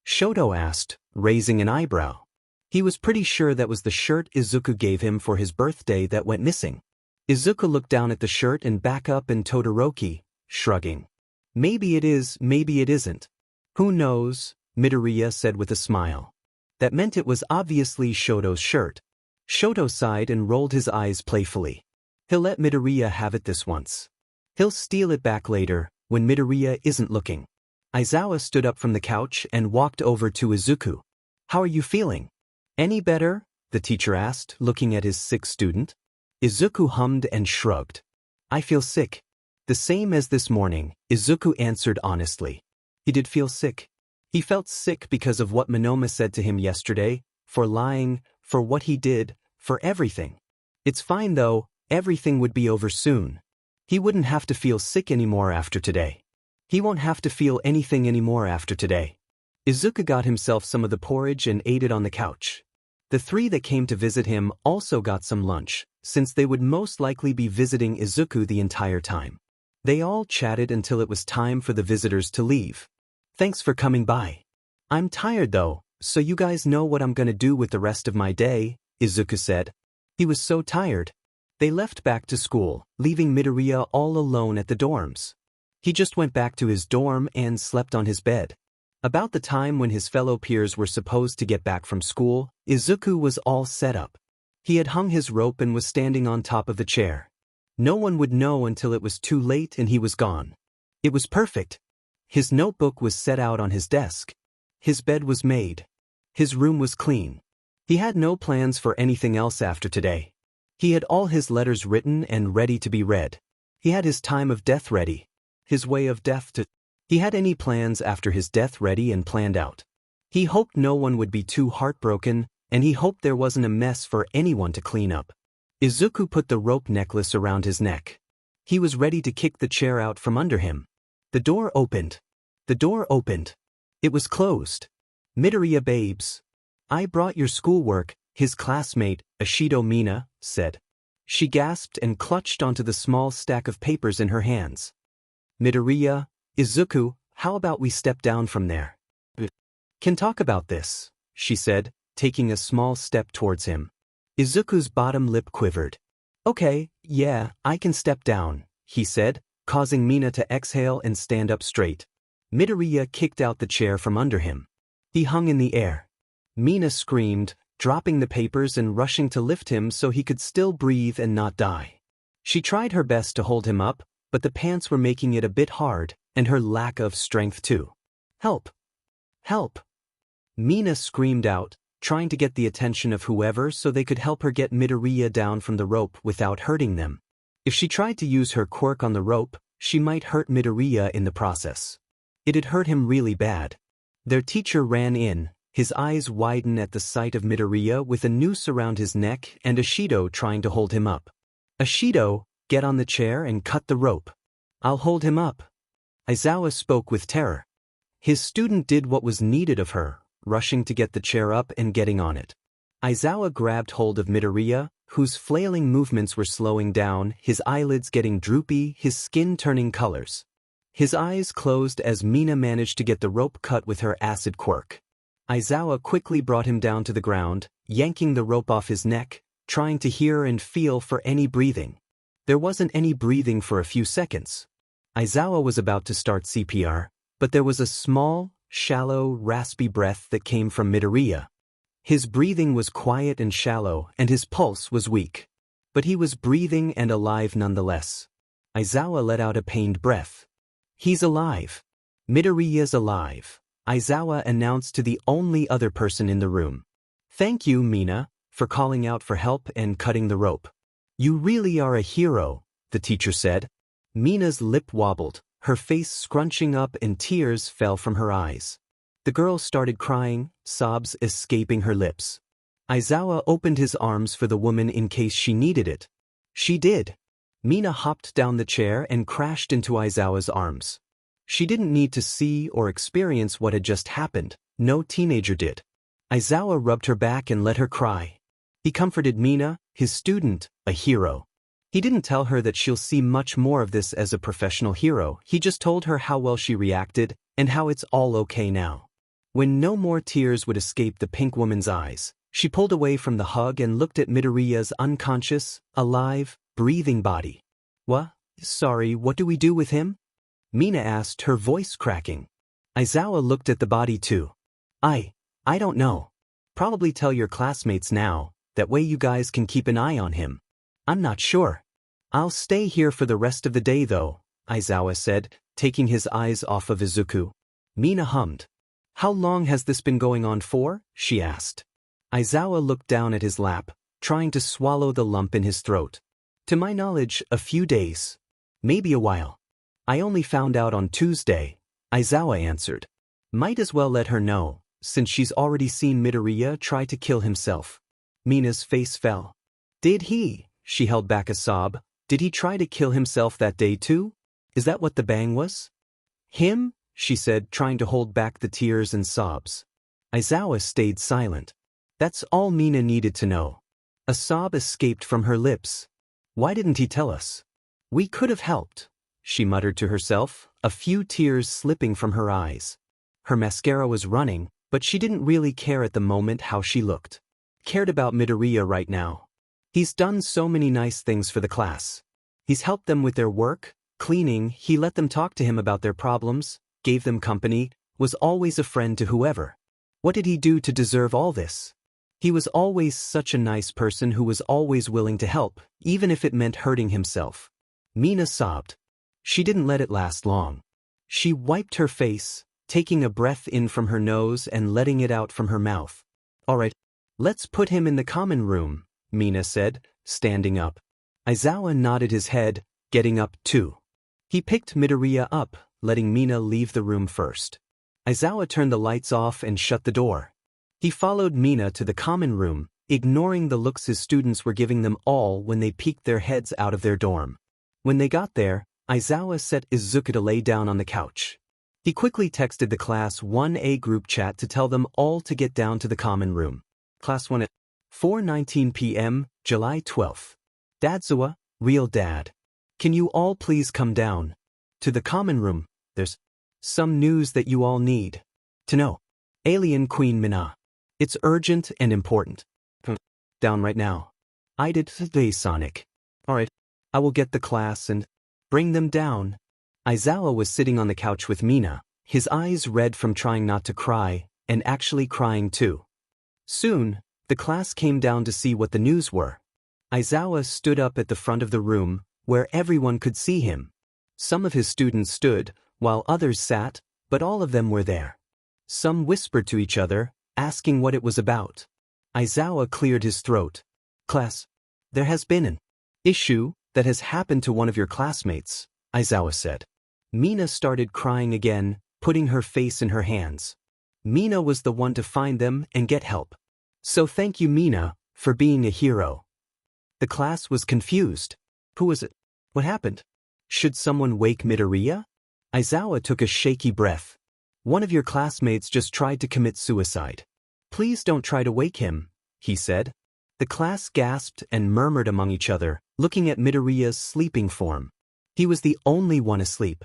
Shoto asked, raising an eyebrow. He was pretty sure that was the shirt Izuku gave him for his birthday that went missing. Izuku looked down at the shirt and back up and Todoroki, shrugging. Maybe it is, maybe it isn't. Who knows, Midoriya said with a smile. That meant it was obviously Shoto's shirt. Shoto sighed and rolled his eyes playfully. He'll let Midoriya have it this once. He'll steal it back later, when Midoriya isn't looking. Aizawa stood up from the couch and walked over to Izuku. How are you feeling? Any better? The teacher asked, looking at his sick student. Izuku hummed and shrugged. I feel sick. The same as this morning, Izuku answered honestly. He did feel sick. He felt sick because of what Monoma said to him yesterday, for lying, for what he did, for everything. It's fine though, everything would be over soon. He wouldn't have to feel sick anymore after today. He won't have to feel anything anymore after today. Izuku got himself some of the porridge and ate it on the couch. The three that came to visit him also got some lunch, since they would most likely be visiting Izuku the entire time. They all chatted until it was time for the visitors to leave. Thanks for coming by. I'm tired though, so you guys know what I'm gonna do with the rest of my day, Izuku said. He was so tired. They left back to school, leaving Midoriya all alone at the dorms. He just went back to his dorm and slept on his bed. About the time when his fellow peers were supposed to get back from school, Izuku was all set up. He had hung his rope and was standing on top of the chair. No one would know until it was too late and he was gone. It was perfect. His notebook was set out on his desk. His bed was made. His room was clean. He had no plans for anything else after today. He had all his letters written and ready to be read. He had his time of death ready. His way of death to... He had any plans after his death ready and planned out. He hoped no one would be too heartbroken, and he hoped there wasn't a mess for anyone to clean up. Izuku put the rope necklace around his neck. He was ready to kick the chair out from under him. The door opened. The door opened. It was closed. Midoriya babes. I brought your schoolwork, his classmate, Ashido Mina, said. She gasped and clutched onto the small stack of papers in her hands. Midoriya, Izuku, how about we step down from there? Can talk about this, she said, taking a small step towards him. Izuku's bottom lip quivered. Okay, yeah, I can step down, he said, causing Mina to exhale and stand up straight. Midoriya kicked out the chair from under him. He hung in the air. Mina screamed, dropping the papers and rushing to lift him so he could still breathe and not die. She tried her best to hold him up, but the pants were making it a bit hard, and her lack of strength too. Help! Help! Mina screamed out, trying to get the attention of whoever so they could help her get Midoriya down from the rope without hurting them. If she tried to use her quirk on the rope, she might hurt Midoriya in the process. It'd hurt him really bad. Their teacher ran in, his eyes widen at the sight of Midoriya with a noose around his neck and Ashido trying to hold him up. Ashido, get on the chair and cut the rope. I'll hold him up. Aizawa spoke with terror. His student did what was needed of her, rushing to get the chair up and getting on it. Aizawa grabbed hold of Midoriya, whose flailing movements were slowing down, his eyelids getting droopy, his skin turning colors. His eyes closed as Mina managed to get the rope cut with her acid quirk. Aizawa quickly brought him down to the ground, yanking the rope off his neck, trying to hear and feel for any breathing. There wasn't any breathing for a few seconds. Aizawa was about to start CPR, but there was a small, shallow, raspy breath that came from Midoriya. His breathing was quiet and shallow, and his pulse was weak. But he was breathing and alive nonetheless. Aizawa let out a pained breath. He's alive. Midoriya's alive, Aizawa announced to the only other person in the room. Thank you, Mina, for calling out for help and cutting the rope. You really are a hero, the teacher said. Mina's lip wobbled, her face scrunching up and tears fell from her eyes. The girl started crying, sobs escaping her lips. Aizawa opened his arms for the woman in case she needed it. She did. Mina hopped down the chair and crashed into Aizawa's arms. She didn't need to see or experience what had just happened. No teenager did. Aizawa rubbed her back and let her cry. He comforted Mina, his student, a hero. He didn't tell her that she'll see much more of this as a professional hero. He just told her how well she reacted and how it's all okay now. When no more tears would escape the pink woman's eyes, she pulled away from the hug and looked at Midoriya's unconscious, alive, breathing body. What? Sorry, what do we do with him? Mina asked, her voice cracking. Aizawa looked at the body too. I don't know. Probably tell your classmates now, that way you guys can keep an eye on him. I'm not sure. I'll stay here for the rest of the day though, Aizawa said, taking his eyes off of Izuku. Mina hummed. How long has this been going on for? She asked. Aizawa looked down at his lap, trying to swallow the lump in his throat. To my knowledge, a few days. Maybe a while. I only found out on Tuesday, Aizawa answered. Might as well let her know, since she's already seen Midoriya try to kill himself. Mina's face fell. Did he? She held back a sob. Did he try to kill himself that day too? Is that what the bang was? Him? She said, trying to hold back the tears and sobs. Aizawa stayed silent. That's all Mina needed to know. A sob escaped from her lips. Why didn't he tell us? We could have helped, she muttered to herself, a few tears slipping from her eyes. Her mascara was running, but she didn't really care at the moment how she looked. Cared about Midoriya right now. He's done so many nice things for the class. He's helped them with their work, cleaning, he let them talk to him about their problems, gave them company, was always a friend to whoever. What did he do to deserve all this? He was always such a nice person who was always willing to help, even if it meant hurting himself. Mina sobbed. She didn't let it last long. She wiped her face, taking a breath in from her nose and letting it out from her mouth. All right, let's put him in the common room, Mina said, standing up. Aizawa nodded his head, getting up too. He picked Midoriya up, letting Mina leave the room first. Aizawa turned the lights off and shut the door. He followed Mina to the common room, ignoring the looks his students were giving them all when they peeked their heads out of their dorm. When they got there, Aizawa set Izuku to lay down on the couch. He quickly texted the Class 1A group chat to tell them all to get down to the common room. Class 1 at 4:19 p.m., July 12th. Dadzawa, real dad. Can you all please come down to the common room? There's some news that you all need to know. Alien Queen Mina. It's urgent and important. Down right now. I did today, Sonic. Alright, I will get the class and bring them down. Aizawa was sitting on the couch with Mina, his eyes red from trying not to cry, and actually crying too. Soon, the class came down to see what the news were. Aizawa stood up at the front of the room, where everyone could see him. Some of his students stood, while others sat, but all of them were there. Some whispered to each other, asking what it was about. Aizawa cleared his throat. Class, there has been an issue that has happened to one of your classmates, Aizawa said. Mina started crying again, putting her face in her hands. Mina was the one to find them and get help. So thank you, Mina, for being a hero. The class was confused. Who was it? What happened? Should someone wake Midoriya? Aizawa took a shaky breath. One of your classmates just tried to commit suicide. Please don't try to wake him, he said. The class gasped and murmured among each other, looking at Midoriya's sleeping form. He was the only one asleep.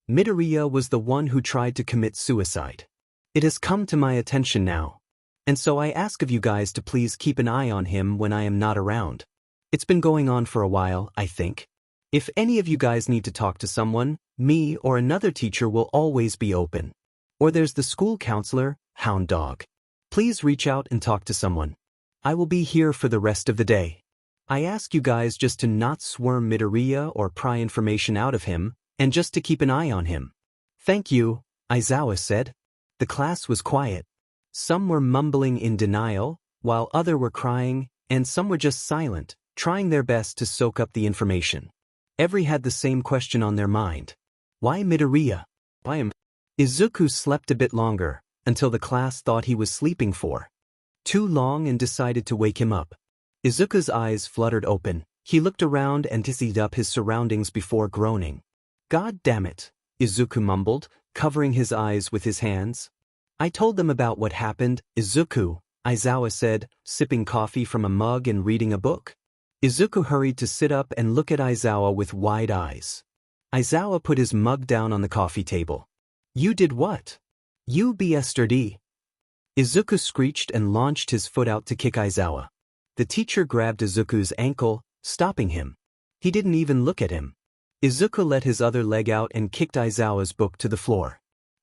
Midoriya was the one who tried to commit suicide. It has come to my attention now. And so I ask of you guys to please keep an eye on him when I am not around. It's been going on for a while, I think. If any of you guys need to talk to someone, me or another teacher will always be open. Or there's the school counselor, Hound Dog. Please reach out and talk to someone. I will be here for the rest of the day. I ask you guys just to not swarm Midoriya or pry information out of him, and just to keep an eye on him. Thank you, Aizawa said. The class was quiet. Some were mumbling in denial, while others were crying, and some were just silent, trying their best to soak up the information. Every had the same question on their mind. Why Midoriya? Why him? Izuku slept a bit longer, until the class thought he was sleeping for too long and decided to wake him up. Izuku's eyes fluttered open. He looked around and dizzied up his surroundings before groaning. God damn it, Izuku mumbled, covering his eyes with his hands. I told them about what happened, Izuku, Aizawa said, sipping coffee from a mug and reading a book. Izuku hurried to sit up and look at Aizawa with wide eyes. Aizawa put his mug down on the coffee table. You did what? You yesterday. Izuku screeched and launched his foot out to kick Aizawa. The teacher grabbed Izuku's ankle, stopping him. He didn't even look at him. Izuku let his other leg out and kicked Aizawa's book to the floor.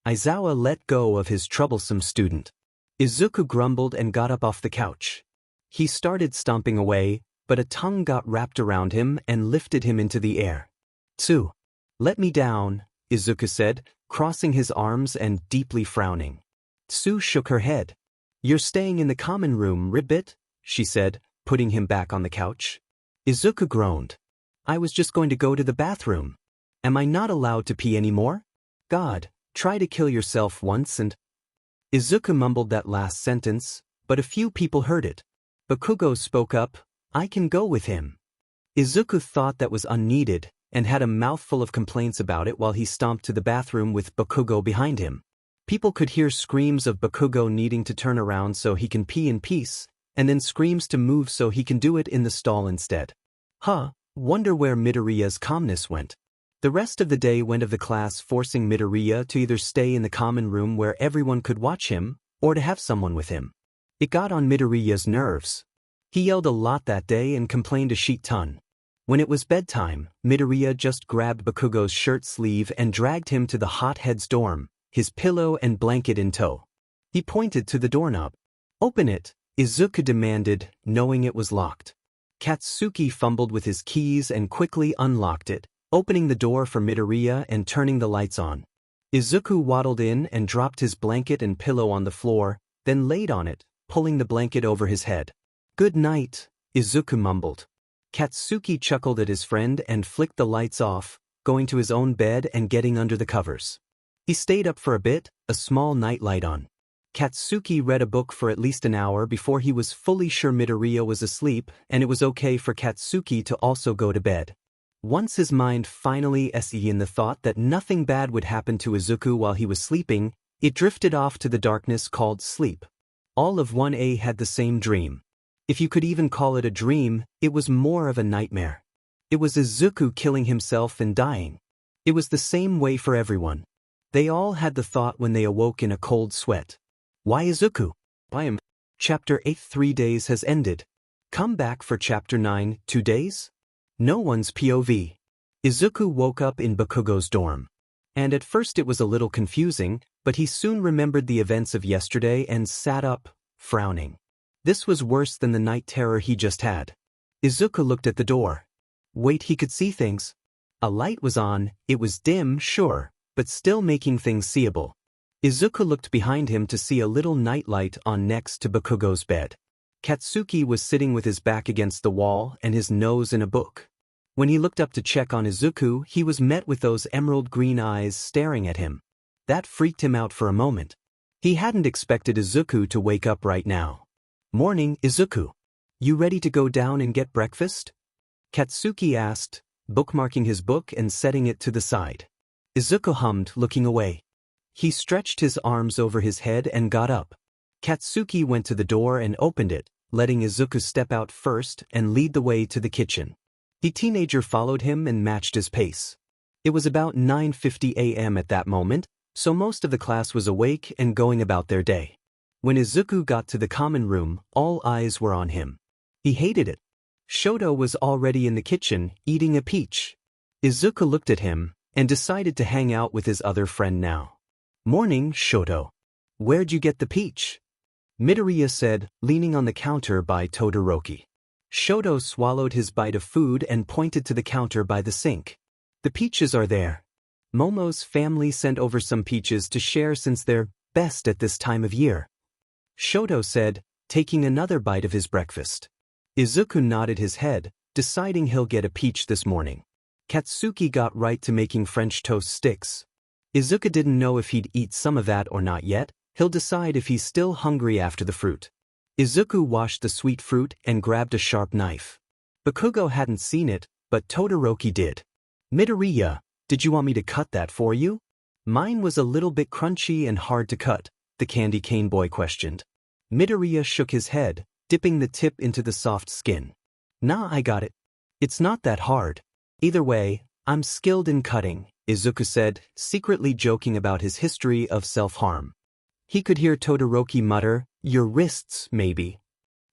Aizawa let go of his troublesome student. Izuku grumbled and got up off the couch. He started stomping away, but a tongue got wrapped around him and lifted him into the air. "Tsu. Let me down," Izuku said, crossing his arms and deeply frowning. Tsu shook her head. "You're staying in the common room, Ribbit," she said, putting him back on the couch. Izuku groaned. "I was just going to go to the bathroom. Am I not allowed to pee anymore? God, try to kill yourself once and—" Izuku mumbled that last sentence, but a few people heard it. Bakugo spoke up, "I can go with him." Izuku thought that was unneeded, and had a mouthful of complaints about it while he stomped to the bathroom with Bakugo behind him. People could hear screams of Bakugo needing to turn around so he can pee in peace, and then screams to move so he can do it in the stall instead. Wonder where Midoriya's calmness went. The rest of the day went of the class forcing Midoriya to either stay in the common room where everyone could watch him, or to have someone with him. It got on Midoriya's nerves. He yelled a lot that day and complained a shit ton. When it was bedtime, Midoriya just grabbed Bakugo's shirt sleeve and dragged him to the hothead's dorm, his pillow and blanket in tow. He pointed to the doorknob. "Open it," Izuku demanded, knowing it was locked. Katsuki fumbled with his keys and quickly unlocked it, opening the door for Midoriya and turning the lights on. Izuku waddled in and dropped his blanket and pillow on the floor, then laid on it, pulling the blanket over his head. "Good night," Izuku mumbled. Katsuki chuckled at his friend and flicked the lights off, going to his own bed and getting under the covers. He stayed up for a bit, a small nightlight on. Katsuki read a book for at least an hour before he was fully sure Midoriya was asleep and it was okay for Katsuki to also go to bed. Once his mind finally settled in the thought that nothing bad would happen to Izuku while he was sleeping, it drifted off to the darkness called sleep. All of 1A had the same dream. If you could even call it a dream, it was more of a nightmare. It was Izuku killing himself and dying. It was the same way for everyone. They all had the thought when they awoke in a cold sweat. Why Izuku? I am. Chapter 8 3 days has ended. Come back for Chapter 9 2 days? No one's POV. Izuku woke up in Bakugo's dorm. And at first it was a little confusing, but he soon remembered the events of yesterday and sat up, frowning. This was worse than the night terror he just had. Izuku looked at the door. Wait, he could see things. A light was on, it was dim, sure, but still making things seeable. Izuku looked behind him to see a little nightlight on next to Bakugo's bed. Katsuki was sitting with his back against the wall and his nose in a book. When he looked up to check on Izuku, he was met with those emerald green eyes staring at him. That freaked him out for a moment. He hadn't expected Izuku to wake up right now. "Morning, Izuku. You ready to go down and get breakfast?" Katsuki asked, bookmarking his book and setting it to the side. Izuku hummed, looking away. He stretched his arms over his head and got up. Katsuki went to the door and opened it, letting Izuku step out first and lead the way to the kitchen. The teenager followed him and matched his pace. It was about 9:50 a.m. at that moment, so most of the class was awake and going about their day. When Izuku got to the common room, all eyes were on him. He hated it. Shoto was already in the kitchen, eating a peach. Izuku looked at him and decided to hang out with his other friend now. "Morning, Shoto. Where'd you get the peach?" Midoriya said, leaning on the counter by Todoroki. Shoto swallowed his bite of food and pointed to the counter by the sink. "The peaches are there. Momo's family sent over some peaches to share since they're best at this time of year," Shoto said, taking another bite of his breakfast. Izuku nodded his head, deciding he'll get a peach this morning. Katsuki got right to making French toast sticks. Izuku didn't know if he'd eat some of that or not yet. He'll decide if he's still hungry after the fruit. Izuku washed the sweet fruit and grabbed a sharp knife. Bakugo hadn't seen it, but Todoroki did. "Midoriya, did you want me to cut that for you?" "Mine was a little bit crunchy and hard to cut," the candy cane boy questioned. Midoriya shook his head, dipping the tip into the soft skin. "Nah, I got it. It's not that hard. Either way, I'm skilled in cutting," Izuku said, secretly joking about his history of self-harm. He could hear Todoroki mutter, "Your wrists, maybe."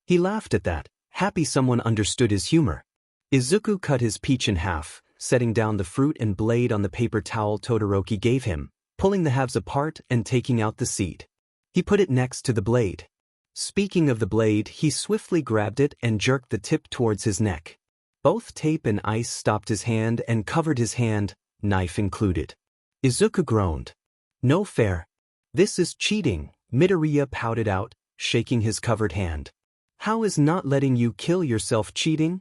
He laughed at that, happy someone understood his humor. Izuku cut his peach in half, setting down the fruit and blade on the paper towel Todoroki gave him, pulling the halves apart and taking out the seed. He put it next to the blade. Speaking of the blade, he swiftly grabbed it and jerked the tip towards his neck. Both tape and ice stopped his hand and covered his hand, knife included. Izuku groaned. No fair. This is cheating, Midoriya pouted out, shaking his covered hand. How is not letting you kill yourself cheating?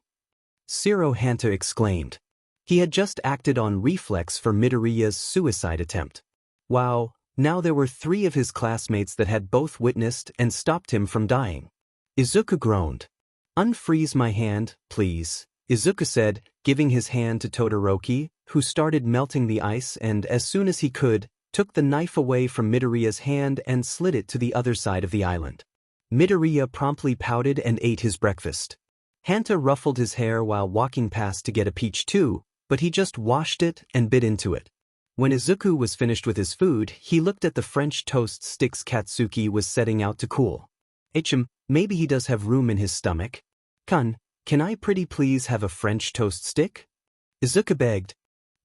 Shiro Hanta exclaimed. He had just acted on reflex for Midoriya's suicide attempt. Wow, now there were 3 of his classmates that had both witnessed and stopped him from dying. Izuku groaned. Unfreeze my hand, please, Izuku said, giving his hand to Todoroki, who started melting the ice and, as soon as he could, took the knife away from Midoriya's hand and slid it to the other side of the island. Midoriya promptly pouted and ate his breakfast. Hanta ruffled his hair while walking past to get a peach too, but he just washed it and bit into it. When Izuku was finished with his food, he looked at the French toast sticks Katsuki was setting out to cool. Maybe he does have room in his stomach. Can I pretty please have a French toast stick? Izuku begged,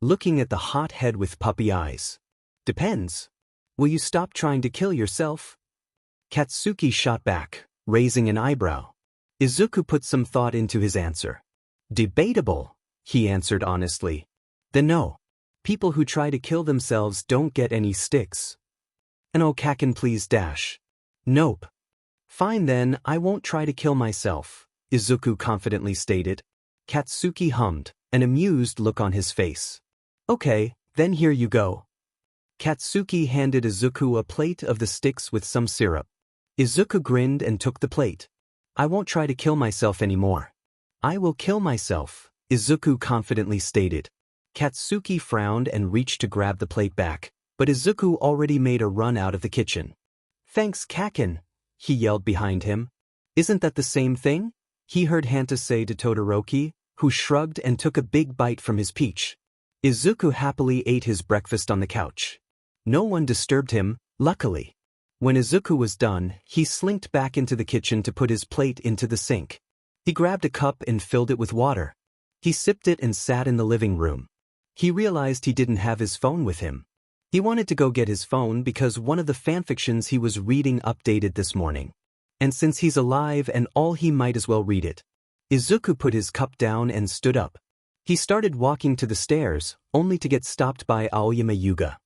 looking at the hot head with puppy eyes. Depends. Will you stop trying to kill yourself? Katsuki shot back, raising an eyebrow. Izuku put some thought into his answer. Debatable, he answered honestly. Then no. People who try to kill themselves don't get any sticks. And oh, Kaken, please dash. Nope. Fine then, I won't try to kill myself, Izuku confidently stated. Katsuki hummed, an amused look on his face. Okay, then here you go. Katsuki handed Izuku a plate of the sticks with some syrup. Izuku grinned and took the plate. I won't try to kill myself anymore. I will kill myself, Izuku confidently stated. Katsuki frowned and reached to grab the plate back, but Izuku already made a run out of the kitchen. Thanks, Kaken, he yelled behind him. Isn't that the same thing? He heard Hanta say to Todoroki, who shrugged and took a big bite from his peach. Izuku happily ate his breakfast on the couch. No one disturbed him, luckily. When Izuku was done, he slinked back into the kitchen to put his plate into the sink. He grabbed a cup and filled it with water. He sipped it and sat in the living room. He realized he didn't have his phone with him. He wanted to go get his phone because one of the fanfictions he was reading updated this morning. And since he's alive and all, he might as well read it. Izuku put his cup down and stood up. He started walking to the stairs, only to get stopped by Aoyama Yuga.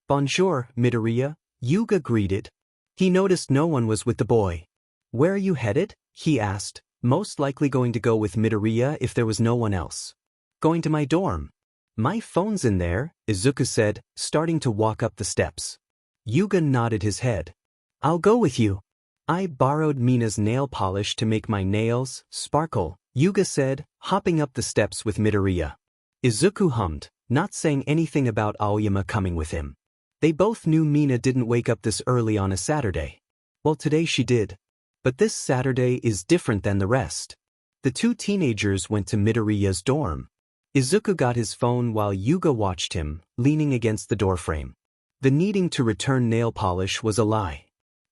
Bonjour, Midoriya, Yuga greeted. He noticed no one was with the boy. Where are you headed? He asked, most likely going to go with Midoriya if there was no one else. Going to my dorm. My phone's in there, Izuku said, starting to walk up the steps. Yuga nodded his head. I'll go with you. I borrowed Mina's nail polish to make my nails sparkle, Yuga said, hopping up the steps with Midoriya. Izuku hummed, not saying anything about Aoyama coming with him. They both knew Mina didn't wake up this early on a Saturday. Well, today she did. But this Saturday is different than the rest. The 2 teenagers went to Midoriya's dorm. Izuku got his phone while Yuga watched him, leaning against the doorframe. The needing to return nail polish was a lie.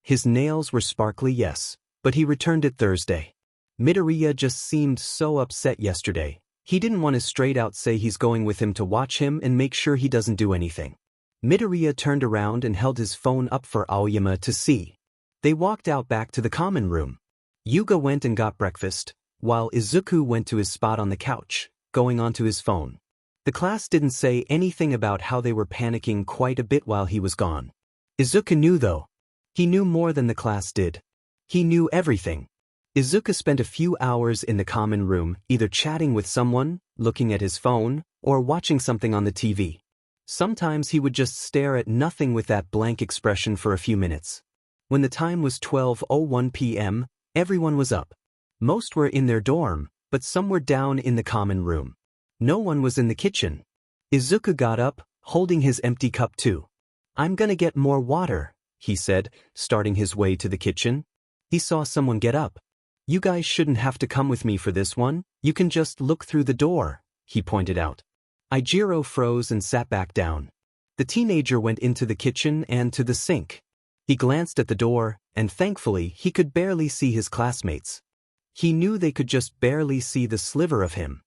His nails were sparkly, yes, but he returned it Thursday. Midoriya just seemed so upset yesterday. He didn't want to straight out say he's going with him to watch him and make sure he doesn't do anything. Midoriya turned around and held his phone up for Aoyama to see. They walked out back to the common room. Yuga went and got breakfast, while Izuku went to his spot on the couch, going onto his phone. The class didn't say anything about how they were panicking quite a bit while he was gone. Izuku knew though. He knew more than the class did. He knew everything. Izuku spent a few hours in the common room, either chatting with someone, looking at his phone, or watching something on the TV. Sometimes he would just stare at nothing with that blank expression for a few minutes. When the time was 12:01 p.m., everyone was up. Most were in their dorm, but some were down in the common room. No one was in the kitchen. Izuku got up, holding his empty cup too. I'm gonna get more water, he said, starting his way to the kitchen. He saw someone get up. You guys shouldn't have to come with me for this one, you can just look through the door, he pointed out. Ijiro froze and sat back down. The teenager went into the kitchen and to the sink. He glanced at the door, and thankfully he could barely see his classmates. He knew they could just barely see the sliver of him.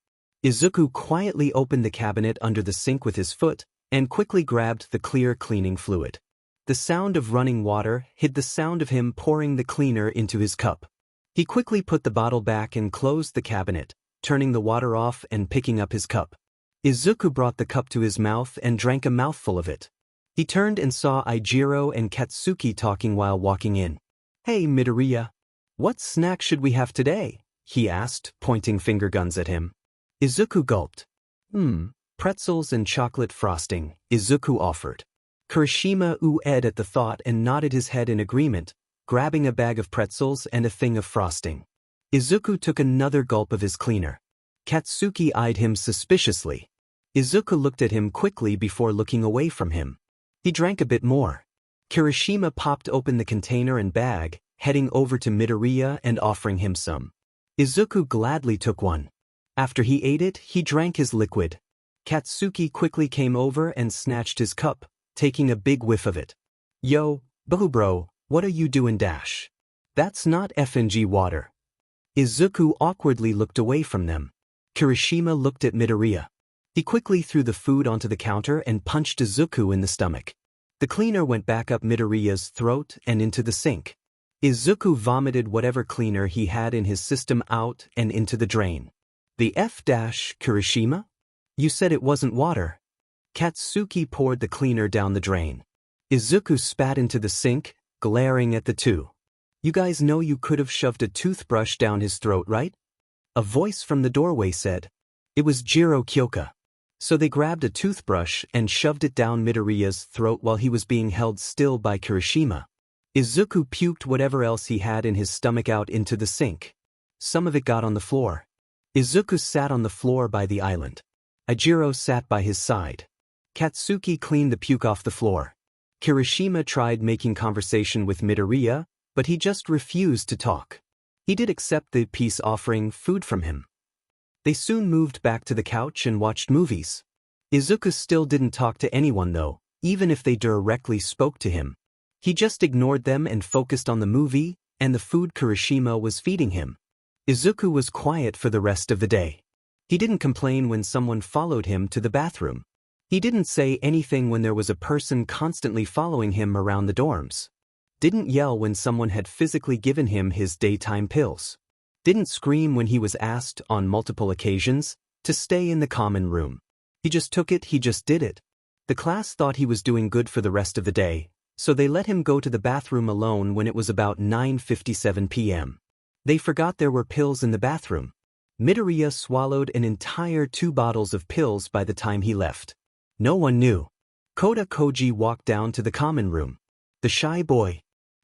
Izuku quietly opened the cabinet under the sink with his foot and quickly grabbed the clear cleaning fluid. The sound of running water hid the sound of him pouring the cleaner into his cup. He quickly put the bottle back and closed the cabinet, turning the water off and picking up his cup. Izuku brought the cup to his mouth and drank a mouthful of it. He turned and saw Ijiro and Katsuki talking while walking in. "Hey Midoriya, what snack should we have today?" he asked, pointing finger guns at him. Izuku gulped. Pretzels and chocolate frosting," Izuku offered. Kirishima oohed at the thought and nodded his head in agreement, grabbing a bag of pretzels and a thing of frosting. Izuku took another gulp of his cleaner. Katsuki eyed him suspiciously. Izuku looked at him quickly before looking away from him. He drank a bit more. Kirishima popped open the container and bag, heading over to Midoriya and offering him some. Izuku gladly took one. After he ate it, he drank his liquid. Katsuki quickly came over and snatched his cup, taking a big whiff of it. "Yo, bro, what are you doing dash? That's not FNG water." Izuku awkwardly looked away from them. Kirishima looked at Midoriya. He quickly threw the food onto the counter and punched Izuku in the stomach. The cleaner went back up Midoriya's throat and into the sink. Izuku vomited whatever cleaner he had in his system out and into the drain. "The Kirishima? You said it wasn't water." Katsuki poured the cleaner down the drain. Izuku spat into the sink, glaring at the two. "You guys know you could have shoved a toothbrush down his throat, right?" A voice from the doorway said. It was Jiro Kyoka. So they grabbed a toothbrush and shoved it down Midoriya's throat while he was being held still by Kirishima. Izuku puked whatever else he had in his stomach out into the sink. Some of it got on the floor. Izuku sat on the floor by the island. Ijiro sat by his side. Katsuki cleaned the puke off the floor. Kirishima tried making conversation with Midoriya, but he just refused to talk. He did accept the peace offering food from him. They soon moved back to the couch and watched movies. Izuku still didn't talk to anyone though, even if they directly spoke to him. He just ignored them and focused on the movie and the food Kirishima was feeding him. Izuku was quiet for the rest of the day. He didn't complain when someone followed him to the bathroom. He didn't say anything when there was a person constantly following him around the dorms. Didn't yell when someone had physically given him his daytime pills. Didn't scream when he was asked, on multiple occasions, to stay in the common room. He just took it, he just did it. The class thought he was doing good for the rest of the day, so they let him go to the bathroom alone when it was about 9:57 p.m. They forgot there were pills in the bathroom. Midoriya swallowed an entire 2 bottles of pills by the time he left. No one knew. Kota Koji walked down to the common room. The shy boy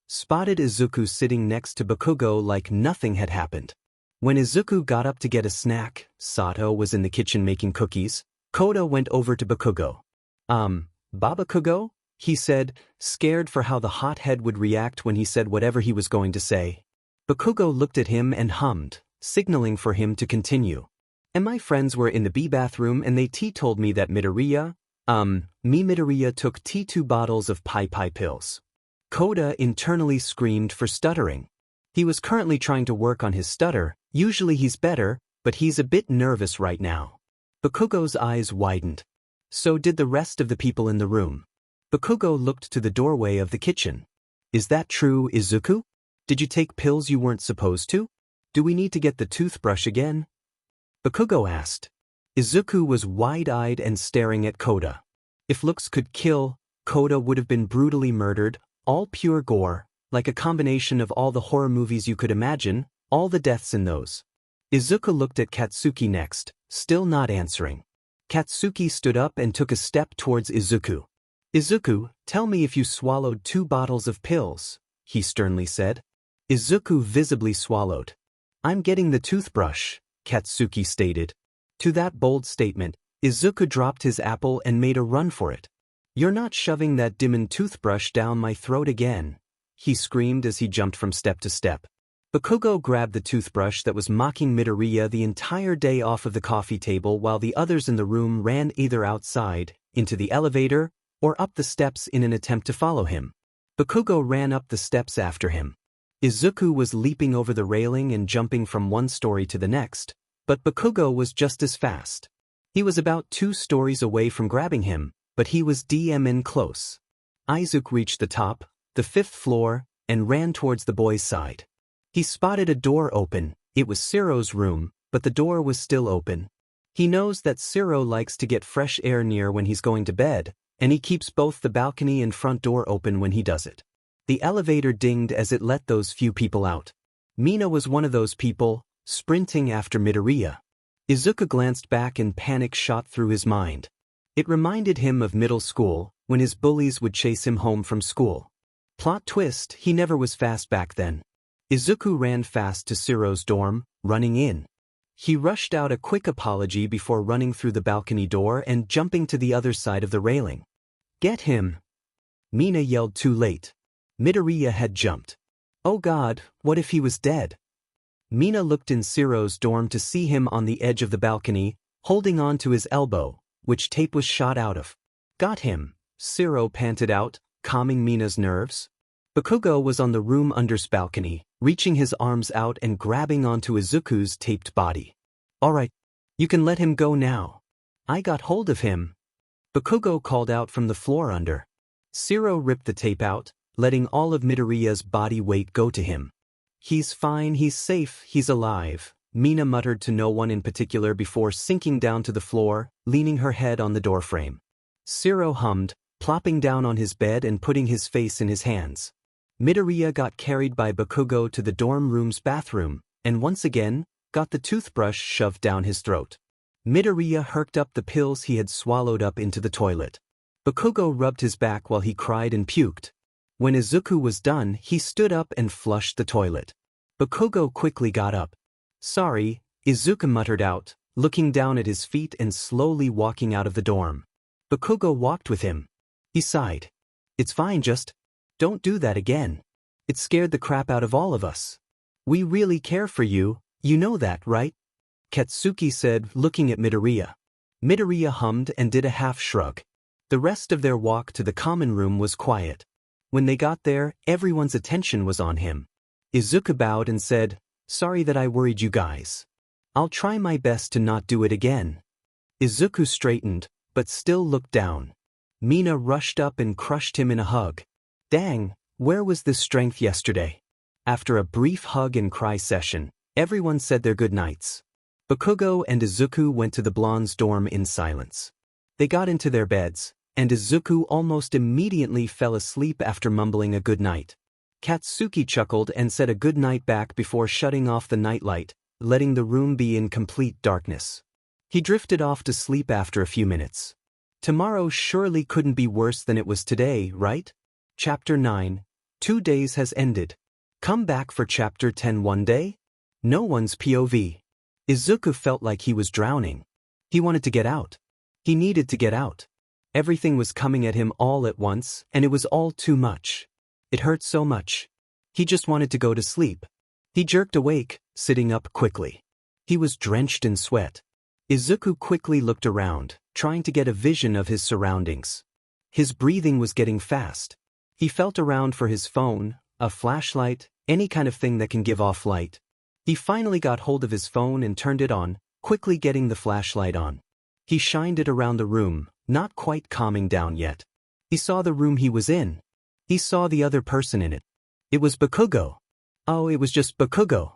spotted Izuku sitting next to Bakugo like nothing had happened. When Izuku got up to get a snack, Sato was in the kitchen making cookies. Kota went over to Bakugo. Babakugo? He said, scared for how the hothead would react when he said whatever he was going to say. Bakugo looked at him and hummed, signaling for him to continue. And my friends were in the B bathroom and they told me that Midoriya took 2 bottles of Pai pills. Kota internally screamed for stuttering. He was currently trying to work on his stutter. Usually he's better, but he's a bit nervous right now. Bakugo's eyes widened. So did the rest of the people in the room. Bakugo looked to the doorway of the kitchen. Is that true, Izuku? Did you take pills you weren't supposed to? Do we need to get the toothbrush again? Bakugo asked. Izuku was wide-eyed and staring at Kota. If looks could kill, Kota would have been brutally murdered, all pure gore, like a combination of all the horror movies you could imagine, all the deaths in those. Izuku looked at Katsuki next, still not answering. Katsuki stood up and took a step towards Izuku. Izuku, tell me if you swallowed 2 bottles of pills, he sternly said. Izuku visibly swallowed. I'm getting the toothbrush, Katsuki stated. To that bold statement, Izuku dropped his apple and made a run for it. You're not shoving that demon toothbrush down my throat again, he screamed as he jumped from step to step. Bakugo grabbed the toothbrush that was mocking Midoriya the entire day off of the coffee table while the others in the room ran either outside, into the elevator, or up the steps in an attempt to follow him. Bakugo ran up the steps after him. Izuku was leaping over the railing and jumping from one story to the next, But Bakugo was just as fast. He was about 2 stories away from grabbing him, but he was DMing close. Izuku reached the top, the 5th floor, and ran towards the boy's side. He spotted a door open. It was Siro's room, but the door was still open. He knows that Siro likes to get fresh air near when he's going to bed, and he keeps both the balcony and front door open when he does it. The elevator dinged as it let those few people out. Mina was one of those people, sprinting after Midoriya. Izuku glanced back and panic shot through his mind. It reminded him of middle school, when his bullies would chase him home from school. Plot twist, he never was fast back then. Izuku ran fast to Siro's dorm, running in. He rushed out a quick apology before running through the balcony door and jumping to the other side of the railing. "Get him!" Mina yelled too late. Midoriya had jumped. Oh God, what if he was dead? Mina looked in Siro's dorm to see him on the edge of the balcony, holding on to his elbow, which tape was shot out of. "Got him," Siro panted out, calming Mina's nerves. Bakugo was on the room under's balcony, reaching his arms out and grabbing onto Izuku's taped body. "All right, you can let him go now. I got hold of him," Bakugo called out from the floor under. Siro ripped the tape out, letting all of Midoriya's body weight go to him. "He's fine, he's safe, he's alive," Mina muttered to no one in particular before sinking down to the floor, leaning her head on the doorframe. Siro hummed, plopping down on his bed and putting his face in his hands. Midoriya got carried by Bakugo to the dorm room's bathroom, and once again, got the toothbrush shoved down his throat. Midoriya herked up the pills he had swallowed up into the toilet. Bakugo rubbed his back while he cried and puked. When Izuku was done, he stood up and flushed the toilet. Bakugo quickly got up. "Sorry," Izuku muttered out, looking down at his feet and slowly walking out of the dorm. Bakugo walked with him. He sighed. "It's fine, just don't do that again. It scared the crap out of all of us. We really care for you, you know that, right?" Katsuki said, looking at Midoriya. Midoriya hummed and did a half shrug. The rest of their walk to the common room was quiet. When they got there, everyone's attention was on him. Izuku bowed and said, "Sorry that I worried you guys. I'll try my best to not do it again." Izuku straightened, but still looked down. Mina rushed up and crushed him in a hug. "Dang, where was this strength yesterday?" After a brief hug and cry session, everyone said their goodnights. Bakugo and Izuku went to the blonde's dorm in silence. They got into their beds, and Izuku almost immediately fell asleep after mumbling a good night. Katsuki chuckled and said a good night back before shutting off the nightlight, letting the room be in complete darkness. He drifted off to sleep after a few minutes. Tomorrow surely couldn't be worse than it was today, right? Chapter 9. 2 days has ended. Come back for Chapter 10 one day? No one's POV. Izuku felt like he was drowning. He wanted to get out. He needed to get out. Everything was coming at him all at once, and it was all too much. It hurt so much. He just wanted to go to sleep. He jerked awake, sitting up quickly. He was drenched in sweat. Izuku quickly looked around, trying to get a vision of his surroundings. His breathing was getting fast. He felt around for his phone, a flashlight, any kind of thing that can give off light. He finally got hold of his phone and turned it on, quickly getting the flashlight on. He shined it around the room, not quite calming down yet. He saw the room he was in. He saw the other person in it. It was Bakugo. Oh, it was just Bakugo.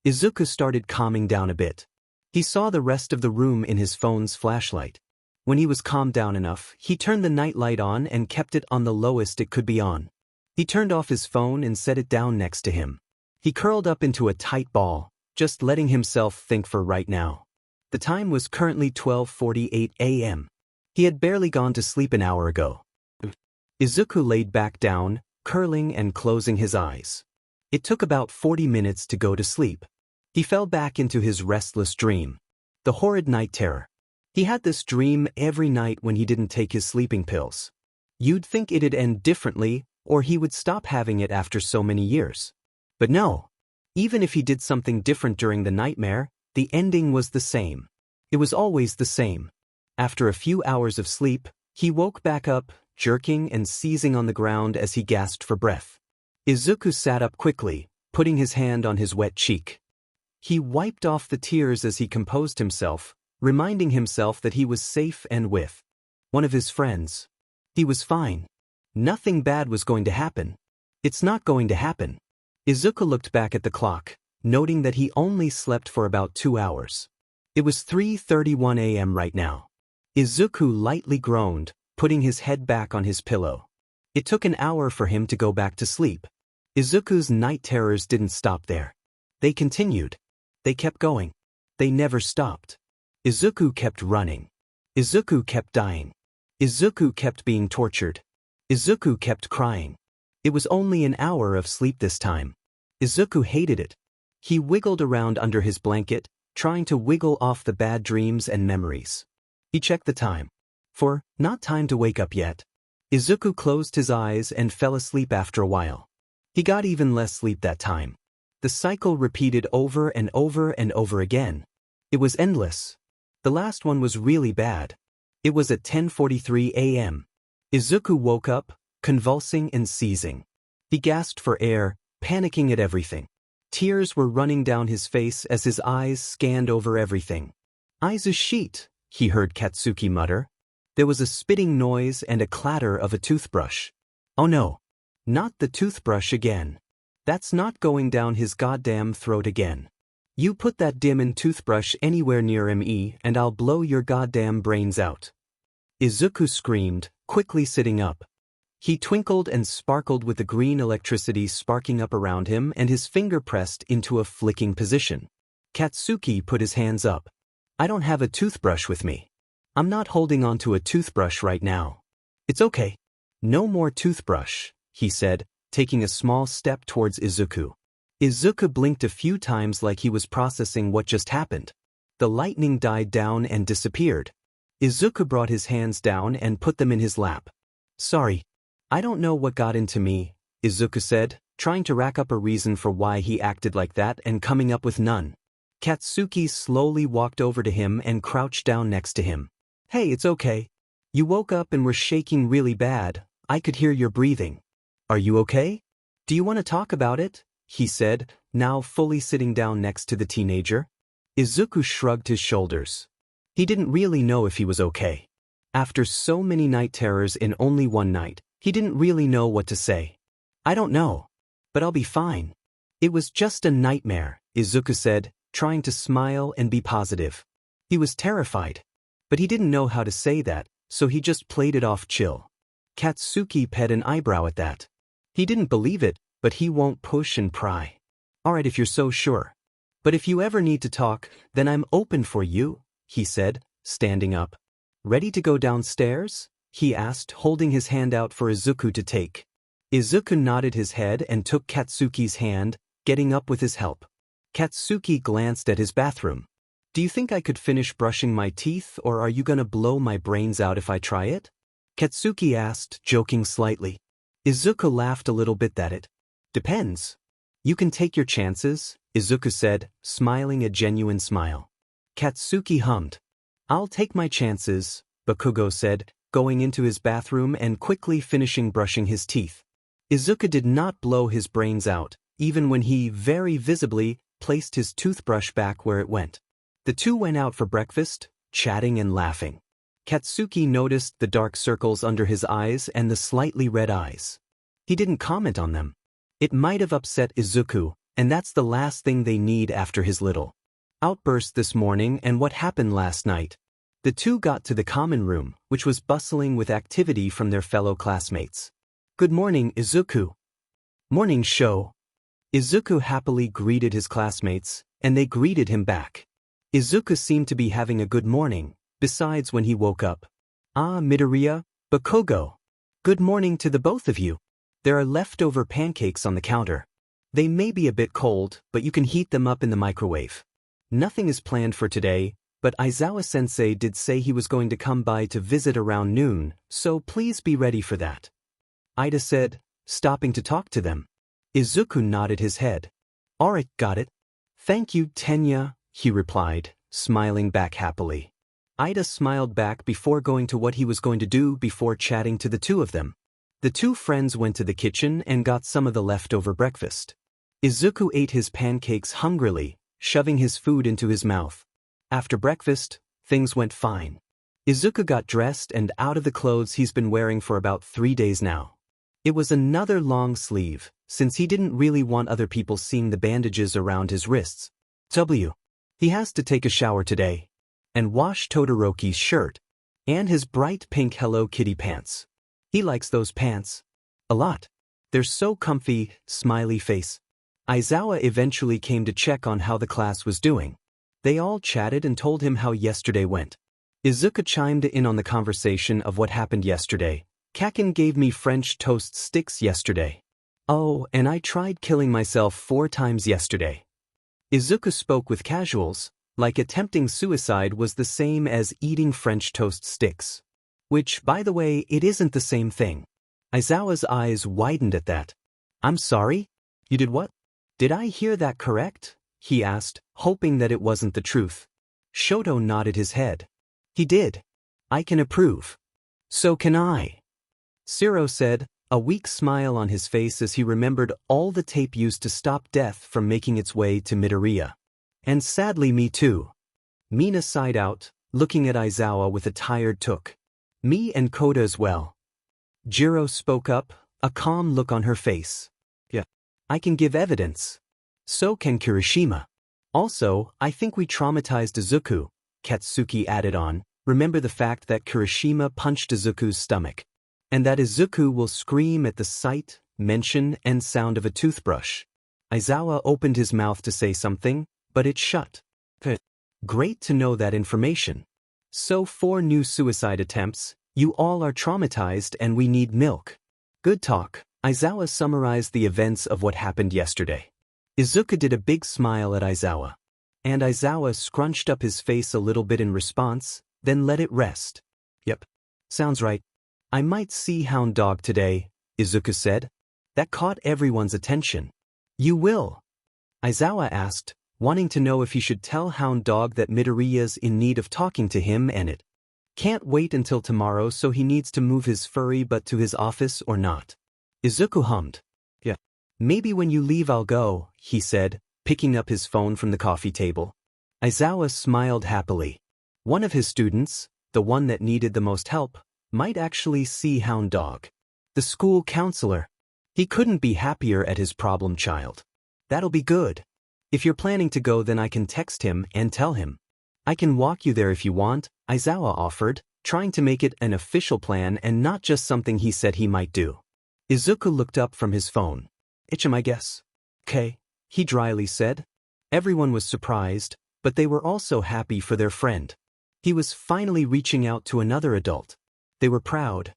Izuku started calming down a bit. He saw the rest of the room in his phone's flashlight. When he was calmed down enough, he turned the nightlight on and kept it on the lowest it could be on. He turned off his phone and set it down next to him. He curled up into a tight ball, just letting himself think for right now. The time was currently 12:48 a.m. He had barely gone to sleep an hour ago. Izuku laid back down, curling and closing his eyes. It took about 40 minutes to go to sleep. He fell back into his restless dream. The horrid night terror. He had this dream every night when he didn't take his sleeping pills. You'd think it'd end differently, or he would stop having it after so many years. But no. Even if he did something different during the nightmare, the ending was the same. It was always the same. After a few hours of sleep, he woke back up, jerking and seizing on the ground as he gasped for breath. Izuku sat up quickly, putting his hand on his wet cheek. He wiped off the tears as he composed himself, reminding himself that he was safe and with one of his friends. He was fine. Nothing bad was going to happen. It's not going to happen. Izuku looked back at the clock, noting that he only slept for about 2 hours. It was 3:31 a.m. right now. Izuku lightly groaned, putting his head back on his pillow. It took an hour for him to go back to sleep. Izuku's night terrors didn't stop there. They continued. They kept going. They never stopped. Izuku kept running. Izuku kept dying. Izuku kept being tortured. Izuku kept crying. It was only an hour of sleep this time. Izuku hated it. He wiggled around under his blanket, trying to wiggle off the bad dreams and memories. He checked the time. Not time to wake up yet. Izuku closed his eyes and fell asleep after a while. He got even less sleep that time. The cycle repeated over and over and over again. It was endless. The last one was really bad. It was at 10:43 a.m. Izuku woke up, convulsing and seizing. He gasped for air, panicking at everything. Tears were running down his face as his eyes scanned over everything. "Aizu sheet," he heard Katsuki mutter. There was a spitting noise and a clatter of a toothbrush. Oh no. Not the toothbrush again. That's not going down his goddamn throat again. You put that demon toothbrush anywhere near me and I'll blow your goddamn brains out. Izuku screamed, quickly sitting up. He twinkled and sparkled with the green electricity sparking up around him and his finger pressed into a flicking position. Katsuki put his hands up. I don't have a toothbrush with me. I'm not holding on to a toothbrush right now. It's okay. No more toothbrush, he said, taking a small step towards Izuku. Izuku blinked a few times like he was processing what just happened. The lightning died down and disappeared. Izuku brought his hands down and put them in his lap. Sorry. I don't know what got into me, Izuku said, trying to rack up a reason for why he acted like that and coming up with none. Katsuki slowly walked over to him and crouched down next to him. Hey, it's okay. You woke up and were shaking really bad. I could hear your breathing. Are you okay? Do you want to talk about it? He said, now fully sitting down next to the teenager. Izuku shrugged his shoulders. He didn't really know if he was okay. After so many night terrors in only one night, he didn't really know what to say. I don't know. But I'll be fine. It was just a nightmare, Izuku said, trying to smile and be positive. He was terrified. But he didn't know how to say that, so he just played it off chill. Katsuki pet an eyebrow at that. He didn't believe it, but he won't push and pry. Alright if you're so sure. But if you ever need to talk, then I'm open for you, he said, standing up. Ready to go downstairs? He asked, holding his hand out for Izuku to take. Izuku nodded his head and took Katsuki's hand, getting up with his help. Katsuki glanced at his bathroom. Do you think I could finish brushing my teeth or are you gonna blow my brains out if I try it? Katsuki asked, joking slightly. Izuku laughed a little bit at it. Depends. You can take your chances, Izuku said, smiling a genuine smile. Katsuki hummed. I'll take my chances, Bakugo said, going into his bathroom and quickly finishing brushing his teeth. Izuku did not blow his brains out, even when he, very visibly, placed his toothbrush back where it went. The two went out for breakfast, chatting and laughing. Katsuki noticed the dark circles under his eyes and the slightly red eyes. He didn't comment on them. It might have upset Izuku, and that's the last thing they need after his little outburst this morning and what happened last night. The two got to the common room, which was bustling with activity from their fellow classmates. Good morning, Izuku. Morning, Sho. Izuku happily greeted his classmates, and they greeted him back. Izuku seemed to be having a good morning, besides when he woke up. Ah, Midoriya, Bakugo. Good morning to the both of you. There are leftover pancakes on the counter. They may be a bit cold, but you can heat them up in the microwave. Nothing is planned for today, but Aizawa-sensei did say he was going to come by to visit around noon, so please be ready for that. Ida said, stopping to talk to them. Izuku nodded his head. Alright, got it. Thank you, Tenya, he replied, smiling back happily. Ida smiled back before going to what he was going to do before chatting to the two of them. The two friends went to the kitchen and got some of the leftover breakfast. Izuku ate his pancakes hungrily, shoving his food into his mouth. After breakfast, things went fine. Izuku got dressed and out of the clothes he's been wearing for about 3 days now. It was another long sleeve, since he didn't really want other people seeing the bandages around his wrists. He has to take a shower today. And wash Todoroki's shirt. And his bright pink Hello Kitty pants. He likes those pants. A lot. They're so comfy, smiley face. Aizawa eventually came to check on how the class was doing. They all chatted and told him how yesterday went. Izuku chimed in on the conversation of what happened yesterday. Kaken gave me French toast sticks yesterday. Oh, and I tried killing myself 4 times yesterday. Izuku spoke with casuals, like attempting suicide was the same as eating French toast sticks. Which, by the way, it isn't the same thing. Aizawa's eyes widened at that. I'm sorry? You did what? Did I hear that correct? He asked, hoping that it wasn't the truth. Shoto nodded his head. He did. I can approve. So can I. Siro said, a weak smile on his face as he remembered all the tape used to stop death from making its way to Midoriya. And sadly me too. Mina sighed out, looking at Aizawa with a tired look. Me and Koda as well. Jiro spoke up, a calm look on her face. Yeah. I can give evidence. So can Kirishima. Also, I think we traumatized Izuku, Katsuki added on. Remember the fact that Kirishima punched Izuku's stomach. And that Izuku will scream at the sight, mention, and sound of a toothbrush. Aizawa opened his mouth to say something, but it shut. Great to know that information. So 4 new suicide attempts, you all are traumatized and we need milk. Good talk. Aizawa summarized the events of what happened yesterday. Izuku did a big smile at Aizawa. And Aizawa scrunched up his face a little bit in response, then let it rest. Yep. Sounds right. I might see Hound Dog today, Izuku said. That caught everyone's attention. You will? Aizawa asked, wanting to know if he should tell Hound Dog that Midoriya's in need of talking to him and it can't wait until tomorrow so he needs to move his furry butt to his office or not. Izuku hummed. Yeah. Maybe when you leave I'll go, he said, picking up his phone from the coffee table. Aizawa smiled happily. One of his students, the one that needed the most help, might actually see Hound Dog. The school counselor. He couldn't be happier at his problem child. That'll be good. If you're planning to go then I can text him and tell him. I can walk you there if you want, Aizawa offered, trying to make it an official plan and not just something he said he might do. Izuku looked up from his phone. Itch'em I guess. Okay, he dryly said. Everyone was surprised, but they were also happy for their friend. He was finally reaching out to another adult. They were proud.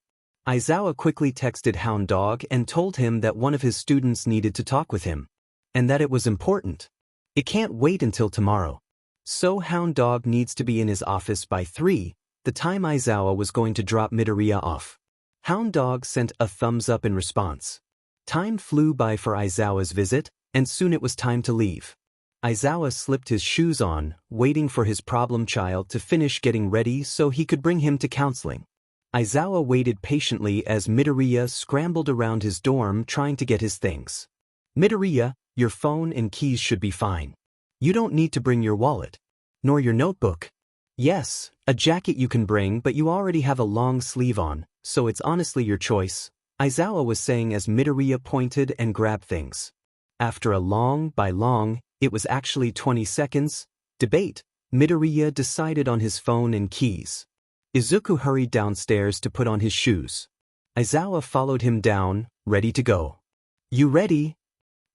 Aizawa quickly texted Hound Dog and told him that one of his students needed to talk with him. And that it was important. It can't wait until tomorrow. So Hound Dog needs to be in his office by 3, the time Aizawa was going to drop Midoriya off. Hound Dog sent a thumbs up in response. Time flew by for Aizawa's visit, and soon it was time to leave. Aizawa slipped his shoes on, waiting for his problem child to finish getting ready so he could bring him to counseling. Aizawa waited patiently as Midoriya scrambled around his dorm trying to get his things. Midoriya, your phone and keys should be fine. You don't need to bring your wallet. Nor your notebook. Yes, a jacket you can bring but you already have a long sleeve on, so it's honestly your choice, Aizawa was saying as Midoriya pointed and grabbed things. After a long, it was actually 20 seconds, debate, Midoriya decided on his phone and keys. Izuku hurried downstairs to put on his shoes. Aizawa followed him down, ready to go. You ready?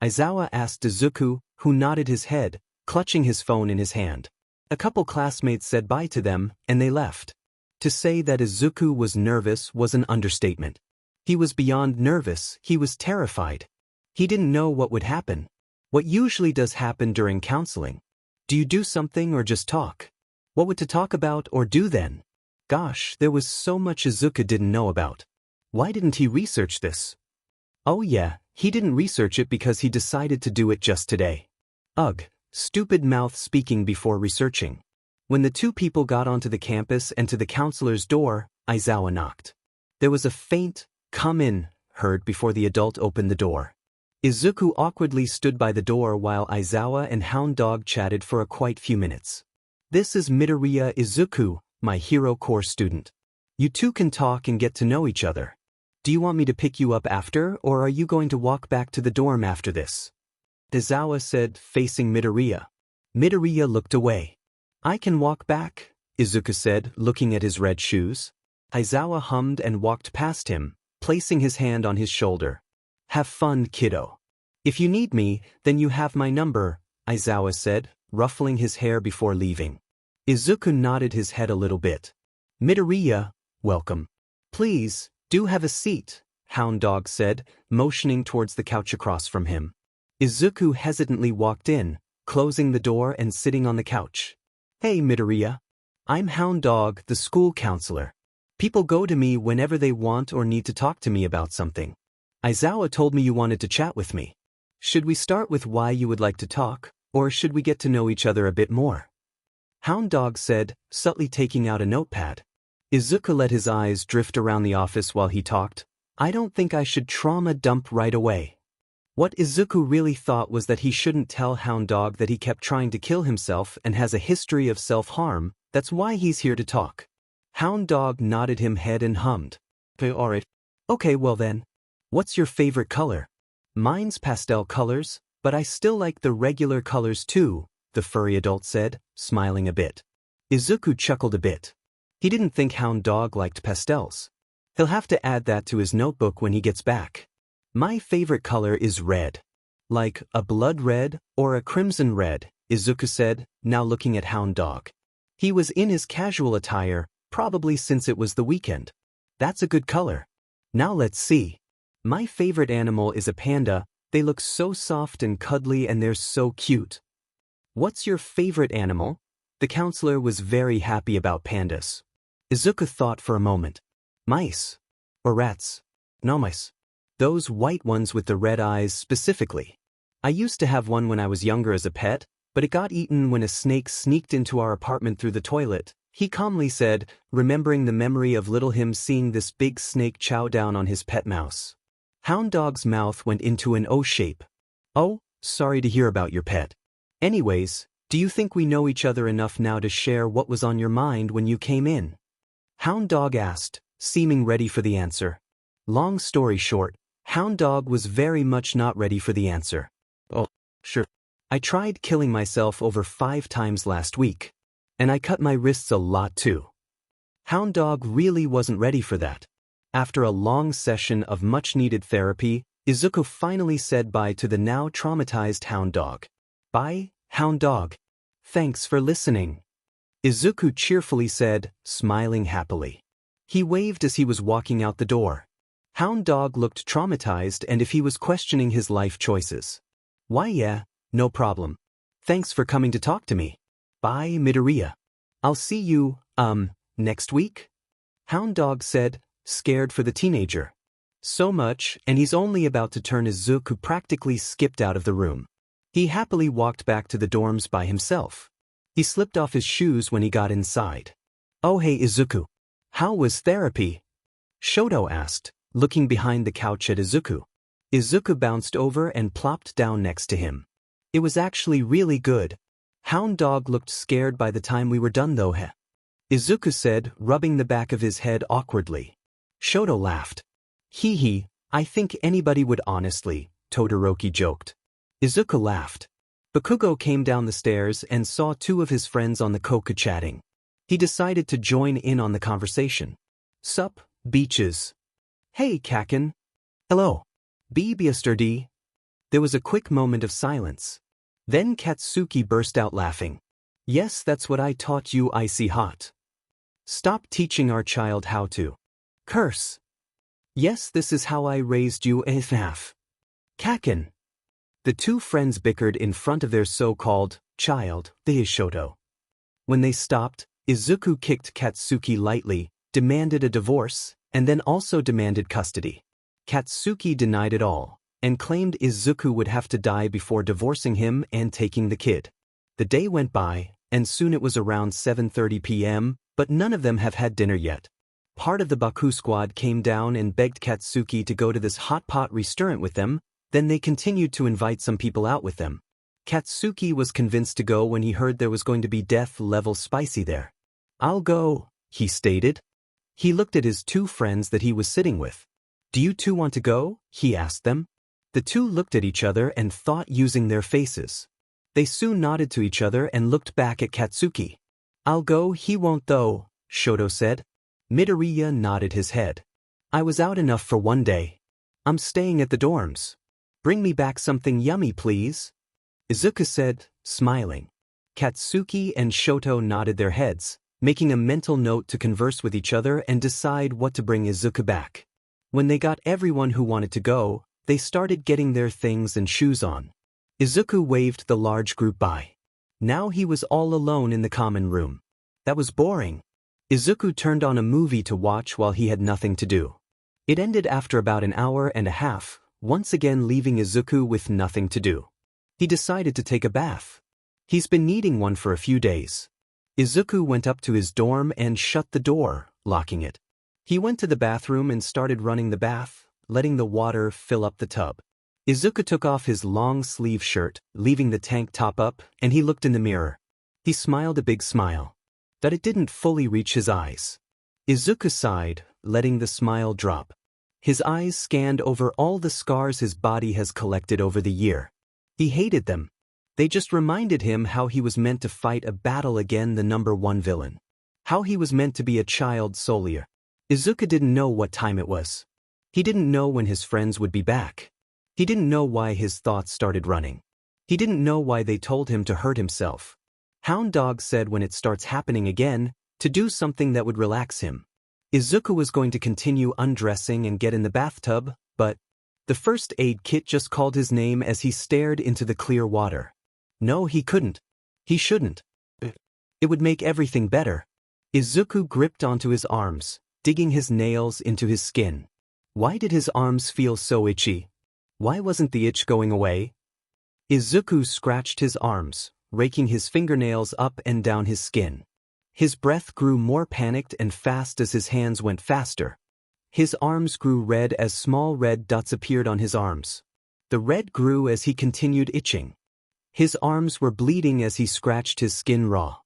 Aizawa asked Izuku, who nodded his head, clutching his phone in his hand. A couple classmates said bye to them, and they left. To say that Izuku was nervous was an understatement. He was beyond nervous, he was terrified. He didn't know what would happen. What usually does happen during counseling? Do you do something or just talk? What would to talk about or do then? Gosh, there was so much Izuku didn't know about. Why didn't he research this? Oh yeah, he didn't research it because he decided to do it just today. Ugh, stupid mouth speaking before researching. When the 2 people got onto the campus and to the counselor's door, Aizawa knocked. There was a faint, "Come in," heard before the adult opened the door. Izuku awkwardly stood by the door while Aizawa and Hound Dog chatted for a quite few minutes. This is Midoriya Izuku, my hero core student. You two can talk and get to know each other. Do you want me to pick you up after, or are you going to walk back to the dorm after this? Aizawa said, facing Midoriya. Midoriya looked away. I can walk back, Izuku said, looking at his red shoes. Aizawa hummed and walked past him, placing his hand on his shoulder. Have fun, kiddo. If you need me, then you have my number, Aizawa said, ruffling his hair before leaving. Izuku nodded his head a little bit. Midoriya, welcome. Please, do have a seat, Hound Dog said, motioning towards the couch across from him. Izuku hesitantly walked in, closing the door and sitting on the couch. Hey Midoriya. I'm Hound Dog, the school counselor. People go to me whenever they want or need to talk to me about something. Aizawa told me you wanted to chat with me. Should we start with why you would like to talk, or should we get to know each other a bit more? Hound Dog said, subtly taking out a notepad. Izuku let his eyes drift around the office while he talked. I don't think I should trauma dump right away. What Izuku really thought was that he shouldn't tell Hound Dog that he kept trying to kill himself and has a history of self-harm. That's why he's here to talk. Hound Dog nodded him head and hummed. Alright. Okay, well then. What's your favorite color? Mine's pastel colors, but I still like the regular colors too, the furry adult said, smiling a bit. Izuku chuckled a bit. He didn't think Hound Dog liked pastels. He'll have to add that to his notebook when he gets back. My favorite color is red. Like a blood red or a crimson red, Izuku said, now looking at Hound Dog. He was in his casual attire, probably since it was the weekend. That's a good color. Now let's see. My favorite animal is a panda. They look so soft and cuddly and they're so cute. What's your favorite animal? The counselor was very happy about pandas. Izuku thought for a moment. Mice. Or rats. No mice. Those white ones with the red eyes specifically. I used to have one when I was younger as a pet, but it got eaten when a snake sneaked into our apartment through the toilet, he calmly said, remembering the memory of little him seeing this big snake chow down on his pet mouse. Hound Dog's mouth went into an O shape. Oh, sorry to hear about your pet. Anyways, do you think we know each other enough now to share what was on your mind when you came in? Hound Dog asked, seeming ready for the answer. Long story short, Hound Dog was very much not ready for the answer. Oh, sure. I tried killing myself over 5 times last week. And I cut my wrists a lot too. Hound Dog really wasn't ready for that. After a long session of much-needed therapy, Izuku finally said bye to the now traumatized Hound Dog. Bye, Hound Dog. Thanks for listening. Izuku cheerfully said, smiling happily. He waved as he was walking out the door. Hound Dog looked traumatized and if he was questioning his life choices. Why yeah, no problem. Thanks for coming to talk to me. Bye, Midoriya. I'll see you, next week? Hound Dog said, scared for the teenager. So much, and he's only about to turn. Izuku practically skipped out of the room. He happily walked back to the dorms by himself. He slipped off his shoes when he got inside. Oh hey Izuku. How was therapy? Shoto asked, looking behind the couch at Izuku. Izuku bounced over and plopped down next to him. It was actually really good. Hound Dog looked scared by the time we were done though heh. Izuku said, rubbing the back of his head awkwardly. Shoto laughed. Hee hee, I think anybody would honestly, Todoroki joked. Izuku laughed. Bakugo came down the stairs and saw 2 of his friends on the koku chatting. He decided to join in on the conversation. Sup, beaches. Hey Kaken. Hello. Be yesterday. There was a quick moment of silence. Then Katsuki burst out laughing. Yes, that's what I taught you, icy hot. Stop teaching our child how to curse. Yes, this is how I raised you, half. Kaken. The 2 friends bickered in front of their so-called child, the Shoto. When they stopped, Izuku kicked Katsuki lightly, demanded a divorce, and then also demanded custody. Katsuki denied it all, and claimed Izuku would have to die before divorcing him and taking the kid. The day went by, and soon it was around 7:30 p.m., but none of them have had dinner yet. Part of the Baku squad came down and begged Katsuki to go to this hot pot restaurant with them, Then they continued to invite some people out with them. Katsuki was convinced to go when he heard there was going to be death-level spicy there. "I'll go," he stated. He looked at his two friends that he was sitting with. "Do you two want to go?" he asked them. The two looked at each other and thought using their faces. They soon nodded to each other and looked back at Katsuki. "I'll go, he won't though," Shoto said. Midoriya nodded his head. "I was out enough for one day. I'm staying at the dorms. Bring me back something yummy, please," Izuku said, smiling. Katsuki and Shoto nodded their heads, making a mental note to converse with each other and decide what to bring Izuku back. When they got everyone who wanted to go, they started getting their things and shoes on. Izuku waved the large group by. Now he was all alone in the common room. That was boring. Izuku turned on a movie to watch while he had nothing to do. It ended after about an hour and a half, once again leaving Izuku with nothing to do. He decided to take a bath. He's been needing one for a few days. Izuku went up to his dorm and shut the door, locking it. He went to the bathroom and started running the bath, letting the water fill up the tub. Izuku took off his long-sleeve shirt, leaving the tank top up, and he looked in the mirror. He smiled a big smile. But it didn't fully reach his eyes. Izuku sighed, letting the smile drop. His eyes scanned over all the scars his body has collected over the year. He hated them. They just reminded him how he was meant to fight a battle against the #1 villain. How he was meant to be a child soldier. Izuku didn't know what time it was. He didn't know when his friends would be back. He didn't know why his thoughts started running. He didn't know why they told him to hurt himself. Hound Dog said when it starts happening again, to do something that would relax him. Izuku was going to continue undressing and get in the bathtub, but the first aid kit just called his name as he stared into the clear water. No, he couldn't. He shouldn't. It would make everything better. Izuku gripped onto his arms, digging his nails into his skin. Why did his arms feel so itchy? Why wasn't the itch going away? Izuku scratched his arms, raking his fingernails up and down his skin. His breath grew more panicked and fast as his hands went faster. His arms grew red as small red dots appeared on his arms. The red grew as he continued itching. His arms were bleeding as he scratched his skin raw.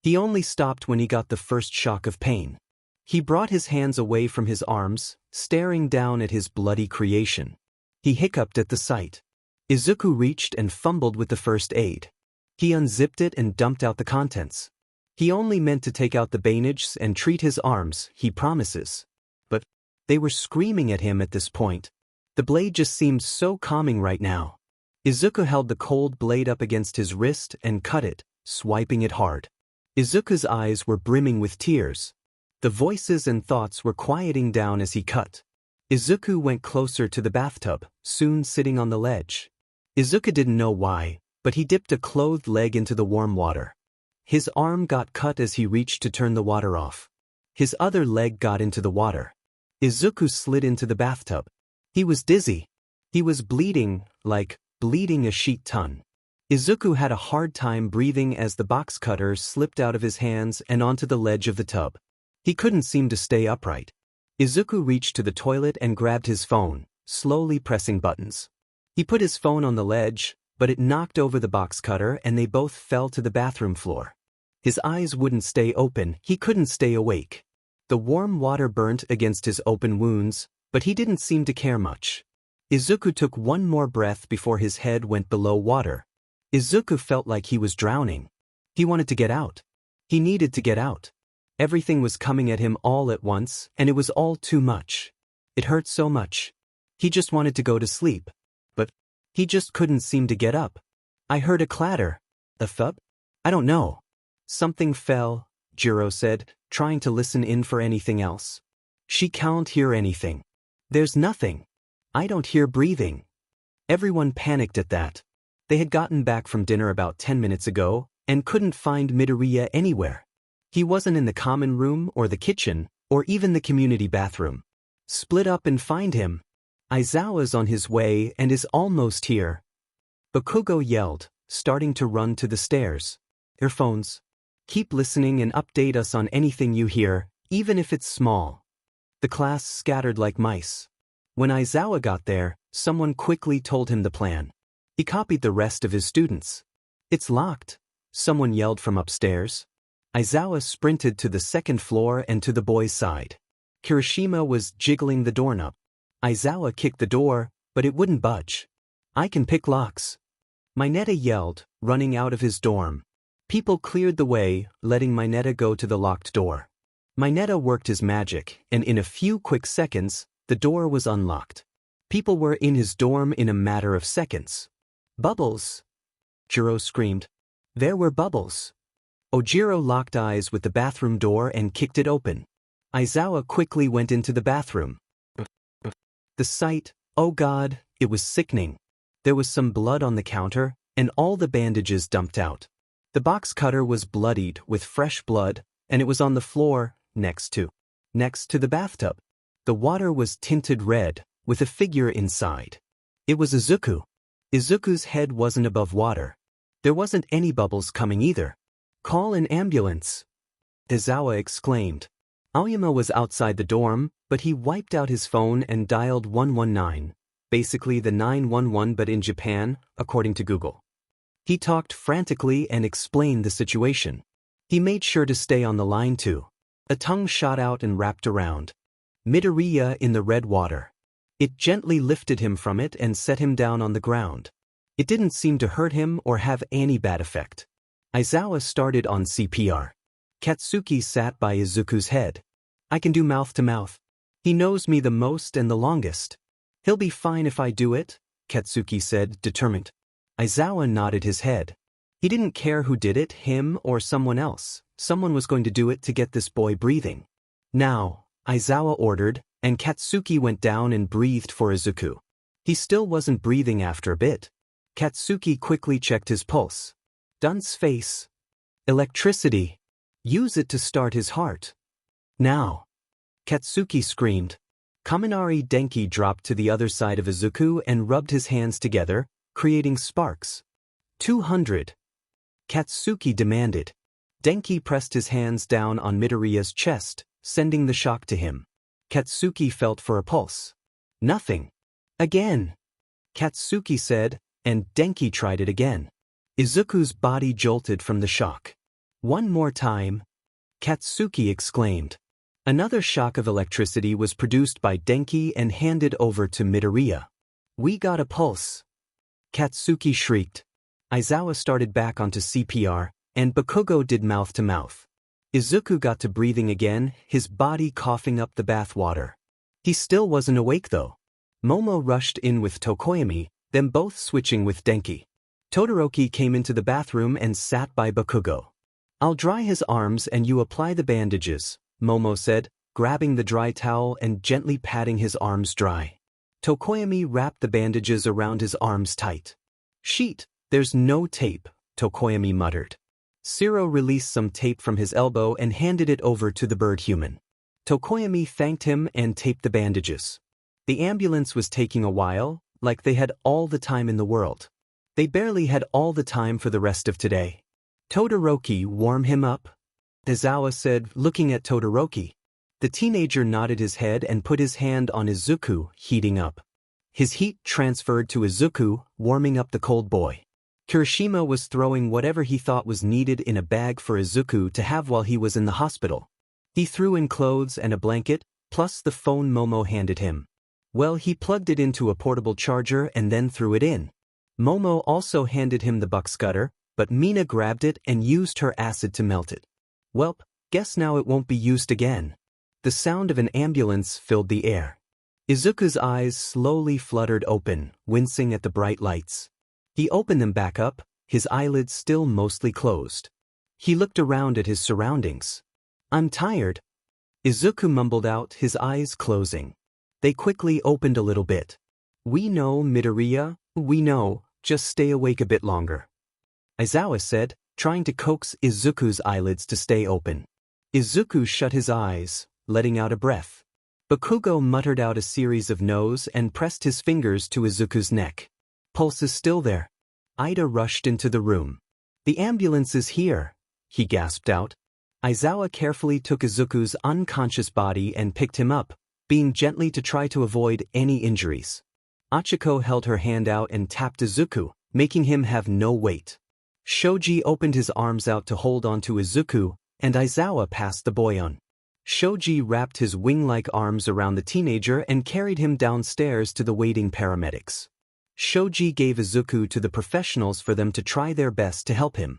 He only stopped when he got the first shock of pain. He brought his hands away from his arms, staring down at his bloody creation. He hiccuped at the sight. Izuku reached and fumbled with the first aid. He unzipped it and dumped out the contents. He only meant to take out the bandages and treat his arms, he promises. But they were screaming at him at this point. The blade just seemed so calming right now. Izuku held the cold blade up against his wrist and cut it, swiping it hard. Izuku's eyes were brimming with tears. The voices and thoughts were quieting down as he cut. Izuku went closer to the bathtub, soon sitting on the ledge. Izuku didn't know why, but he dipped a clothed leg into the warm water. His arm got cut as he reached to turn the water off. His other leg got into the water. Izuku slid into the bathtub. He was dizzy. He was bleeding, like bleeding a sheet ton. Izuku had a hard time breathing as the box cutter slipped out of his hands and onto the ledge of the tub. He couldn't seem to stay upright. Izuku reached to the toilet and grabbed his phone, slowly pressing buttons. He put his phone on the ledge, but it knocked over the box cutter and they both fell to the bathroom floor. His eyes wouldn't stay open, he couldn't stay awake. The warm water burnt against his open wounds, but he didn't seem to care much. Izuku took one more breath before his head went below water. Izuku felt like he was drowning. He wanted to get out. He needed to get out. Everything was coming at him all at once, and it was all too much. It hurt so much. He just wanted to go to sleep. But he just couldn't seem to get up. I heard a clatter. A thud? I don't know. Something fell, Jiro said, trying to listen in for anything else. She can't hear anything. There's nothing. I don't hear breathing. Everyone panicked at that. They had gotten back from dinner about 10 minutes ago, and couldn't find Midoriya anywhere. He wasn't in the common room or the kitchen, or even the community bathroom. Split up and find him. Aizawa's on his way and is almost here. Bakugo yelled, starting to run to the stairs. Earphones. Keep listening and update us on anything you hear, even if it's small. The class scattered like mice. When Aizawa got there, Someone quickly told him the plan. He copied the rest of his students. "It's locked," someone yelled from upstairs. Aizawa sprinted to the second floor and to the boy's side. Kirishima was jiggling the doorknob. Aizawa kicked the door, but it wouldn't budge. "I can pick locks," Mineta yelled, running out of his dorm. People cleared the way, letting Mineta go to the locked door. Mineta worked his magic, and in a few quick seconds, the door was unlocked. People were in his dorm in a matter of seconds. "Bubbles!" Jiro screamed. There were bubbles. Ojiro locked eyes with the bathroom door and kicked it open. Aizawa quickly went into the bathroom. The sight, oh God, it was sickening. There was some blood on the counter, and all the bandages dumped out. The box cutter was bloodied with fresh blood, and it was on the floor, next to the bathtub. The water was tinted red, with a figure inside. It was Izuku. Izuku's head wasn't above water. There wasn't any bubbles coming either. "Call an ambulance," Aizawa exclaimed. Aoyama was outside the dorm, but he wiped out his phone and dialed 119, basically the 911 but in Japan, according to Google. He talked frantically and explained the situation. He made sure to stay on the line too. A tongue shot out and wrapped around Midoriya in the red water. It gently lifted him from it and set him down on the ground. It didn't seem to hurt him or have any bad effect. Aizawa started on CPR. Katsuki sat by Izuku's head. "I can do mouth-to-mouth. He knows me the most and the longest. He'll be fine if I do it," Katsuki said, determined. Aizawa nodded his head. He didn't care who did it, him or someone else. Someone was going to do it to get this boy breathing. "Now," Aizawa ordered, and Katsuki went down and breathed for Izuku. He still wasn't breathing after a bit. Katsuki quickly checked his pulse. Dun's face. "Electricity. Use it to start his heart. Now." Katsuki screamed. Kaminari Denki dropped to the other side of Izuku and rubbed his hands together, creating sparks. 200. Katsuki demanded. Denki pressed his hands down on Midoriya's chest, sending the shock to him. Katsuki felt for a pulse. "Nothing." "Again," Katsuki said, and Denki tried it again. Izuku's body jolted from the shock. "One more time," Katsuki exclaimed. Another shock of electricity was produced by Denki and handed over to Midoriya. "We got a pulse," Katsuki shrieked. Aizawa started back onto CPR, and Bakugo did mouth-to-mouth. Izuku got to breathing again, his body coughing up the bath water. He still wasn't awake though. Momo rushed in with Tokoyami, them both switching with Denki. Todoroki came into the bathroom and sat by Bakugo. "I'll dry his arms and you apply the bandages," Momo said, grabbing the dry towel and gently patting his arms dry. Tokoyami wrapped the bandages around his arms tight. "Sheet, there's no tape," Tokoyami muttered. Siro released some tape from his elbow and handed it over to the bird human. Tokoyami thanked him and taped the bandages. The ambulance was taking a while, like they had all the time in the world. They barely had all the time for the rest of today. "Todoroki, warm him up," Aizawa said, looking at Todoroki. The teenager nodded his head and put his hand on Izuku, heating up. His heat transferred to Izuku, warming up the cold boy. Kirishima was throwing whatever he thought was needed in a bag for Izuku to have while he was in the hospital. He threw in clothes and a blanket, plus the phone Momo handed him. Well, he plugged it into a portable charger and then threw it in. Momo also handed him the box cutter, but Mina grabbed it and used her acid to melt it. "Welp, guess now it won't be used again." The sound of an ambulance filled the air. Izuku's eyes slowly fluttered open, wincing at the bright lights. He opened them back up, his eyelids still mostly closed. He looked around at his surroundings. "I'm tired," Izuku mumbled out, his eyes closing. They quickly opened a little bit. "We know, Midoriya, we know, just stay awake a bit longer," Aizawa said, trying to coax Izuku's eyelids to stay open. Izuku shut his eyes, letting out a breath. Bakugo muttered out a series of no's and pressed his fingers to Izuku's neck. "Pulse is still there." Ida rushed into the room. "The ambulance is here," he gasped out. Aizawa carefully took Izuku's unconscious body and picked him up, being gently to try to avoid any injuries. Achiko held her hand out and tapped Izuku, making him have no weight. Shoji opened his arms out to hold onto Izuku, and Aizawa passed the boy on. Shoji wrapped his wing-like arms around the teenager and carried him downstairs to the waiting paramedics. Shoji gave Izuku to the professionals for them to try their best to help him.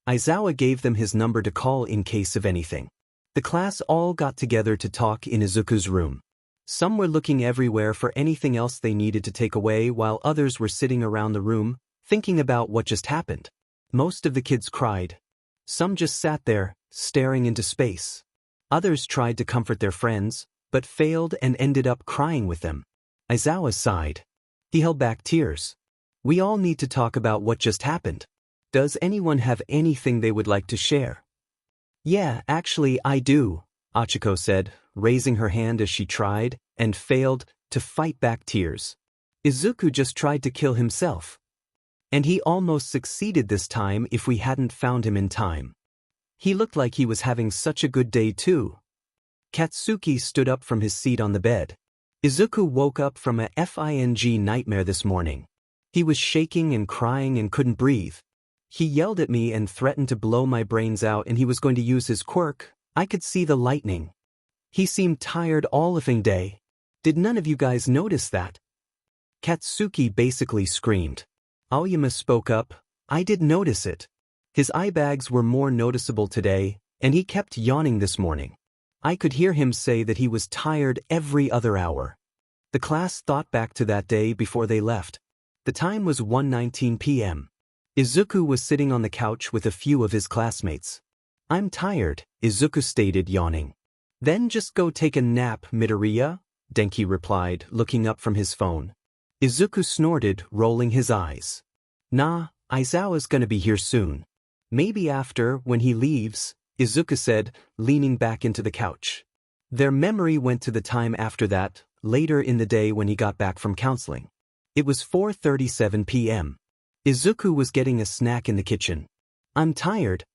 Aizawa gave them his number to call in case of anything. The class all got together to talk in Izuku's room. Some were looking everywhere for anything else they needed to take away while others were sitting around the room, thinking about what just happened. Most of the kids cried. Some just sat there, staring into space. Others tried to comfort their friends, but failed and ended up crying with them. Aizawa sighed. He held back tears. We all need to talk about what just happened. Does anyone have anything they would like to share? Yeah, actually I do, Achiko said, raising her hand as she tried, and failed, to fight back tears. Izuku just tried to kill himself. And he almost succeeded this time if we hadn't found him in time. He looked like he was having such a good day too. Katsuki stood up from his seat on the bed. Izuku woke up from a FING nightmare this morning. He was shaking and crying and couldn't breathe. He yelled at me and threatened to blow my brains out, and he was going to use his quirk. I could see the lightning. He seemed tired all effing day. Did none of you guys notice that? Katsuki basically screamed. Aoyama spoke up. I did notice it. His eye bags were more noticeable today, and he kept yawning this morning. I could hear him say that he was tired every other hour. The class thought back to that day before they left. The time was 1:19 p.m. Izuku was sitting on the couch with a few of his classmates. I'm tired, Izuku stated, yawning. Then just go take a nap, Midoriya, Denki replied, looking up from his phone. Izuku snorted, rolling his eyes. Nah, Aizawa's gonna be here soon. Maybe after, when he leaves, Izuku said, leaning back into the couch. Their memory went to the time after that, later in the day when he got back from counseling. It was 4:37 p.m. Izuku was getting a snack in the kitchen. I'm tired,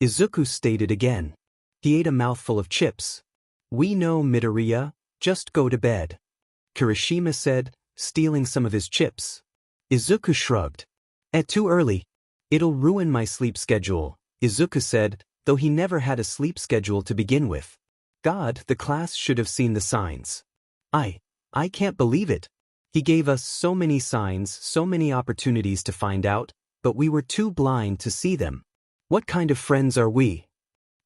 Izuku stated again. He ate a mouthful of chips. We know, Midoriya, just go to bed, Kirishima said, stealing some of his chips. Izuku shrugged. Too early. It'll ruin my sleep schedule, Izuku said, though he never had a sleep schedule to begin with. God, the class should have seen the signs. I can't believe it. He gave us so many signs, so many opportunities to find out, but we were too blind to see them. What kind of friends are we?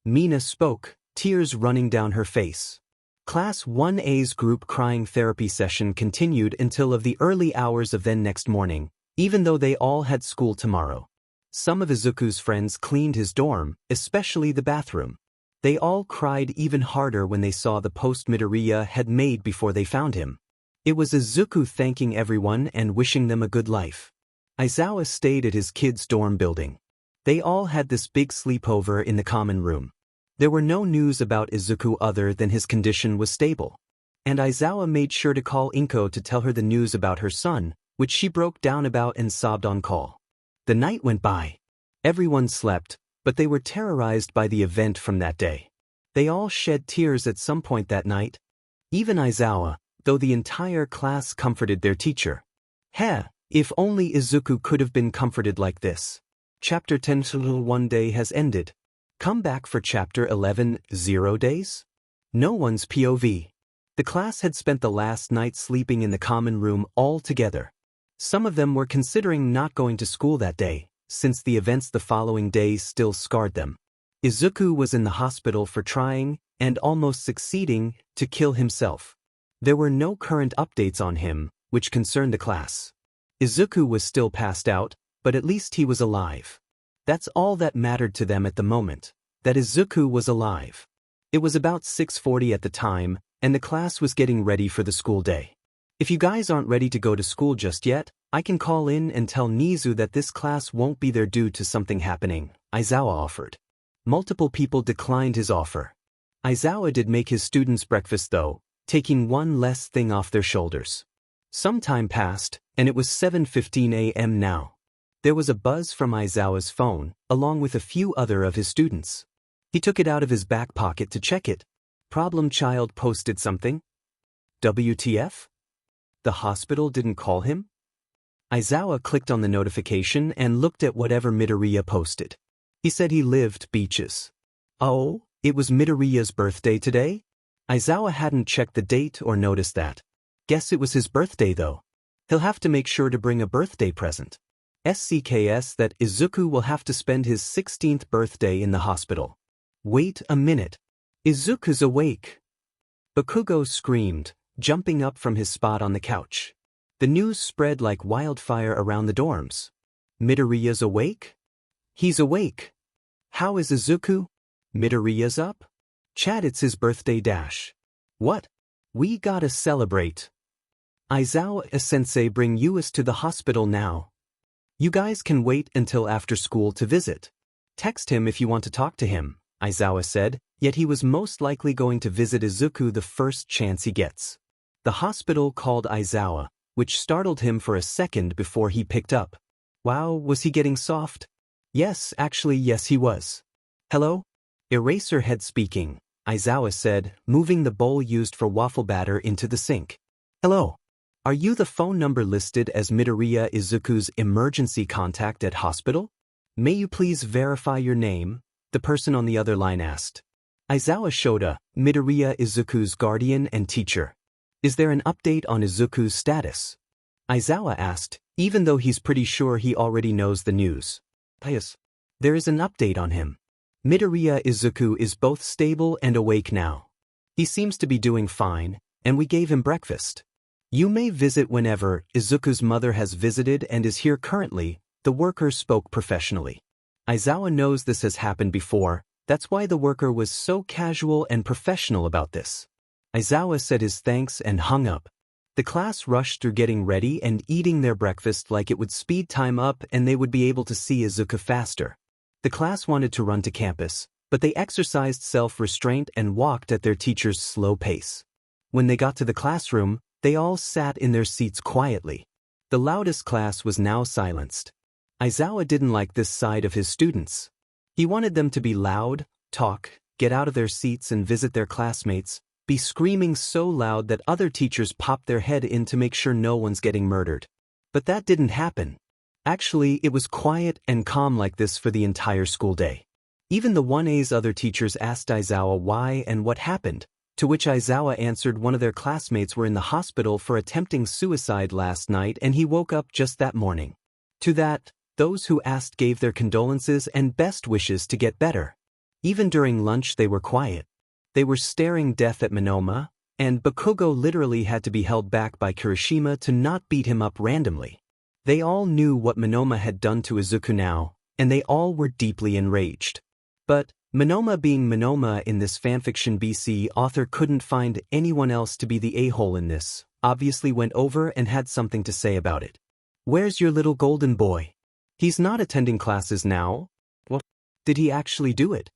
Mina spoke, tears running down her face. Class 1A's group crying therapy session continued until of the early hours of then next morning, even though they all had school tomorrow. Some of Izuku's friends cleaned his dorm, especially the bathroom. They all cried even harder when they saw the post Midoriya had made before they found him. It was Izuku thanking everyone and wishing them a good life. Aizawa stayed at his kids' dorm building. They all had this big sleepover in the common room. There were no news about Izuku other than his condition was stable. And Aizawa made sure to call Inko to tell her the news about her son, which she broke down about and sobbed on call. The night went by. Everyone slept, but they were terrorized by the event from that day. They all shed tears at some point that night. Even Aizawa, though the entire class comforted their teacher. If only Izuku could have been comforted like this. Chapter 10 One Day has ended. Come back for Chapter 11 0 Days? No one's POV. The class had spent the last night sleeping in the common room all together. Some of them were considering not going to school that day, since the events the following day still scarred them. Izuku was in the hospital for trying, and almost succeeding, to kill himself. There were no current updates on him, which concerned the class. Izuku was still passed out, but at least he was alive. That's all that mattered to them at the moment, that Izuku was alive. It was about 6:40 at the time, and the class was getting ready for the school day. If you guys aren't ready to go to school just yet, I can call in and tell Nizu that this class won't be there due to something happening, Aizawa offered. Multiple people declined his offer. Aizawa did make his students breakfast though, taking one less thing off their shoulders. Some time passed, and it was 7:15 a.m. now. There was a buzz from Aizawa's phone, along with a few other of his students. He took it out of his back pocket to check it. Problem child posted something? WTF? The hospital didn't call him? Aizawa clicked on the notification and looked at whatever Midoriya posted. He said he lived beaches. Oh, it was Midoriya's birthday today? Aizawa hadn't checked the date or noticed that. Guess it was his birthday though. He'll have to make sure to bring a birthday present. SCKS that Izuku will have to spend his 16th birthday in the hospital. Wait a minute. Izuku's awake. Bakugo screamed, jumping up from his spot on the couch. The news spread like wildfire around the dorms. Midoriya's awake? He's awake. How is Izuku? Midoriya's up? Chad, it's his birthday dash. What? We gotta celebrate. Aizawa-sensei, bring Yuis to the hospital now. You guys can wait until after school to visit. Text him if you want to talk to him, Aizawa said, yet he was most likely going to visit Izuku the first chance he gets. The hospital called Aizawa, which startled him for a second before he picked up. Wow, was he getting soft? Yes, actually yes he was. Hello? Eraserhead speaking, Aizawa said, moving the bowl used for waffle batter into the sink. Hello. Are you the phone number listed as Midoriya Izuku's emergency contact at hospital? May you please verify your name? The person on the other line asked. Aizawa Shoda, Midoriya Izuku's guardian and teacher. Is there an update on Izuku's status? Aizawa asked, even though he's pretty sure he already knows the news. Yes. There is an update on him. Midoriya Izuku is both stable and awake now. He seems to be doing fine, and we gave him breakfast. You may visit whenever. Izuku's mother has visited and is here currently, the worker spoke professionally. Aizawa knows this has happened before, that's why the worker was so casual and professional about this. Aizawa said his thanks and hung up. The class rushed through getting ready and eating their breakfast like it would speed time up and they would be able to see Izuku faster. The class wanted to run to campus, but they exercised self-restraint and walked at their teacher's slow pace. When they got to the classroom, they all sat in their seats quietly. The loudest class was now silenced. Aizawa didn't like this side of his students. He wanted them to be loud, talk, get out of their seats and visit their classmates, be screaming so loud that other teachers popped their head in to make sure no one's getting murdered. But that didn't happen. Actually, it was quiet and calm like this for the entire school day. Even the 1A's other teachers asked Aizawa why and what happened, to which Aizawa answered one of their classmates were in the hospital for attempting suicide last night and he woke up just that morning. To that, those who asked gave their condolences and best wishes to get better. Even during lunch they were quiet. They were staring death at Monoma, and Bakugo literally had to be held back by Kirishima to not beat him up randomly. They all knew what Monoma had done to Izuku now, and they all were deeply enraged. But, Monoma being Monoma in this fanfiction, BC author couldn't find anyone else to be the a-hole in this, obviously went over and had something to say about it. Where's your little golden boy? He's not attending classes now. What? Did he actually do it?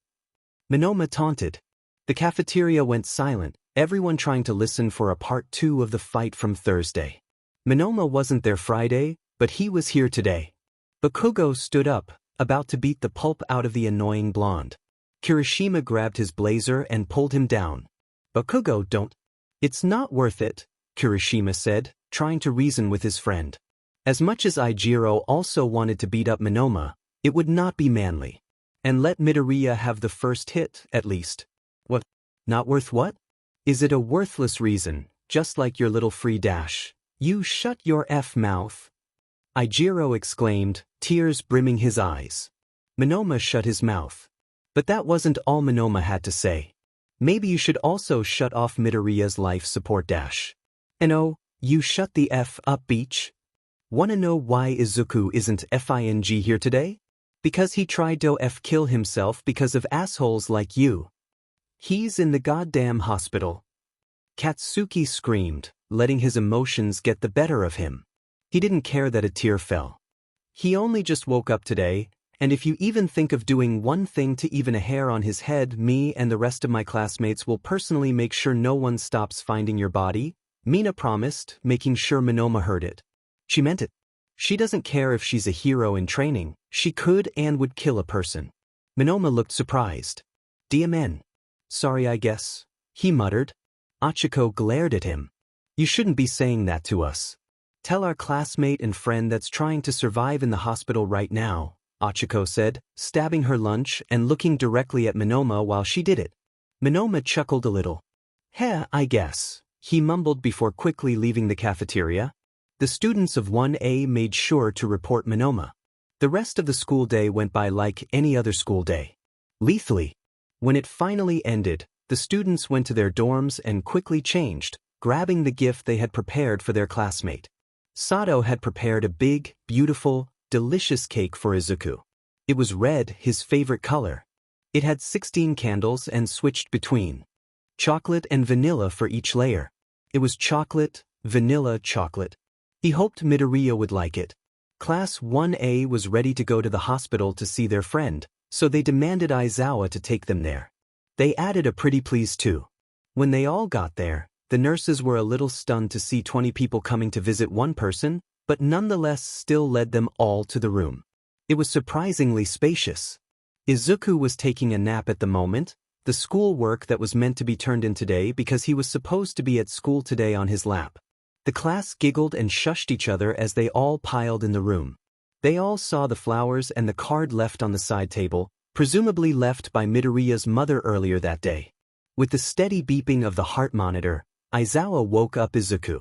Monoma taunted. The cafeteria went silent, everyone trying to listen for a part 2 of the fight from Thursday. Monoma wasn't there Friday, but he was here today. Bakugo stood up, about to beat the pulp out of the annoying blonde. Kirishima grabbed his blazer and pulled him down. Bakugo, don't. It's not worth it, Kirishima said, trying to reason with his friend. As much as Aijiro also wanted to beat up Monoma, it would not be manly. And let Midoriya have the first hit, at least. What? Not worth what? Is it a worthless reason, just like your little free dash? You shut your F mouth. Aijiro exclaimed, tears brimming his eyes. Monoma shut his mouth. But that wasn't all Monoma had to say. Maybe you should also shut off Midoriya's life support dash. And oh, you shut the F up, Beach. Wanna know why Izuku isn't FING here today? Because he tried to kill himself because of assholes like you. He's in the goddamn hospital. Katsuki screamed, letting his emotions get the better of him. He didn't care that a tear fell. He only just woke up today, and if you even think of doing one thing to even a hair on his head, me and the rest of my classmates will personally make sure no one stops finding your body, Mina promised, making sure Monoma heard it. She meant it. She doesn't care if she's a hero in training, she could and would kill a person. Monoma looked surprised. DMN. Sorry I guess, he muttered. Achiko glared at him. You shouldn't be saying that to us. Tell our classmate and friend that's trying to survive in the hospital right now, Ochako said, stabbing her lunch and looking directly at Monoma while she did it. Monoma chuckled a little. Heh, I guess, he mumbled before quickly leaving the cafeteria. The students of 1A made sure to report Monoma. The rest of the school day went by like any other school day. Lethally. When it finally ended, the students went to their dorms and quickly changed, grabbing the gift they had prepared for their classmate. Sato had prepared a big, beautiful, delicious cake for Izuku. It was red, his favorite color. It had 16 candles and switched between chocolate and vanilla for each layer. It was chocolate, vanilla, chocolate. He hoped Midoriya would like it. Class 1A was ready to go to the hospital to see their friend, so they demanded Aizawa to take them there. They added a pretty please too. When they all got there, the nurses were a little stunned to see 20 people coming to visit one person, but nonetheless still led them all to the room. It was surprisingly spacious. Izuku was taking a nap at the moment, the school work that was meant to be turned in today because he was supposed to be at school today on his lap. The class giggled and shushed each other as they all piled in the room. They all saw the flowers and the card left on the side table, presumably left by Midoriya's mother earlier that day. With the steady beeping of the heart monitor, Aizawa woke up Izuku.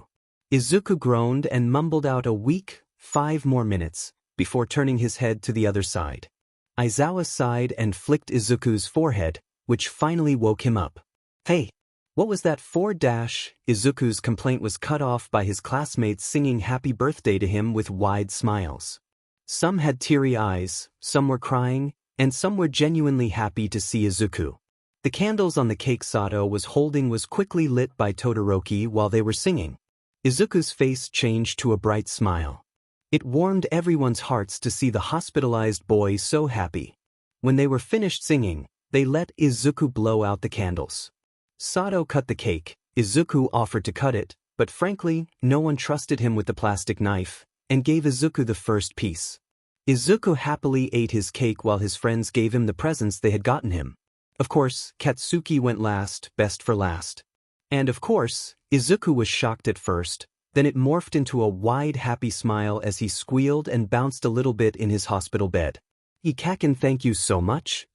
Izuku groaned and mumbled out a weak, 5 more minutes, before turning his head to the other side. Aizawa sighed and flicked Izuku's forehead, which finally woke him up. Hey! What was that for? Izuku's complaint was cut off by his classmates singing happy birthday to him with wide smiles. Some had teary eyes, some were crying, and some were genuinely happy to see Izuku. The candles on the cake Sato was holding was quickly lit by Todoroki while they were singing. Izuku's face changed to a bright smile. It warmed everyone's hearts to see the hospitalized boy so happy. When they were finished singing, they let Izuku blow out the candles. Sato cut the cake. Izuku offered to cut it, but frankly, no one trusted him with the plastic knife, and gave Izuku the first piece. Izuku happily ate his cake while his friends gave him the presents they had gotten him. Of course, Katsuki went last, best for last. And of course, Izuku was shocked at first, then it morphed into a wide happy smile as he squealed and bounced a little bit in his hospital bed. Ikakin, thank you so much.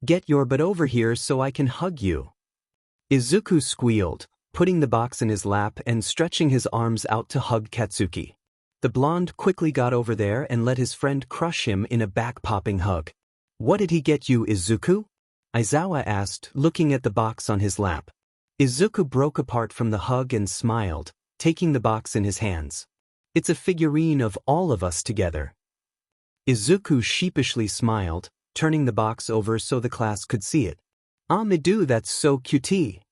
Get your butt over here so I can hug you. Izuku squealed, putting the box in his lap and stretching his arms out to hug Katsuki. The blonde quickly got over there and let his friend crush him in a back-popping hug. What did he get you, Izuku? Aizawa asked, looking at the box on his lap. Izuku broke apart from the hug and smiled, taking the box in his hands. It's a figurine of all of us together. Izuku sheepishly smiled, turning the box over so the class could see it. Ah, Midu, that's so cutie!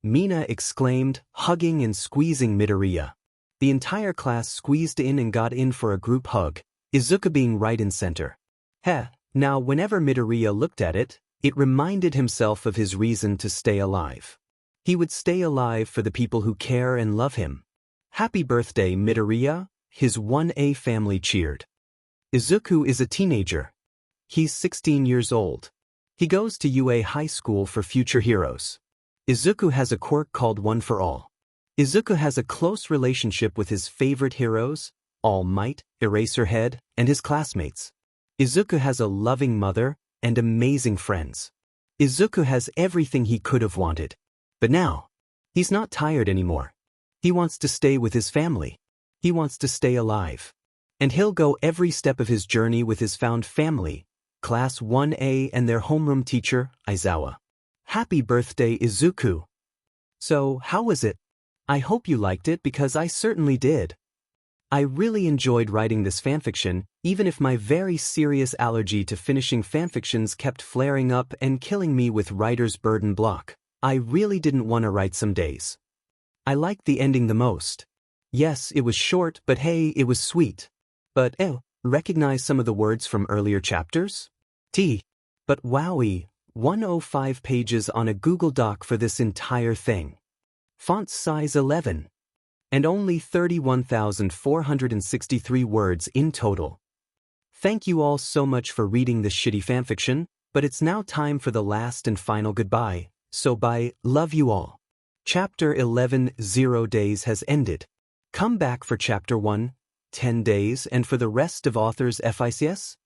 Mina exclaimed, hugging and squeezing Midoriya. The entire class squeezed in and got in for a group hug, Izuku being right in center. Heh, now whenever Midoriya looked at it, it reminded himself of his reason to stay alive. He would stay alive for the people who care and love him. Happy birthday, Midoriya, his 1A family cheered. Izuku is a teenager. He's 16 years old. He goes to UA High School for future heroes. Izuku has a quirk called One for All. Izuku has a close relationship with his favorite heroes, All Might, Eraserhead, and his classmates. Izuku has a loving mother and amazing friends. Izuku has everything he could have wanted. But now, he's not tired anymore. He wants to stay with his family. He wants to stay alive. And he'll go every step of his journey with his found family, Class 1A and their homeroom teacher, Aizawa. Happy birthday, Izuku! So, how was it? I hope you liked it because I certainly did. I really enjoyed writing this fanfiction, even if my very serious allergy to finishing fanfictions kept flaring up and killing me with writer's burden block. I really didn't want to write some days. I liked the ending the most. Yes, it was short, but hey, it was sweet. But recognize some of the words from earlier chapters? But wowie, 105 pages on a Google Doc for this entire thing. Font size 11. And only 31,463 words in total. Thank you all so much for reading this shitty fanfiction, but it's now time for the last and final goodbye, so bye, love you all. Chapter 11 0 days has ended. Come back for Chapter 1 10 days and for the rest of author's FICS?